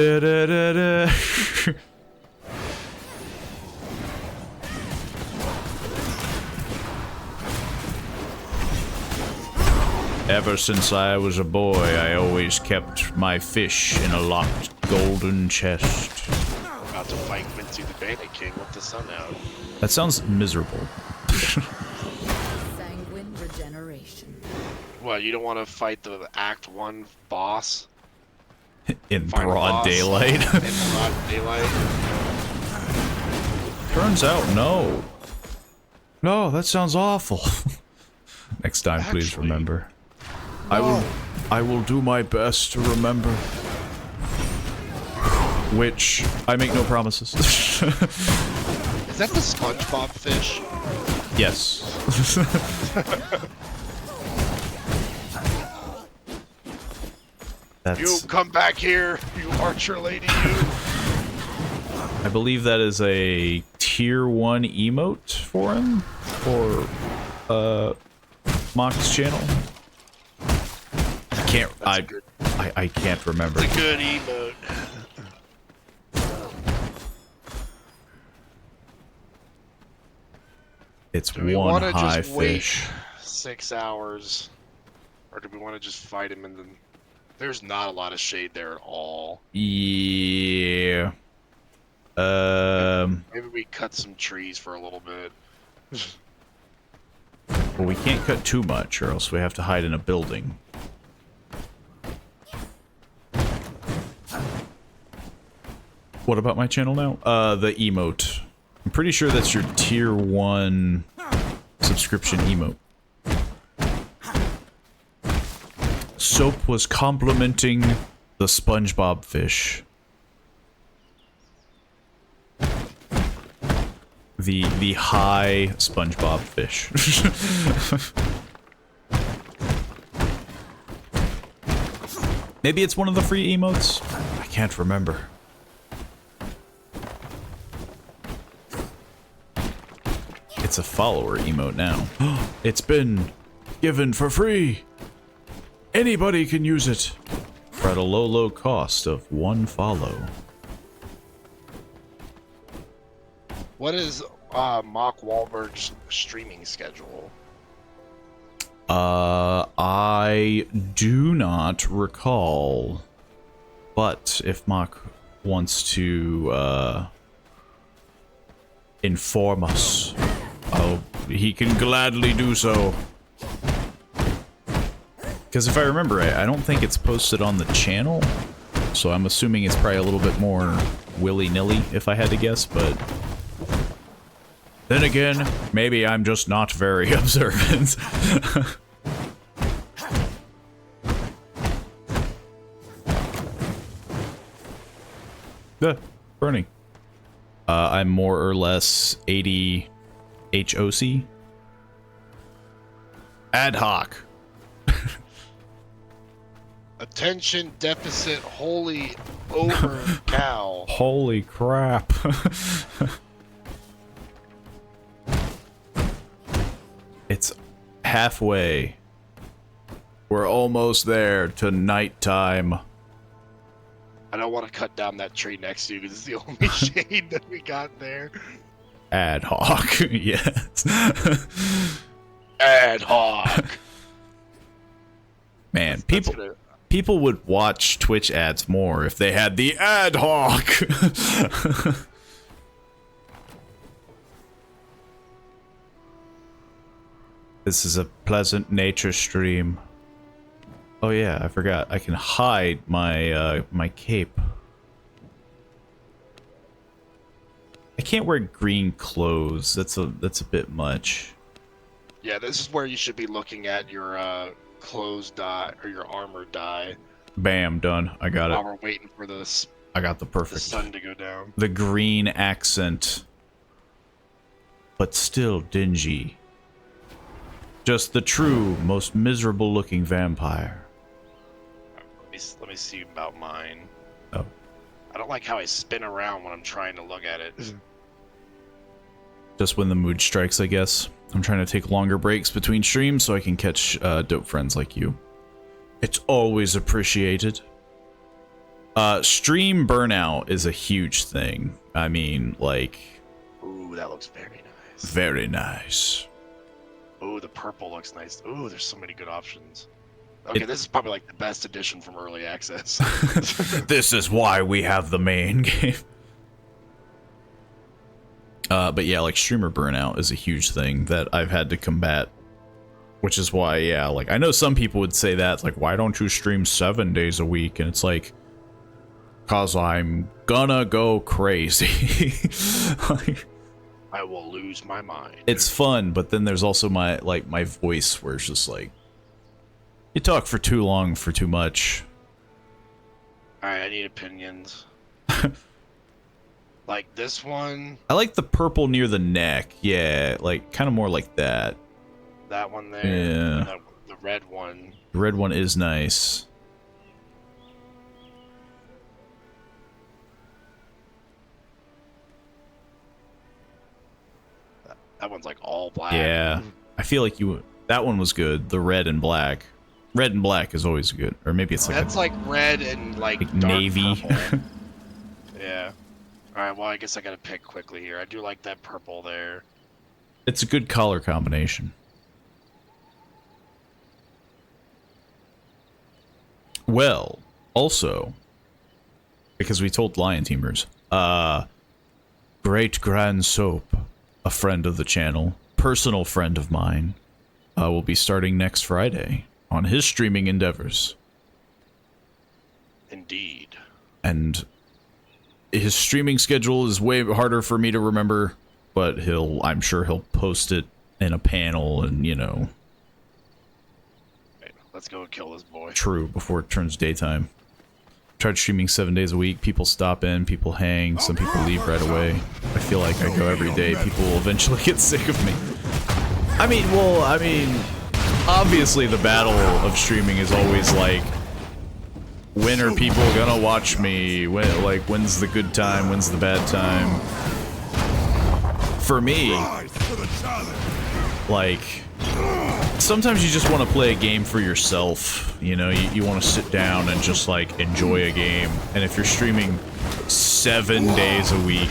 Ever since I was a boy, I always kept my fish in a locked golden chest. About to fight Quincy the Bandit King with the sun out. That sounds miserable. Sanguine regeneration. What, you don't want to fight the Act 1 boss? In Final broad boss? daylight? In broad daylight? Turns out, no. No, that sounds awful. Next time, please remember. No. I will do my best to remember. Which, I make no promises. Is that the SpongeBob fish? Yes. That's... You come back here, you archer lady, you! I believe that is a tier 1 emote for him? For, Mock's channel? I can't remember. It's a good emote. It's Do we one want to high just wait fish. 6 hours? Or do we want to just fight him and then... There's not a lot of shade there at all. Yeah. Maybe we cut some trees for a little bit. Well, we can't cut too much, or else we have to hide in a building. What about my channel now? The emote. I'm pretty sure that's your tier 1 subscription emote. Soap was complimenting the SpongeBob fish. The high SpongeBob fish. Maybe it's one of the free emotes? I can't remember. It's a follower emote now. It's been given for free. Anybody can use it for at a low cost of 1 follow. What is Mark Wahlberg's streaming schedule? I do not recall. But if Mark wants to, inform us, he can gladly do so. Because if I remember right, I don't think it's posted on the channel. So I'm assuming it's probably a little bit more willy-nilly, if I had to guess, but... Then again, maybe I'm just not very observant. Burning. I'm more or less 80 HOC. Ad hoc. Attention deficit, holy over cow. Holy crap. It's halfway. We're almost there to nighttime. I don't want to cut down that tree next to you because it's the only shade that we got there. Ad hoc, yes. Ad hoc. Man, That's gonna... people would watch Twitch ads more if they had the ad hoc. This is a pleasant nature stream. Oh yeah, I forgot. I can hide my my cape. I can't wear green clothes. That's a bit much. Yeah, this is where you should be looking at your clothes dye or your armor dye. Bam, done. I got it. While we're waiting for this, I got the perfect. the sun to go down. The green accent, but still dingy. Just the true, most miserable looking vampire. Let me see about mine. Oh. I don't like how I spin around when I'm trying to look at it. Just when the mood strikes, I guess. I'm trying to take longer breaks between streams so I can catch dope friends like you. It's always appreciated. Stream burnout is a huge thing. I mean, like... Ooh, that looks very nice. Very nice. Ooh, the purple looks nice. Ooh, there's so many good options. Okay, this is probably like the best edition from early access. This is why we have the main game. But yeah, like streamer burnout is a huge thing that I've had to combat. Which is why, yeah, like I know some people would say that, like, why don't you stream 7 days a week? And it's like, cause I'm gonna go crazy. Like, I will lose my mind. it's fun, but then there's also my voice where it's just like, you talk for too long for too much. Alright, I need opinions. Like this one. I like the purple near the neck. Yeah, like kind of more like that. That one there. Yeah. And the red one. The red one is nice. That one's like all black. Yeah. I feel like that one was good. The red and black. Red and black is always good. Or maybe it's like That's like red and like dark navy. purple. Yeah. Alright, well I guess I gotta pick quickly here. I do like that purple there. It's a good color combination. Well, also, because we told Lion Teamers, Great Grand Soap, a friend of the channel, personal friend of mine, will be starting next Friday on his streaming endeavors. Indeed. And his streaming schedule is way harder for me to remember, but I'm sure he'll post it in a panel and, you know. Okay, let's go kill this boy. True, before it turns daytime. Tried streaming 7 days a week. People stop in, people hang, some people leave right away. I feel like I go every day. People will eventually get sick of me. I mean, obviously the battle of streaming is always like, when are people gonna watch me? When's the good time? When's the bad time? For me, like, sometimes you just want to play a game for yourself. You know, you want to sit down and just, like, enjoy a game. And if you're streaming 7 days a week,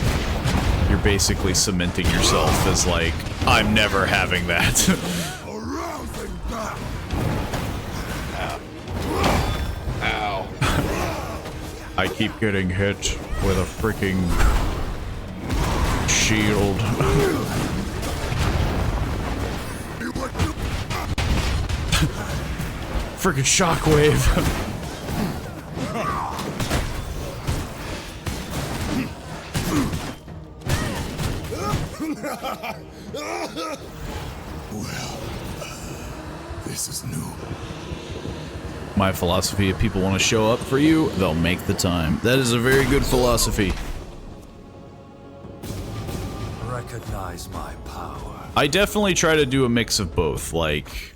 you're basically cementing yourself as like, I'm never having that. Arousing that. Ow. I keep getting hit with a freaking shield. Freaking shockwave. Well, this is new. My philosophy, if people want to show up for you, they'll make the time. That is a very good philosophy. Recognize my power. I definitely try to do a mix of both. Like,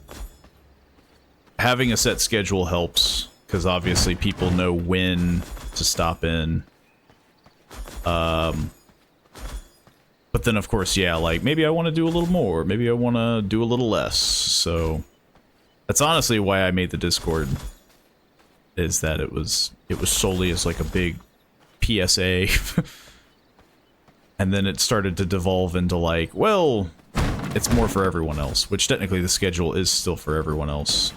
having a set schedule helps, because obviously people know when to stop in. But then, of course, yeah, like, maybe I want to do a little more. Maybe I want to do a little less. So, that's honestly why I made the Discord. Is that it was solely as, like, a big PSA. And then it started to devolve into, like, well, it's more for everyone else. Which, technically, the schedule is still for everyone else.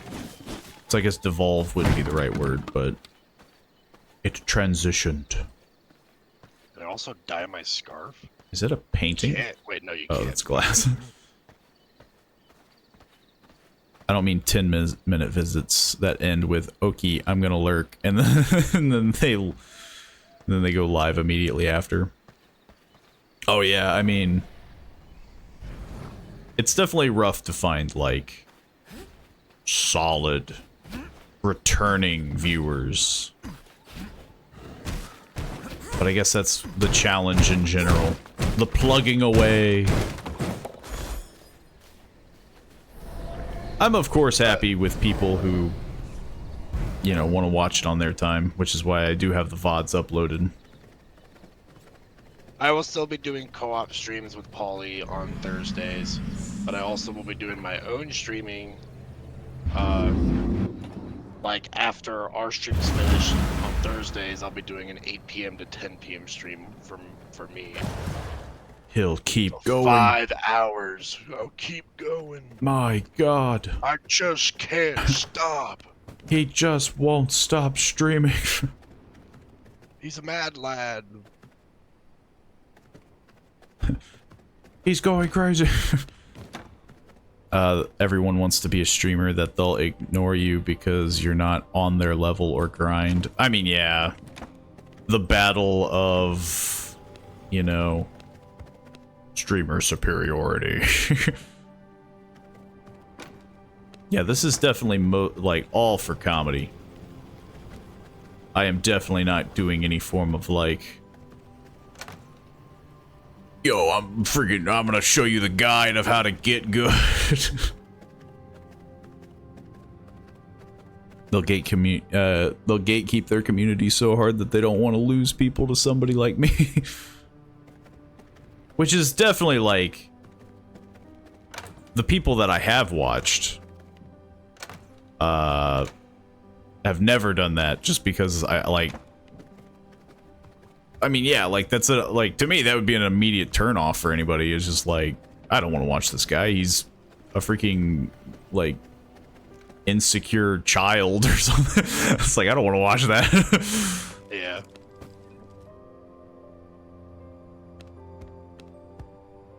So I guess devolve wouldn't be the right word, but it transitioned. Did I also dye my scarf? Is it a painting? Can't. Wait, no, you Oh, can't. that's glass. I don't mean 10-minute visits that end with "Okie, I'm gonna lurk," and then and then they go live immediately after. Oh yeah, I mean, it's definitely rough to find like solid returning viewers. But I guess that's the challenge in general. The plugging away. I'm of course happy with people who, you know, want to watch it on their time, which is why I do have the VODs uploaded. I will still be doing co-op streams with Pauly on Thursdays, but I also will be doing my own streaming, like after our stream's finished on Thursdays. I'll be doing an 8 p.m. to 10 p.m. stream for me. He'll keep going. 5 hours. I'll keep going. My God. I just can't stop. He just won't stop streaming. He's a mad lad. He's going crazy. Everyone wants to be a streamer that they'll ignore you because you're not on their level or grind. I mean, yeah. The battle of, you know, streamer superiority. Yeah, this is definitely like all for comedy. I am definitely not doing any form of like, yo, I'm gonna show you the guide of how to get good. They'll gatekeep their community so hard that they don't want to lose people to somebody like me. Which is definitely like the people that I have watched have never done that, just because I mean, yeah, like that's like to me that would be an immediate turnoff for anybody. It's just like, I don't want to watch this guy. He's a freaking like insecure child or something. It's like, I don't want to watch that. Yeah.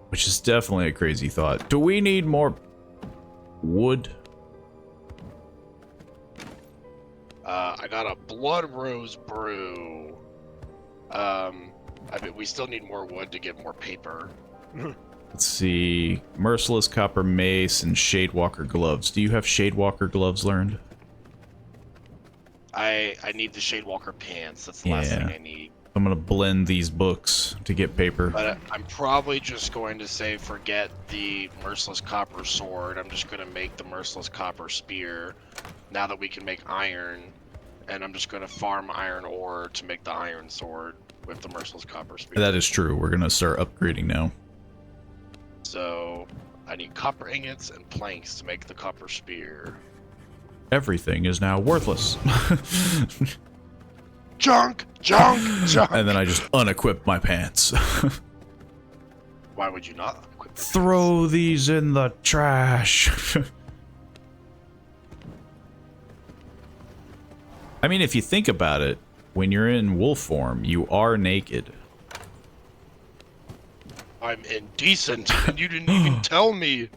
Which is definitely a crazy thought. Do we need more wood? I got a blood rose brew. I mean, we still need more wood to get more paper. Let's see. Merciless copper mace and Shadewalker gloves. Do you have Shadewalker gloves learned? I need the Shadewalker pants. That's the last thing I need. I'm gonna blend these books to get paper. But I'm probably just going to say forget the Merciless Copper Sword. I'm just going to make the Merciless Copper Spear now that we can make iron. And I'm just going to farm iron ore to make the iron sword with the Merciless Copper Spear. That is true. We're gonna start upgrading now. So I need copper ingots and planks to make the copper spear. Everything is now worthless. Junk! Junk! Junk! And then I just unequip my pants. Why would you not equip the Throw these in the trash. I mean, if you think about it, when you're in wolf form, you are naked. I'm indecent, and you didn't even tell me.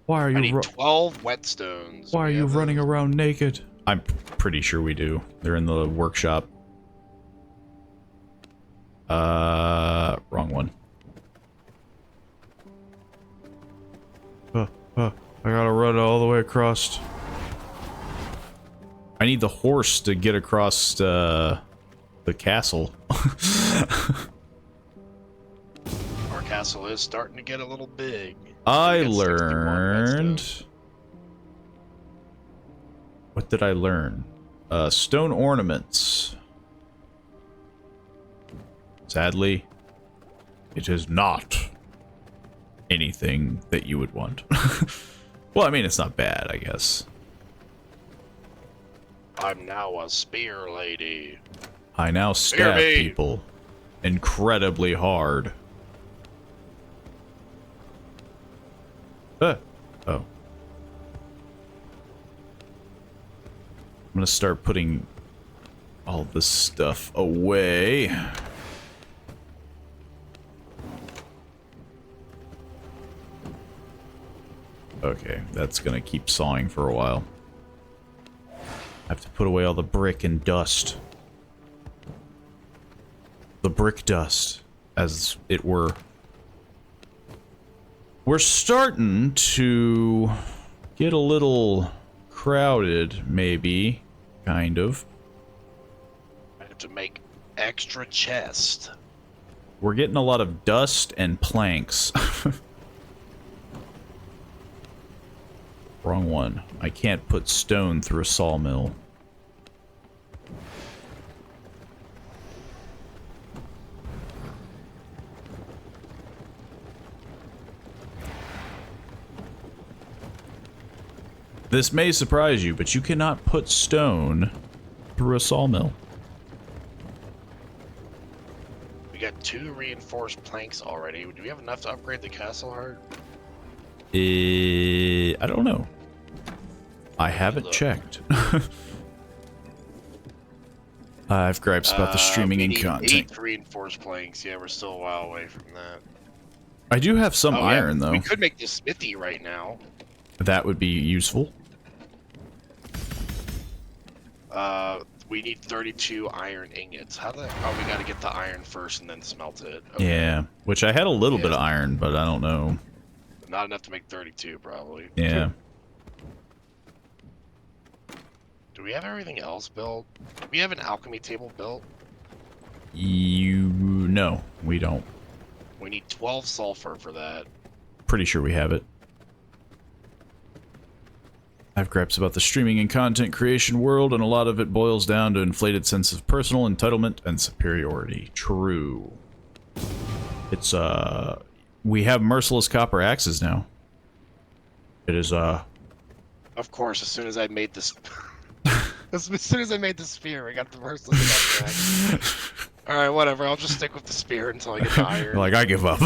Why are I you need 12 whetstones. Why are We you have running those? around naked? I'm pretty sure we do. They're in the workshop. Wrong one. I gotta run all the way across. I need the horse to get across the castle. Our castle is starting to get a little big. I We got 61 learned... whetstones. What did I learn? Stone ornaments. Sadly, it is not anything that you would want. Well, I mean, it's not bad, I guess. I'm now a spear lady. I now stab me. people incredibly hard. Oh. I'm gonna start putting all this stuff away. Okay, that's gonna keep sawing for a while. I have to put away all the brick and dust. The brick dust, as it were. We're starting to get a little crowded, maybe. Kind of. I have to make extra chest. We're getting a lot of dust and planks. Wrong one. I can't put stone through a sawmill. This may surprise you, but you cannot put stone through a sawmill. We got 2 reinforced planks already. Do we have enough to upgrade the castle heart? I don't know. I haven't Look. checked. I have gripes about the streaming we and need content. 8 reinforced planks. Yeah, we're still a while away from that. I do have some Oh, yeah, iron, though. We could make this smithy right now. That would be useful. We need 32 iron ingots. How the... Oh, we gotta get the iron first and then smelt it. Okay. Yeah, which I had a little Yeah. bit of iron, but I don't know. Not enough to make 32, probably. Yeah. Do we have everything else built? Do we have an alchemy table built? No, we don't. We need 12 sulfur for that. Pretty sure we have it. I have gripes about the streaming and content creation world, and a lot of it boils down to inflated sense of personal entitlement and superiority. True. It's, we have merciless copper axes now. It is, Of course, as soon as I made this... as soon as I made the spear, I got the merciless attack. Alright, whatever, I'll just stick with the spear until I get the iron. like, I give up.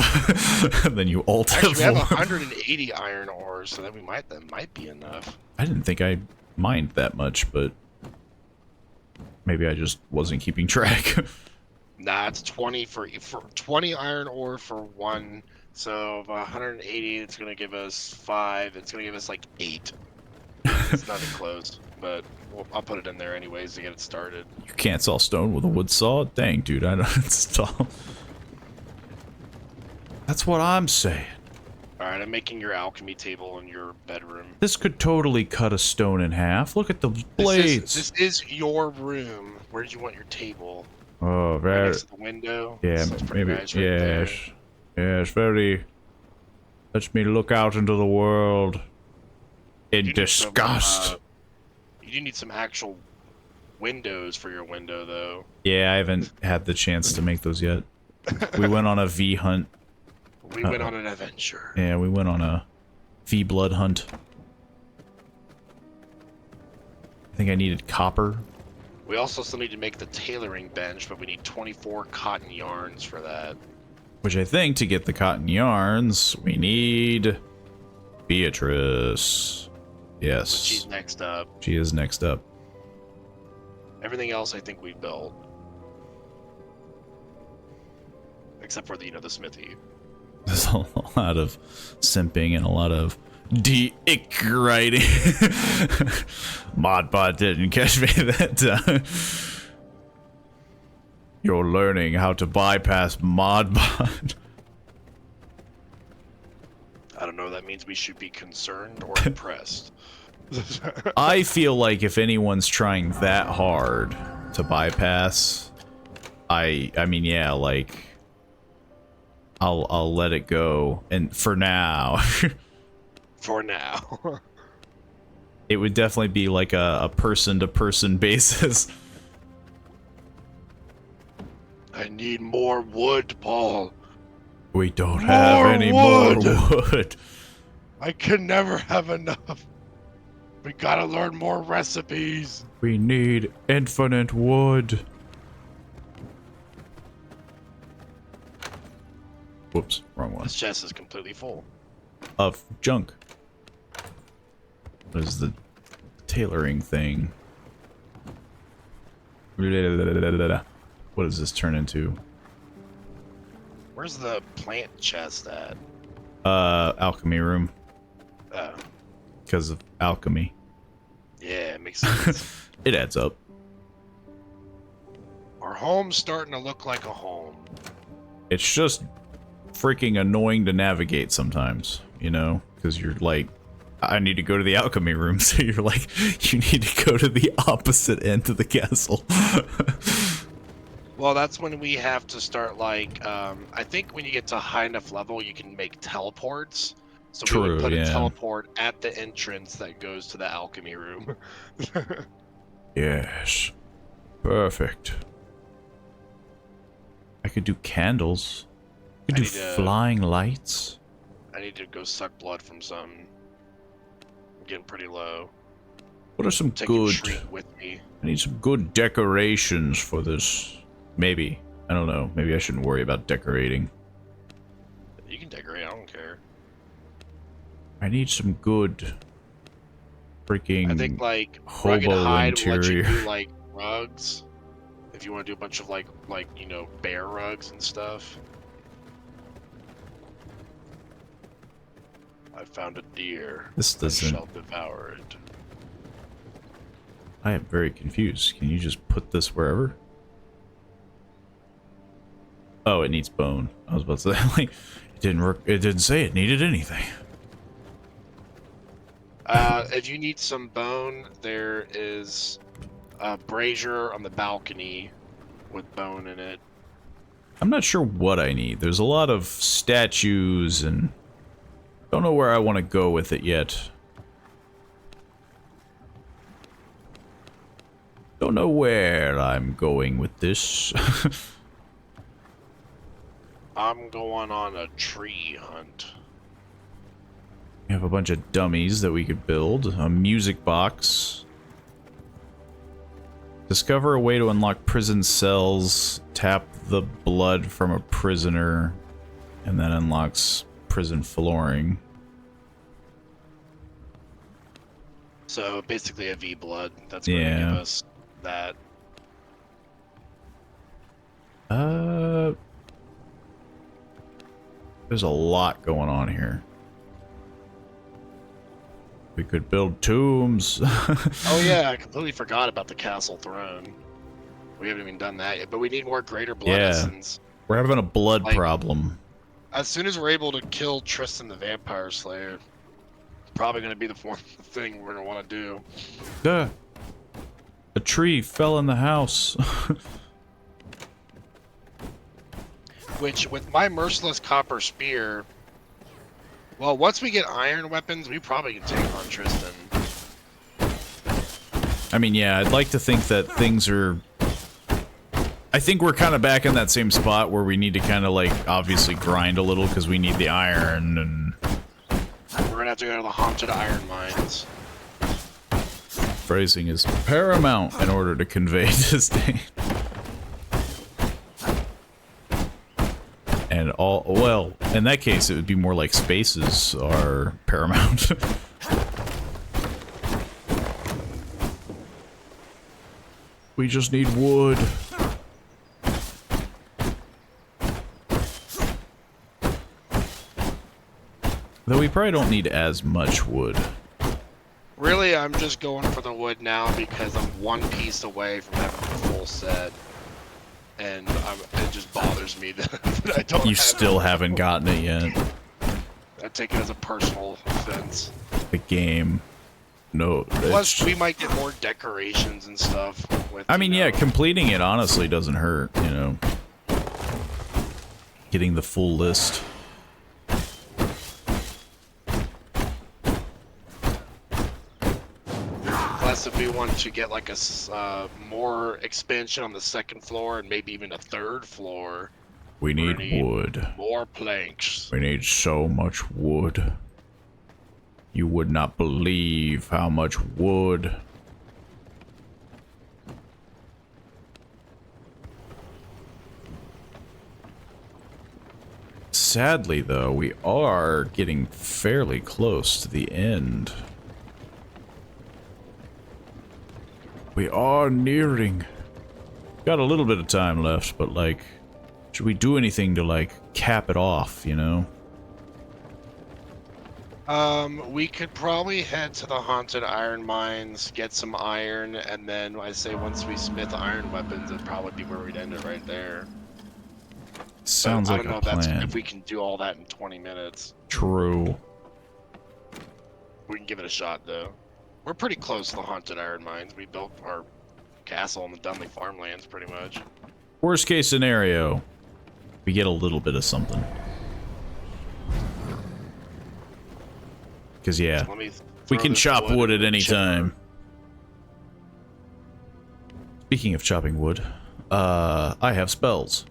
Then you ult Actually, we have F1. 180 iron ores, so that might be enough. I didn't think I mined that much, but maybe I just wasn't keeping track. Nah, it's 20 for 20 iron ore for 1. So 180, it's gonna give us 5. It's gonna give us like 8. It's nothing close, but I'll put it in there anyways to get it started. You can't saw stone with a wood saw? Dang, dude, I don't install. That's what I'm saying. Alright, I'm making your alchemy table in your bedroom. This could totally cut a stone in half. Look at the blades. This is your room. Where did you want your table? Oh, Right very. next to the window? Yeah, That's pretty maybe. nice right there. Yes. Yes, very. Lets me look out into the world in You need some, disgust. you do need some actual windows for your window, though. Yeah, I haven't had the chance to make those yet. We went on a V hunt. We went on an adventure. Yeah, we went on a V blood hunt. I think I needed copper. We also still need to make the tailoring bench, but we need 24 cotton yarns for that. Which I think to get the cotton yarns, we need Beatrice. Yes. She's next up. She is next up. Everything else I think we built. Except for the, the smithy. There's a lot of simping and a lot of de-ick writing. Modbot didn't catch me that time. You're learning how to bypass Modbot. I don't know, that means we should be concerned or impressed. I feel like if anyone's trying that hard to bypass, I mean, yeah, like, I'll let it go. And for now, For now. it would definitely be like a person-to-person basis. I need more wood, Paul. We don't have any more wood. I can never have enough. We gotta learn more recipes. We need infinite wood. Whoops, wrong one. This chest is completely full. Of junk. What is the tailoring thing? What does this turn into? Where's the plant chest at? Alchemy room. Oh. Because of alchemy. Yeah, it makes sense. It adds up. Our home's starting to look like a home. It's just freaking annoying to navigate sometimes, you know? Because you're like, I need to go to the alchemy room, so you're like, you need to go to the opposite end of the castle. Well, that's when we have to start, like, I think when you get to a high enough level, you can make teleports. So we would put a teleport at the entrance that goes to the alchemy room. Yes. Perfect. I could do candles. I could do flying lights. I need to go suck blood from something. I'm getting pretty low. What are some Take good... a treat with me. I need some good decorations for this. Maybe. I don't know. Maybe I shouldn't worry about decorating. You can decorate, I don't care. I need some good freaking I think like rugged hobo hide will let you interior. do like rugs. If you want to do a bunch of like bear rugs and stuff. I found a deer. This I doesn't... shall devour it. I am very confused. Can you just put this wherever? Oh, it needs bone. I was about to say, like, it didn't say it needed anything. If you need some bone, there is a brazier on the balcony with bone in it. I'm not sure what I need. There's a lot of statues and don't know where I want to go with it yet. Don't know where I'm going with this. I'm going on a tree hunt. We have a bunch of dummies that we could build. A music box. Discover a way to unlock prison cells. Tap the blood from a prisoner. And then unlocks prison flooring. So basically a V-blood. That's going to give us that. There's a lot going on here. We could build tombs. Oh yeah, I completely forgot about the castle throne. We haven't even done that yet, but we need more greater blood essence. We're having a blood problem. As soon as we're able to kill Tristan the Vampire Slayer, it's probably going to be the thing we're going to want to do. Duh. A tree fell in the house. Which, with my merciless copper spear, well, once we get iron weapons, we probably can take on Tristan. I mean, yeah, I'd like to think that things are... I think we're kind of back in that same spot where we need to kind of, like, obviously grind a little because we need the iron and... We're going to have to go to the haunted iron mines. Phrasing is paramount in order to convey disdain. And well, in that case, it would be more like spaces are paramount. We just need wood. Though we probably don't need as much wood. Really, I'm just going for the wood now because I'm one piece away from having a full set. And it just bothers me that I don't. You still haven't gotten it yet. I take it as a personal offense. The game. No. Plus, we might get more decorations and stuff. With, I mean, yeah, completing it honestly doesn't hurt, you know. Getting the full list. Plus, if we want to get like a more expansion on the second floor and maybe even a third floor, We need wood. More planks. We need so much wood. You would not believe how much wood. Sadly, though, we are getting fairly close to the end. We are nearing. Got a little bit of time left, but like, should we do anything to like cap it off, you know? We could probably head to the haunted iron mines, get some iron, and then I say once we smith iron weapons, it'd probably be where we'd end it right there. Sounds like a I don't know if we can do all that in 20 minutes. True. We can give it a shot, though. We're pretty close to the haunted iron mines. We built our castle in the Dunley farmlands, pretty much. Worst case scenario, we get a little bit of something. Because, yeah, we can chop wood at any time. Speaking of chopping wood, I have spells.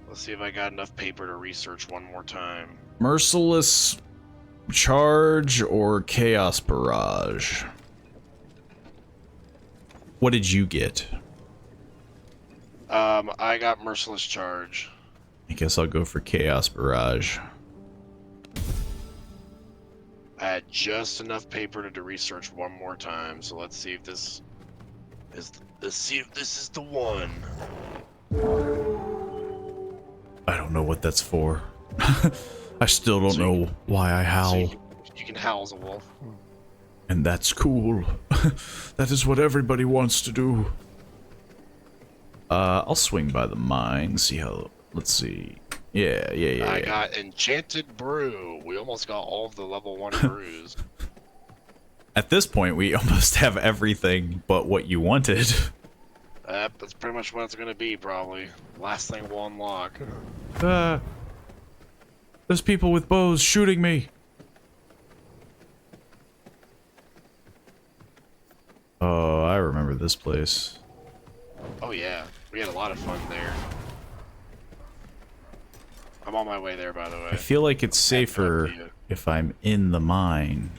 Let's see if I got enough paper to research one more time. Merciless Charge or Chaos Barrage? What did you get? I got Merciless Charge. I guess I'll go for Chaos Barrage. I had just enough paper to research one more time, so let's see if this is the one. I don't know what that's for. I still don't know why I howl. So you can howl as a wolf. And that's cool. That is what everybody wants to do. I'll swing by the mine, see how... Let's see. Yeah. I got Enchanted Brew. We almost got all of the level 1 brews. At this point, we almost have everything but what you wanted. That's pretty much what it's gonna be, probably. Last thing we'll unlock. There's people with bows shooting me. Oh, I remember this place. Oh yeah, we had a lot of fun there. I'm on my way there, by the way. I feel like it's safer if I'm in the mine.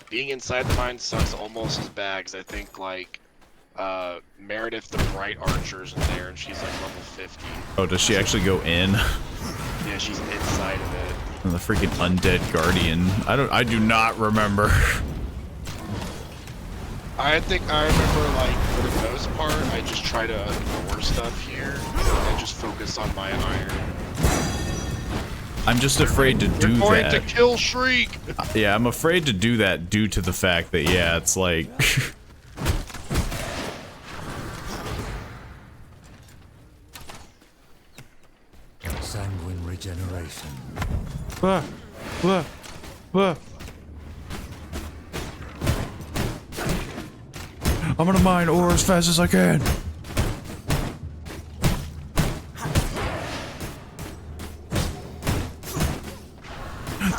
Being inside the mine sucks almost as bad, because I think, like, Meredith the Bright Archer's in there, and she's, like, level 50. Oh, does she actually go in? Yeah, she's inside of it. And the freaking undead guardian. I do not remember. I think I remember, like, for the most part, I just try to ignore stuff here, and just focus on my iron. I'm just afraid to do that. You're going to kill Shriek! Yeah, I'm afraid to do that due to the fact that, yeah, it's like... Sanguine regeneration. I'm gonna mine ore as fast as I can.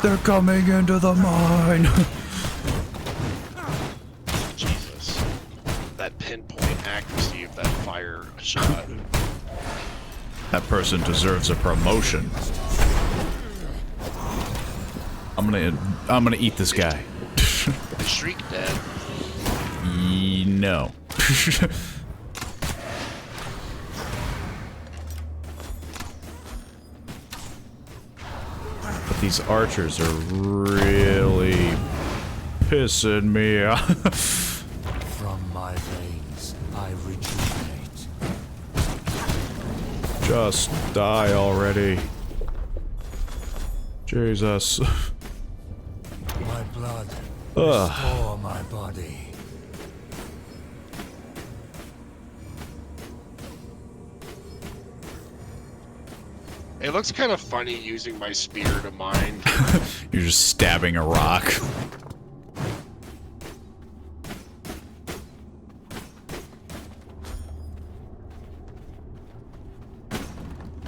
They're coming into the mine. Jesus. That pinpoint accuracy of that fire shot. That person deserves a promotion. I'm gonna eat this guy. Is Shriek dead? know. But these archers are really pissing me off. From my veins, I rejuvenate. Just die already. Jesus. My blood, Ugh. restore my body. It looks kind of funny using my spear to mine. You're just stabbing a rock.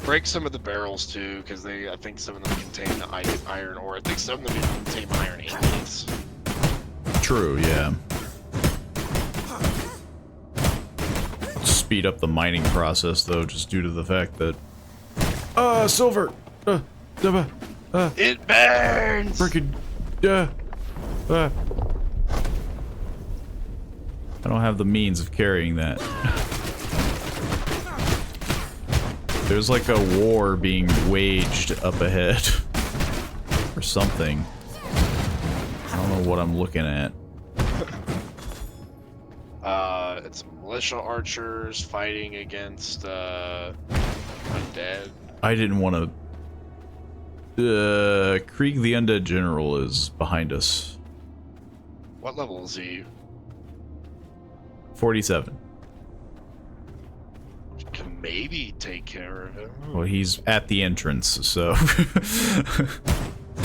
Break some of the barrels too, because I think some of them contain iron ore. I think some of them even contain iron ingots. True, yeah. Speed up the mining process, though, just due to the fact that... silver! It burns! Freaking... I don't have the means of carrying that. There's like a war being waged up ahead. Or something. I don't know what I'm looking at. It's militia archers fighting against, undead. I didn't want to... Krieg the Undead General is behind us. What level is he? 47. Can maybe take care of him. Well, he's at the entrance, so...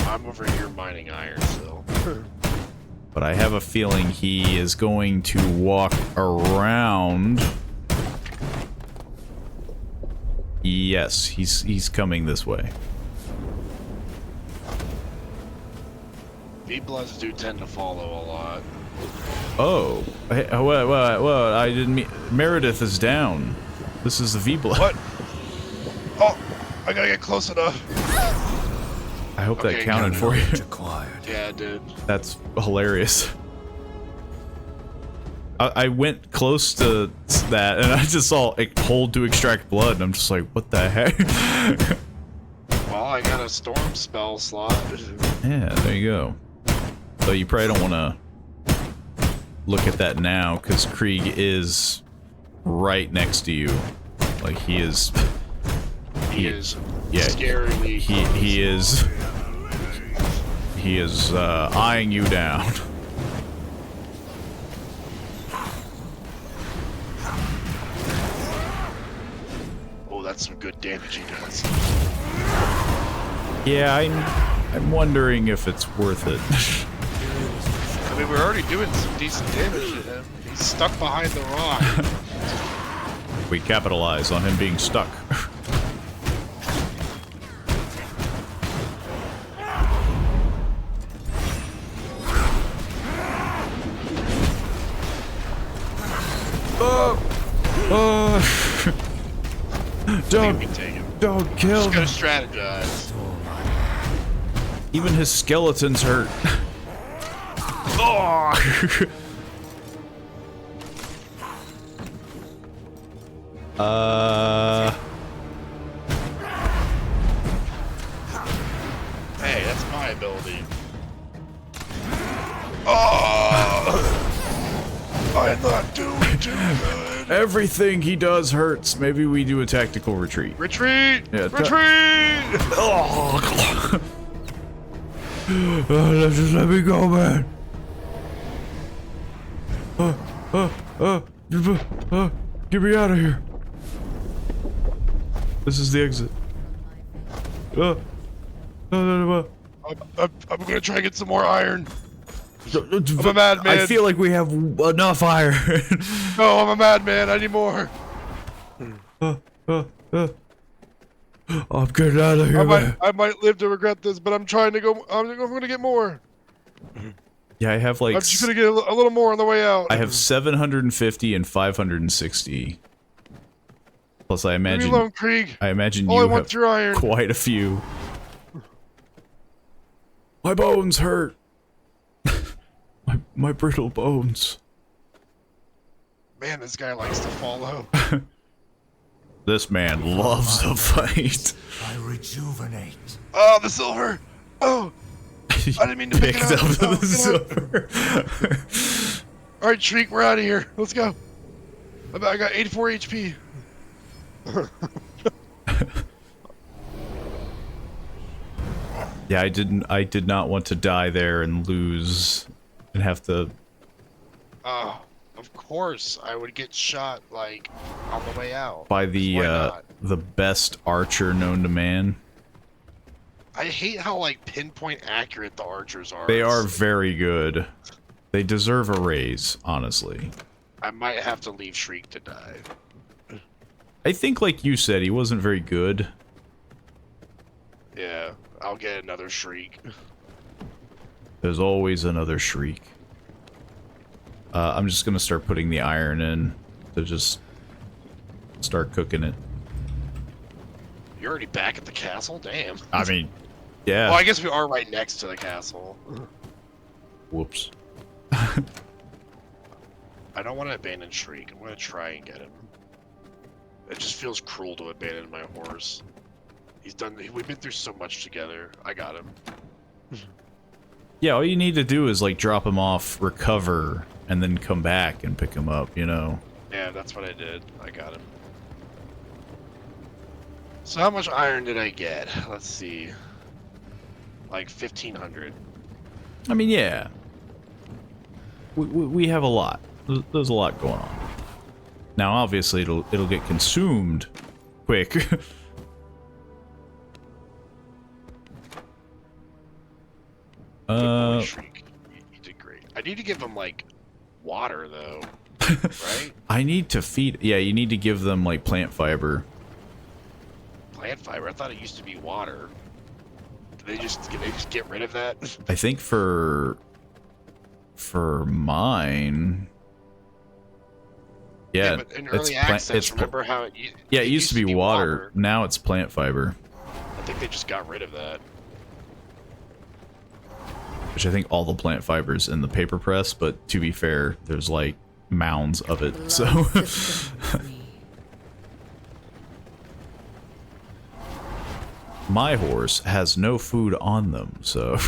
I'm over here mining iron still. But I have a feeling he is going to walk around. Yes, he's coming this way. V-Bloods do tend to follow a lot. Oh, hey, what? I didn't mean... Meredith is down. This is the V-Blood. What? Oh, I gotta get close enough. I hope that Okay, counted for you. Acquired. Yeah, it did. That's hilarious. I went close to that, and I just saw like, hold to extract blood, and I'm just like, what the heck? Well, I got a storm spell slot. Yeah, there you go. So you probably don't want to look at that now, because Krieg is right next to you. Like, he is... He is yeah, scarily He is eyeing you down. Oh, that's some good damage he does. Yeah, I'm wondering if it's worth it. I mean, we're already doing some decent damage to him. He's stuck behind the rock. We capitalize on him being stuck. Don't kill Just him. gotta strategize. Even his skeleton's hurt. Oh. Hey, that's my ability. Oh! I'm not doing too good. Everything he does hurts. Maybe we do a tactical retreat. Retreat! Yeah, Retreat! Oh. Just let me go, man. Get me out of here. This is the exit. I'm gonna try and get some more iron. I'm a madman. I feel like we have enough iron. No, I'm a madman. I need more. I'm getting out of here, man. I might live to regret this, but I'm trying to go. I'm gonna get more. Yeah, I have like... I'm just gonna get a little more on the way out. I have 750 and 560. Plus, I imagine... Leave me alone, Krieg. I imagine All I you want have your iron. quite a few. My bones hurt. my brittle bones. Man, this guy likes to follow. This man loves a fight. I rejuvenate. Oh, the silver! Oh! I didn't mean to pick it up. Oh, the silver. Alright, Shriek, we're out of here. Let's go. I got 84 HP. Yeah, I did not want to die there and lose and have to. Oh, of course. I would get shot, like, on the way out. By Why the best archer known to man. I hate how, like, pinpoint accurate the archers are. They are very good. They deserve a raise, honestly. I might have to leave Shriek to die. I think, like you said, he wasn't very good. Yeah, I'll get another Shriek. There's always another Shriek. I'm just gonna start putting the iron in to just start cooking it. You're already back at the castle? Damn. I mean, yeah. Well, I guess we are right next to the castle. Whoops. I don't want to abandon Shriek. I'm going to try and get him. It just feels cruel to abandon my horse. We've been through so much together. I got him. Yeah, all you need to do is, like, drop him off, recover, and then come back and pick him up, you know? Yeah, that's what I did. I got him. So how much iron did I get? Let's see. Like 1,500. I mean, yeah. We have a lot. There's a lot going on. Now, obviously, it'll get consumed quick. Shriek. You did great. I need to give him, like, water, though. Right? I need to feed... Yeah, you need to give them, like, plant fiber. Plant fiber? I thought it used to be water. Did they just get rid of that? I think for mine... Yeah, but in early access, remember how it used to be water. Now it's plant fiber. I think they just got rid of that. Which I think all the plant fibers in the paper press, but to be fair, there's like mounds of it, so... My horse has no food on them, so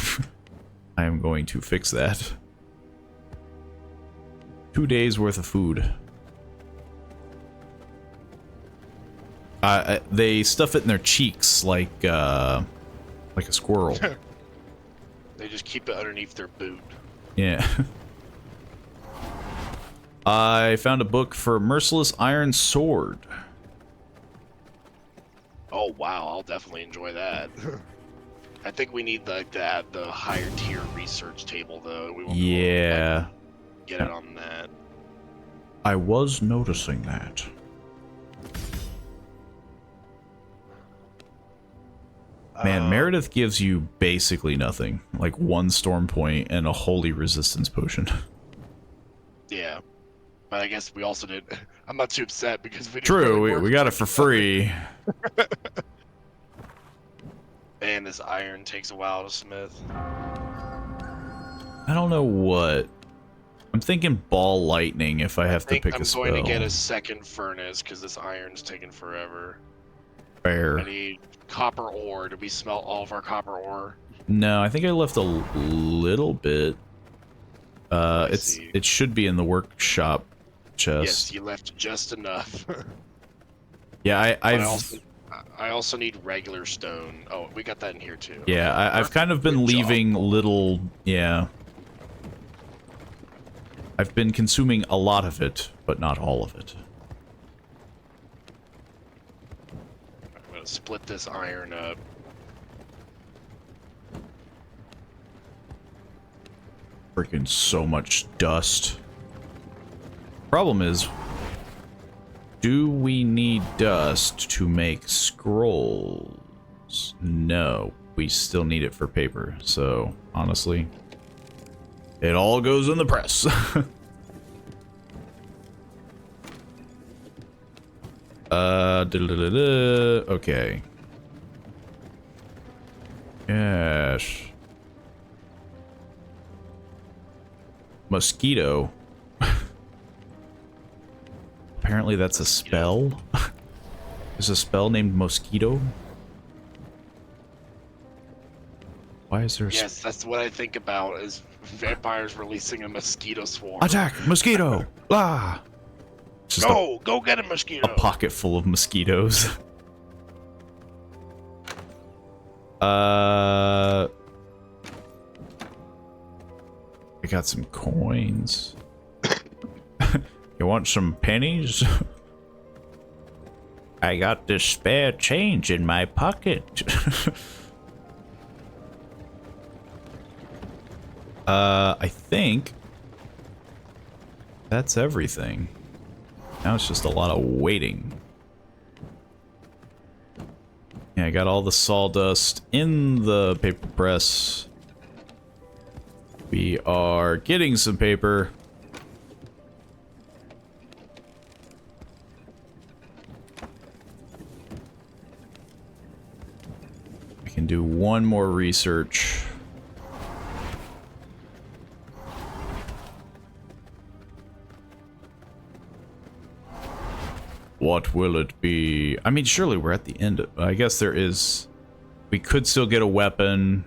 I am going to fix that. 2 days worth of food. They stuff it in their cheeks like a squirrel. They just keep it underneath their boot. Yeah. I found a book for Merciless Iron Sword. Oh wow, I'll definitely enjoy that. I think we need the higher tier research table though. We won't Yeah. get it on that. I was noticing that. Man, Meredith gives you basically nothing. Like one storm point and a holy resistance potion. Yeah. But I guess we also did. I'm not too upset because we didn't True, really we got it for free. And this iron takes a while to smith. I don't know what. I'm thinking ball lightning if I have to pick a spell. I'm going to get a second furnace because this iron's taking forever. Fair. I need copper ore. Did we smelt all of our copper ore? No, I think I left a little bit. It should be in the workshop chest. Yes, you left just enough. Yeah, I also need regular stone. Oh, we got that in here too. Yeah, I've kind of been leaving little. Yeah. I've been consuming a lot of it, but not all of it. I'm gonna split this iron up. Freaking so much dust. Problem is, do we need dust to make scrolls? No, we still need it for paper. So, honestly, it all goes in the press. Okay. Yes. Mosquito. apparently that's a spell. There's a spell named Mosquito. Why is there a Yes, that's what I think about, is vampires releasing a mosquito swarm. attack? Mosquito! Ah! It's just Go get a mosquito! a pocket full of mosquitoes. I got some coins. You want some pennies? I got this spare change in my pocket. I think that's everything. Now it's just a lot of waiting. Yeah, I got all the sawdust in the paper press. We are getting some paper. I can do one more research. What will it be? I mean, surely we're at the end of, I guess there is... We could still get a weapon,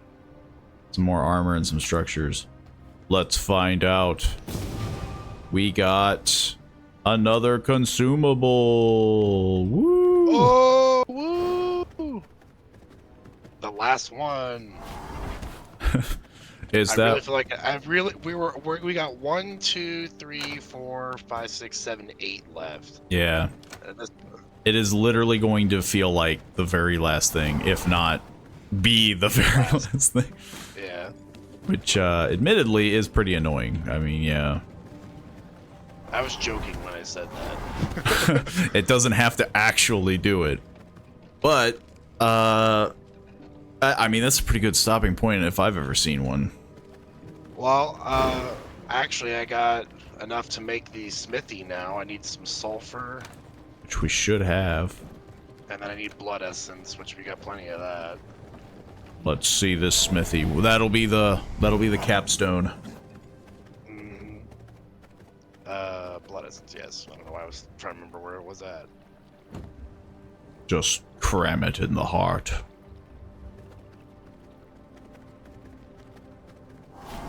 some more armor, and some structures. Let's find out. We got another consumable. Woo! Oh, woo! The last one. Is I that... really feel like we got 1, 2, 3, 4, 5, 6, 7, 8 left. Yeah. This, It is literally going to feel like the very last thing, if not be the very last thing. yeah. Which, admittedly, is pretty annoying. I mean, yeah. I was joking when I said that. It doesn't have to actually do it. But, I mean, that's a pretty good stopping point if I've ever seen one. Well, actually, I got enough to make the smithy now. I need some sulfur, Which we should have. and then I need blood essence, which we got plenty of that. Let's see this smithy. That'll be the capstone. Mm-hmm. Blood essence, yes. I don't know why I was trying to remember where it was at. Just cram it in the heart.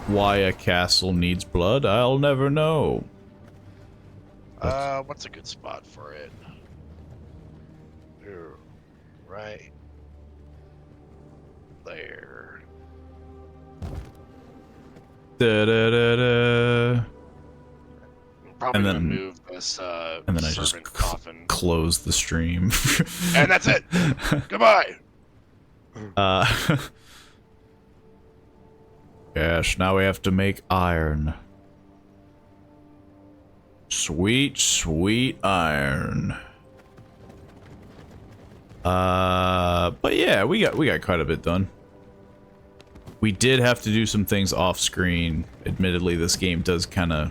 Why a castle needs blood, I'll never know. What's a good spot for it? Here, right there. Da-da-da-da. I'm probably And gonna then- move this And then I just servant coffin. close the stream. And that's it. Goodbye. Yes, now we have to make iron. Sweet, sweet iron. But yeah, we got quite a bit done. We did have to do some things off screen. Admittedly, this game does kind of...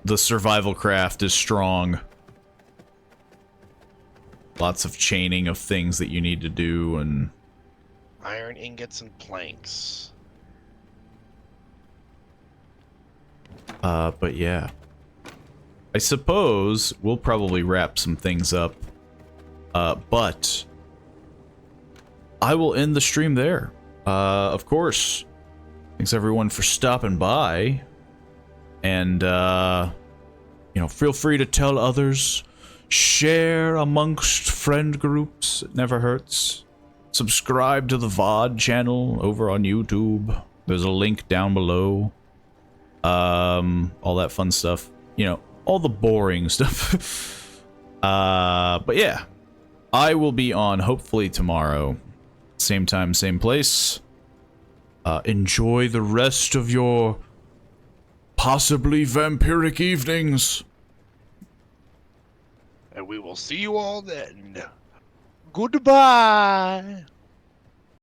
The survival craft is strong. Lots of chaining of things that you need to do, and... Iron ingots and planks. But yeah. I suppose we'll probably wrap some things up. But I will end the stream there. Of course. Thanks everyone for stopping by. And, you know, feel free to tell others. Share amongst friend groups. It never hurts. Subscribe to the VOD channel over on YouTube. There's a link down below. All that fun stuff. You know, all the boring stuff. But yeah. I will be on hopefully tomorrow. Same time, same place. Enjoy the rest of your possibly vampiric evenings. And we will see you all then. Goodbye.